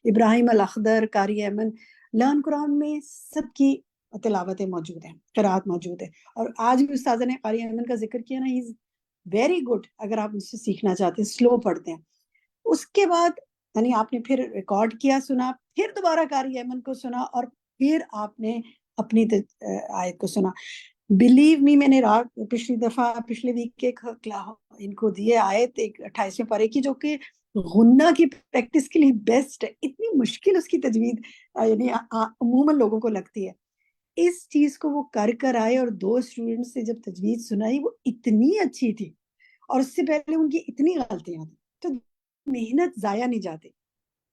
ابراہیم الاخضر، قاری ایمن، لرن قرآن میں سب کی تلاوتیں موجود ہیں، قرآت موجود ہے، اور آج بھی استاذہ نے قاری ایمن کا ذکر کیا نا، ہی از ویری گڈ اگر آپ اس سے سیکھنا چاہتے ہیں، سلو پڑھتے ہیں۔ اس کے بعد یعنی آپ نے پھر ریکارڈ کیا، سنا، پھر دوبارہ قاری ایمن کو سنا، اور پھر آپ نے اپنی آیت کو سنا۔ بلیو می، میں نے پچھلے ویک کے ان کو دیے آیت 28ویں پارے کی، جو کہ غنہ کی پریکٹس کے لیے بیسٹ ہے۔ اتنی مشکل اس کی تجوید یعنی عموماً لوگوں کو لگتی ہے، اس چیز کو وہ کر آئے، اور 2 اسٹوڈنٹ سے جب تجوید سنائی وہ اتنی اچھی تھی، اور اس سے پہلے ان کی اتنی غلطیاں تھیں، تو محنت ضائع نہیں جاتی۔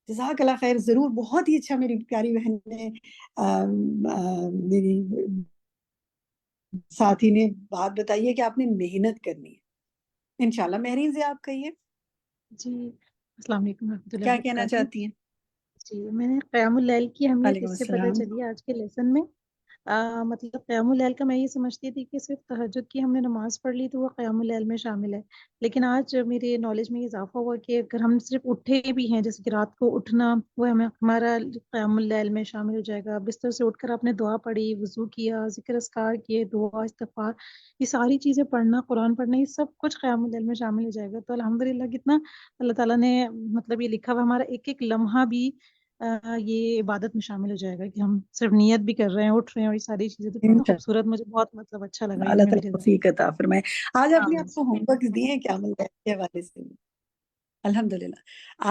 جزاک اللہ خیر، ضرور، بہت ہی اچھا میری پیاری بہن نے میری ساتھی نے بات بتائی ہے کہ آپ نے محنت کرنی ہے انشاءاللہ۔ مہرین سے آپ کہیے جی السلام علیکم ورحمۃ اللہ کیا کہنا وبرکاتہ۔ چاہتی ہیں؟ جی میں نے قیام اللیل کی اہمیت وعلیکم اس سے پتہ السلام۔ چلی آج کے لیسن میں۔ مطلب قیام اللیل کا میں یہ سمجھتی تھی کہ صرف تہجد کی ہم نے نماز پڑھ لی تو وہ قیام اللیل میں شامل ہے، لیکن آج میرے نالج میں اضافہ ہوا کہ اگر ہم صرف اٹھے بھی ہیں، جیسے کہ رات کو اٹھنا، وہ ہمارا قیام اللیل میں شامل ہو جائے گا۔ بستر سے اٹھ کر آپ نے دعا پڑھی، وضو کیا، ذکر اذکار کیے، دعا استغفار، یہ ساری چیزیں پڑھنا، قرآن پڑھنا، یہ سب کچھ قیام اللیل میں شامل ہو جائے گا۔ تو الحمدللہ کتنا اللہ تعالیٰ نے مطلب یہ لکھا ہوا، ہمارا ایک ایک لمحہ بھی یہ عبادت میں شامل ہو جائے گا، کہ ہم صرف نیت بھی کر رہے ہیں، اٹھ رہے ہیں، اور یہ ساری چیزیں تو کتنا خوبصورت، مجھے بہت مطلب اچھا لگا یہ اللہ میرے تعالیٰ ذہن توفیق عطا فرمائے۔ آج آپ نے میں۔ آپ کو ہوم ورک دیے ہیں قیام اللیل کے حوالے سے؟ الحمدللہ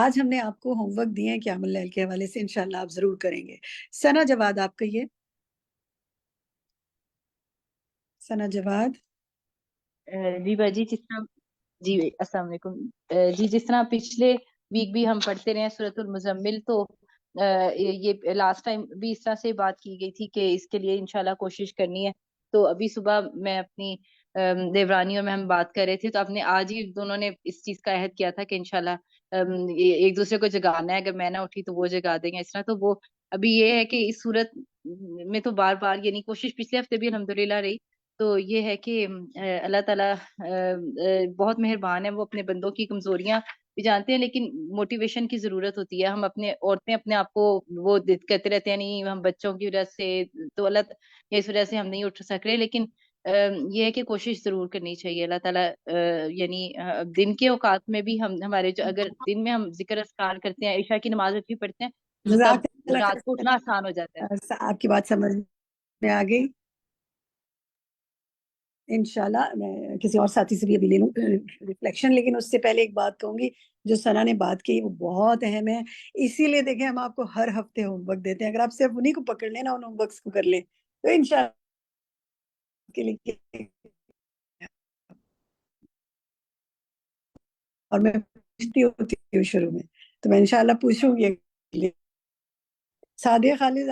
آج ہم نے آپ کو ہوم ورک دیے ہیں قیام اللیل کے حوالے سے، انشاءاللہ آپ ضرور کریں گے۔ ثنا جواد آپ کہیے۔ ثنا جواد۔ جی باجی، جس طرح جی السلام علیکم جی، جس طرح پچھلے ویک بھی ہم پڑھتے رہے سورۃ المزمل، تو یہ لاسٹ ٹائم بھی اس طرح سے بات کی گئی تھی کہ اس کے لیے انشاءاللہ کوشش کرنی ہے۔ تو ابھی صبح میں اپنی دیورانیوں میں ہم بات کر رہے تھے، تو آپ نے آج ہی دونوں نے اس چیز کا عہد کیا تھا کہ انشاءاللہ ایک دوسرے کو جگانا ہے، اگر میں نہ اٹھی تو وہ جگا دیں گے، اس طرح۔ تو وہ ابھی یہ ہے کہ اس صورت میں تو بار بار یعنی کوشش پچھلے ہفتے بھی الحمدللہ رہی، تو یہ ہے کہ اللہ تعالیٰ بہت مہربان ہے، وہ اپنے بندوں کی کمزوریاں بھی جانتے ہیں، لیکن موٹیویشن کی ضرورت ہوتی ہے۔ ہم عورتیں اپنے آپ کو وہ کہتے رہتے ہیں نہیں ہم بچوں کی وجہ سے، تو اس وجہ سے ہم نہیں اٹھ سک رہے، لیکن یہ ہے کہ کوشش ضرور کرنی چاہیے۔ اللہ تعالیٰ یعنی دن کے اوقات میں بھی ہمارے جو اگر دن میں ہم ذکر اذکار کرتے ہیں، عشاء کی نماز بھی پڑھتے ہیں، تو تب جزاک اللہ رات کو اٹھنا آسان ہو جاتا ہے۔ خیر، آپ کی بات سمجھ میں آ گئی۔ انشاءاللہ میں کسی اور ساتھی سے بھی ابھی لے لوں ریفلیکشن، لیکن اس سے پہلے ایک بات کہوں گی، جو ثنا نے بات کی وہ بہت اہم ہے، اسی لیے دیکھیں ہم آپ کو ہر ہفتے ہوم ورک دیتے ہیں۔ اگر آپ صرف انہیں کو پکڑ لیں نا، ان ہوم ورکس کو کر لیں، تو انشاءاللہ کے لیے، اور میں پوچھتی ہوتی ہوں شروع میں، تو میں انشاءاللہ پوچھوں گی۔ سعدیہ خالد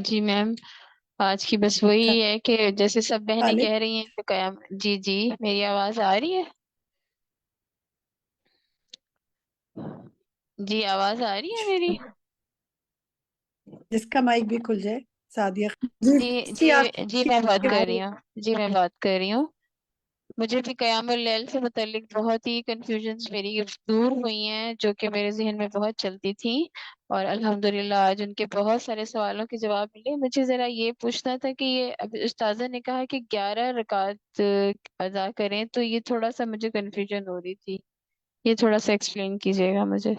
جی میم، آج کی بس وہی ہے کہ جیسے سب بہنیں خالد کہہ رہی ہیں کہ قیام، جی جی میری آواز آ رہی ہے؟ جی آواز آ رہی ہے میری؟ جس کا مائک بھی کھل جائے، سعدیہ جی جی آپ جی میں بات کر رہی ہوں، جی میں بات کر رہی ہوں۔ مجھے بھی قیام اللیل سے متعلق بہت ہی کنفیوژنس میری دور ہوئی ہیں، جو کہ میرے ذہن میں بہت چلتی تھیں، اور الحمدللہ آج ان کے بہت سارے سوالوں کے جواب ملے۔ مجھے ذرا یہ پوچھنا تھا کہ یہ اب استاذہ نے کہا کہ 11 رکعت ادا کریں، تو یہ تھوڑا سا مجھے کنفیوژن ہو رہی تھی، یہ تھوڑا سا ایکسپلین کیجیے گا مجھے۔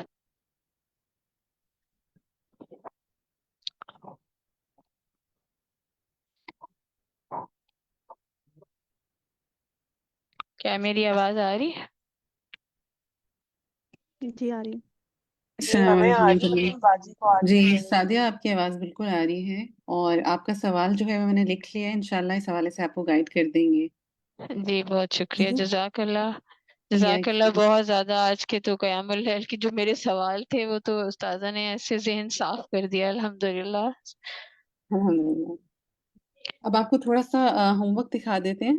کیا میری آواز آ رہی ہے؟ جی آ رہی ہے۔ السلام علیکم جی سعدیہ، آپ کی آواز بالکل آ رہی ہے، اور آپ کا سوال جو ہے میں نے لکھ لیا ہے، انشاءاللہ اس حوالے سے آپ کو گائیڈ کر دیں گے۔ جی بہت شکریہ، جزاک اللہ، یا جزاک اللہ بہت زیادہ۔ آج کے تو قیام اللیل کی جو میرے سوال تھے وہ تو استاذہ نے ایسے ذہن صاف کر دیا، الحمدللہ۔ الحمدللہ۔ اب آپ کو تھوڑا سا ہوم ورک دکھا دیتے ہیں۔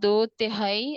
2/3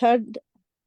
3rd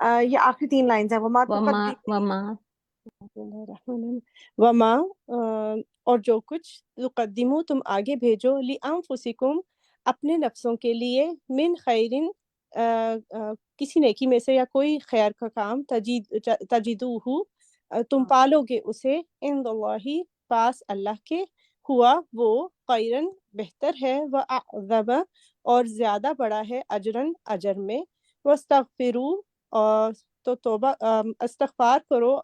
یہ آخری 3 لائنز ہیں. وما وما تقدموا وما وما اور جو کچھ تقدمو تم آگے بھیجو لانفسکم اپنے نفسوں کے لیے من خیرن کسی نیکی میں سے یا کوئی خیر کا کام تجدوہ تم پالو گے اسے عند اللہ پاس اللہ کے ہوا وہ خیرن بہتر ہے واعظم اور زیادہ بڑا ہے اجرن اجر میں واستغفروا اور تو توبہ استغفار کرو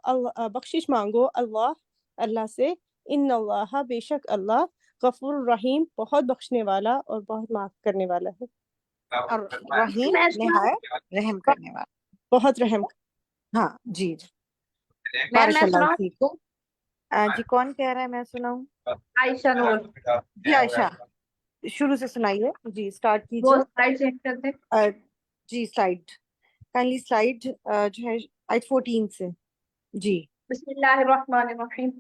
بخشش مانگو اللہ سے ان اللہ بے شک اللہ غفور الرحیم بہت بخشنے والا اور بہت معاف کرنے والا ہے اور رحیم نہایت رحم کرنے والا. بہت رحم. ہاں جی جی میں بارک اللہ سناؤں؟ فیکم. جی کون کہہ رہا ہے میں سناؤں؟ عائشہ نور. جی عائشہ شروع سے سنائیے. جی اسٹارٹ وہ کیجیے. سلائڈ چیک کر دیں. جی سلائڈ کائنڈلی سلائڈ جو ہے آیت 14 سے. جی بسم اللہ الرحمن الرحیم.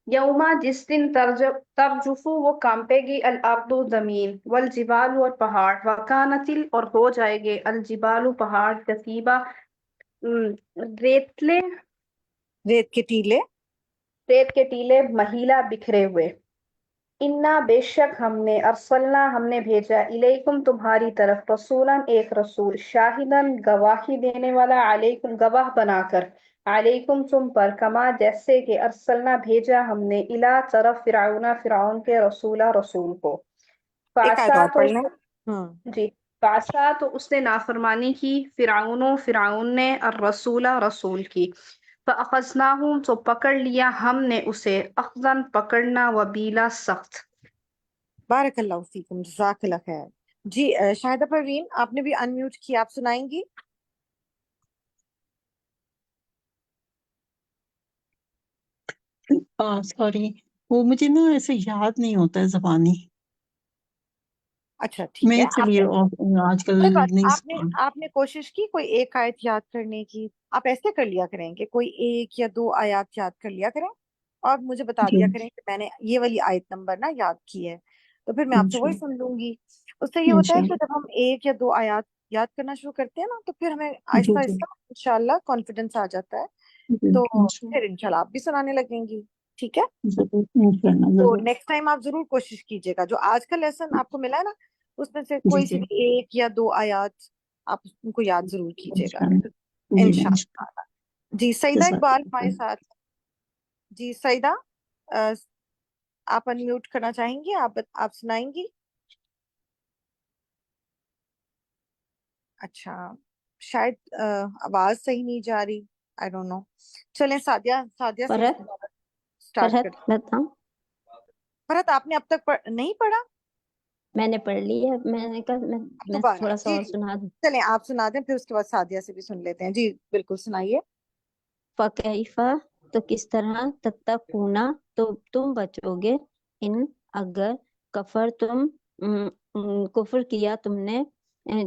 یوما جس دن ترجفو وہ کانپے گی الارض زمین والجبال اور پہاڑ وکانتل اور ہو جائے گے الجبال پہاڑ کثیبا ریتلے ریت کے ٹیلے ریت کے ٹیلے مہیلا بکھرے ہوئے. انا بے شک ہم نے بھیجا الیکم تمہاری طرف رسولاً ایک رسول شاہداً گواہی دینے والا علیکم گواہ بنا کر علیکم تم پر کما جیسے کہ ارسلنا بھیجا ہم نے الا طرف فرعون کے رسول کو. ایک آیت فاسا اور تو پڑھ لیں. جی فاسا تو اس نے نافرمانی کی فرعون نے رسول کی. فَأَخَذْنَاهُمْ تو پکڑ لیا ہم نے اسے اخذاً پکڑنا وبیلا سخت. بارک اللہ فیکم جزاک اللہ خیر. جی شاہدہ پروین آپ نے بھی ان میوٹ کیا, آپ سنائیں گی؟ سوری وہ مجھے نا ایسے یاد نہیں ہوتا ہے زبانی. اچھا ٹھیک میں ہے. چلیے آج کل کوئی بات نہیں. آپ نے کوشش کی کوئی ایک آیت یاد کرنے کی. آپ ایسے کر لیا کریں کہ کوئی 1 یا 2 آیات یاد کر لیا کریں اور مجھے بتا دیا کریں کہ میں نے یہ والی آیت نمبر نا یاد کی ہے, تو پھر میں آپ سے وہی سن لوں گی. اس سے یہ ہوتا ہے کہ جب ہم 1 یا 2 آیات یاد کرنا شروع کرتے ہیں نا تو پھر ہمیں آہستہ آہستہ انشاءاللہ کانفیڈنس آ جاتا ہے, تو پھر انشاءاللہ آپ بھی سنانے لگیں گی. ٹھیک ہے, تو نیکسٹ ٹائم آپ ضرور کوشش کیجیے گا. جو آج کا لیسن آپ کو ملا ہے نا اس میں سے کوئی سی بھی 1 یا 2 آیات آپ ان کو یاد ضرور کیجیے گا انشاءاللہ. جی سعیدہ اقبال ہمارے ساتھ. جی سعیدہ آپ ان میوٹ کرنا چاہیں گی, آپ سنائیں گی؟ اچھا شاید آواز صحیح نہیں جا رہی, آئی ڈونٹ نو. چلیں سعدیہ سے اسٹارٹ کرتے ہیں. فرحت آپ نے اب تک نہیں پڑھا؟ میں نے پڑھ لی ہے. میں نے کہا میں تھوڑا سا اور سنا دوں. چلیں آپ سنا دیں, پھر اس کے بعد سعدیہ سے بھی سن لیتے ہیں. جی بالکل سنائیے. فَكَيْفَ تو کس طرح تتقون تو تم بچو گے ان اگر کفر تم کفر کیا تم نے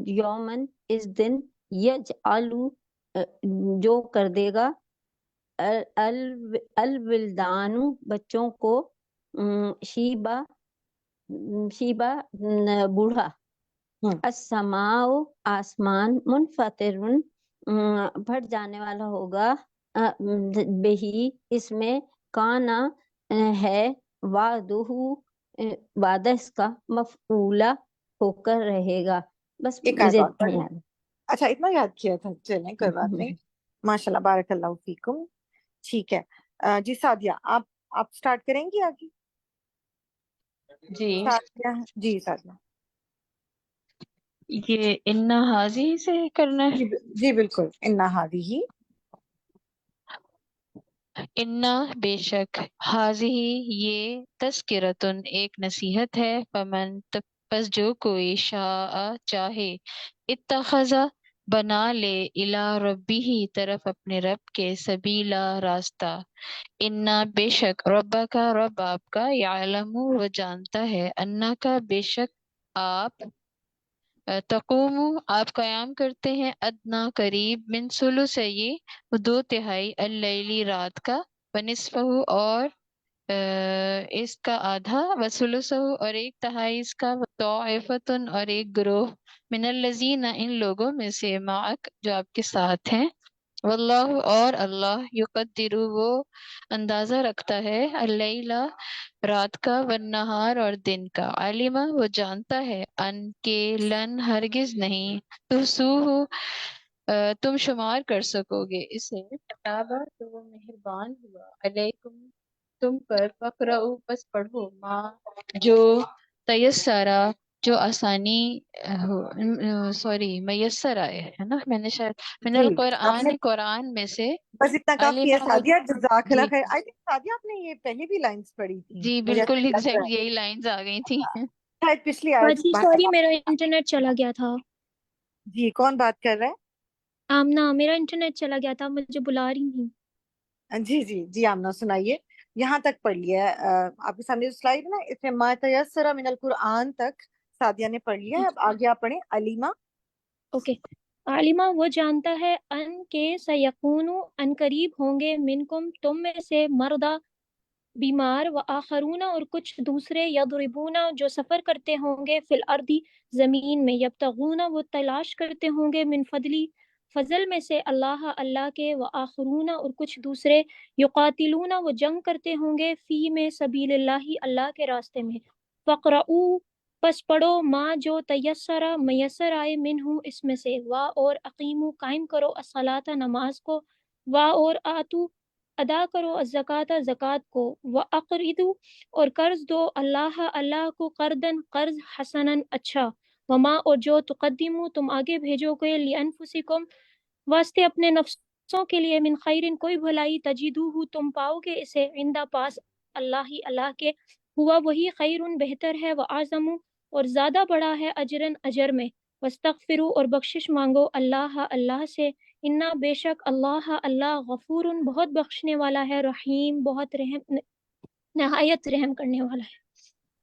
یومن اس دن یجعلو جو کر دے گا الولدان بچوں کو شیبا بوڑھا السماء آسمان منفطر پھٹ جانے والا ہوگا بہی اس میں کانا ہے وعدہ اس کا مفعولا ہو کر رہے گا. بس مجھے اتنا یاد ہے. اچھا اتنا یاد کیا تھا, چلیں کوئی بات نہیں. ماشاءاللہ بارک اللہ فیکم. ٹھیک ہے جی سعدیہ آپ سٹارٹ کریں گی آگے؟ جی سعدیہ. یہ انا حاضی سے کرنا ہے. جی بالکل انا حاضی انا بے شک حاضی یہ تذکرتن ایک نصیحت ہے. فمن پس جو کوئی شاء چاہے اتخذ بنا لے الی ربی ہی طرف اپنے رب کے سبیلا راستہ. انا بے شک ربا کا رب آپ کا یعلم وہ جانتا ہے انا کا بے شک آپ تقوم آپ قیام کرتے ہیں ادنا قریب من ثلثی 2/3 اللیلی رات کا ونصفہ اور اس کا آدھا وثلثہ اور 1/3 اس کا طائفۃ اور ایک گروہ من الذین ان لوگوں میں سے معک جو آپ کے ساتھ ہیں واللہ اور اللہ یقدر وہ اندازہ رکھتا ہے اللیلہ رات کا والنہار اور دن کا، علما وہ جانتا ہے، ان کے لن ہرگز نہیں، تحصوہ تم شمار کر سکو گے اسے، کتابہ تو وہ مہربان ہوا، علیکم تم پر، فقرؤ پس پڑھو، ماں جو تیسرا جو آسانی سوری میسر آئے ہے نا، میں نے شاید من جی آپ نے قرآن میں سے بس اتنا کافی ہے علما وہ سعدیہ، جزاک جی اللہ خیر. آئی تھنک سعدیہ آپ نے یہ پہلے بھی لائنس پڑھی تھی جی مجھے بالکل ایسا لگ رہا ایگزیکٹ ہے. یہی لائنز آ گئی تھی شاید پچھلی آیت باجی سوری میرا انٹرنیٹ چلا گیا تھا. جی کون بات کر رہا آمنہ میرا انٹرنیٹ چلا گیا تھا، مجھے بلا رہی ہیں. ہے؟ جی جی جی آمنہ سنائیے. یہاں تک پڑھ لیا ہے آپ کے سامنے جو سلائڈ ہے نا، اس میں ما تیسر من القرآن تک سعدیہ نے پڑھ لیا ہے. اب آگے آپ پڑھیں علیمہ. اوکے. عالمہ وہ جانتا ہے ان کے سیکون ان قریب ہوں گے منکم تم میں سے مردہ بیمار و آخرون اور کچھ دوسرے یضربون جو سفر کرتے ہوں گے فی الارض زمین میں، یبتغون وہ تلاش کرتے ہوں گے من فضلی فضل میں سے اللہ کے، و آخرون اور کچھ دوسرے یقاتلون وہ جنگ کرتے ہوں گے فی میں سبیل اللہ کے راستے میں. فقرؤ پس پڑھو ما جو تیسرا میسر آئے منہ اس میں سے، وا اور اقیمو قائم کرو الصلاۃ نماز کو، وا اور آتو ادا کرو الزکوٰۃ زکوٰۃ کو، واقرضوا اور قرض دو اللہ کو قرضاً قرض حسناً اچھا، وما اور جو تقدمو تم آگے بھیجو گے لانفسکم واسطے اپنے نفسوں کے لیے من خیرن کوئی بھلائی تجدوہ تم پاؤ گے اسے عندہ پاس اللہ کے، ہوا وہی خیرن بہتر ہے، وعظم اور زیادہ بڑا ہے اجرن اجر میں، واستغفروا اور بخشش مانگو اللہ سے، انا بے شک اللہ غفور بہت بخشنے والا ہے، رحیم بہت رحم نہایت رحم کرنے والا ہے.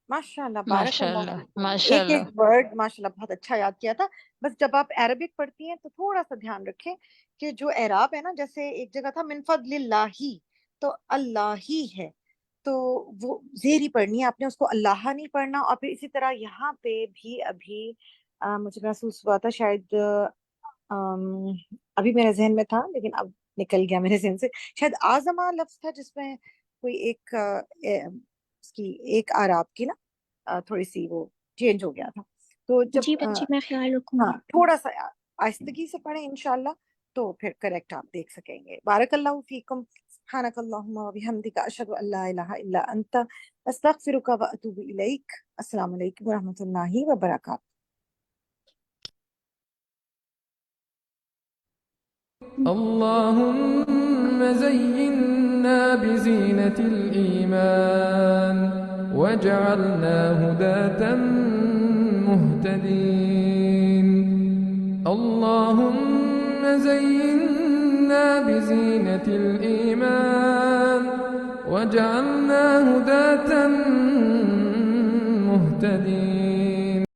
ماشاء اللہ بارک ماشاء اللہ اللہ فیکم. ماشاء ایک ایک اللہ. ورڈ ماشاء اللہ بہت اچھا یاد کیا تھا. بس جب آپ عربک پڑھتی ہیں تو تھوڑا سا دھیان رکھیں کہ جو اعراب ہے نا، جیسے ایک جگہ تھا من فضل اللہ تو اللہ ہی ہے، تو وہ زیر ہی پڑھنی ہے آپ نے، اس کو اللہ نہیں پڑھنا. اور پھر اسی طرح یہاں پہ بھی ابھی مجھے محسوس ہوا تھا، شاید ابھی میرے ذہن میں تھا لیکن اب نکل گیا میرے ذہن سے، شاید آزما لفظ تھا جس میں کوئی ایک اس کی ایک آراب کی نا تھوڑی سی وہ چینج ہو گیا تھا. تو جب جی بچی میں خیال رکھوں ہاں گی. تھوڑا سا آہستگی سے پڑھیں انشاءاللہ تو پھر کریکٹ آپ دیکھ سکیں گے. بارک اللہ فیکم. سبحانک اللہم و بحمدک، اشہد ان لا الہ الا انت، استغفرک و اتوب الیک. السلام علیکم و رحمۃ اللہ وبرکاتہ. اللهم زينا بزينة الإيمان واجعلنا هداة مهتدين. اللهم زينا بزينة الإيمان واجعلنا هداة مهتدين.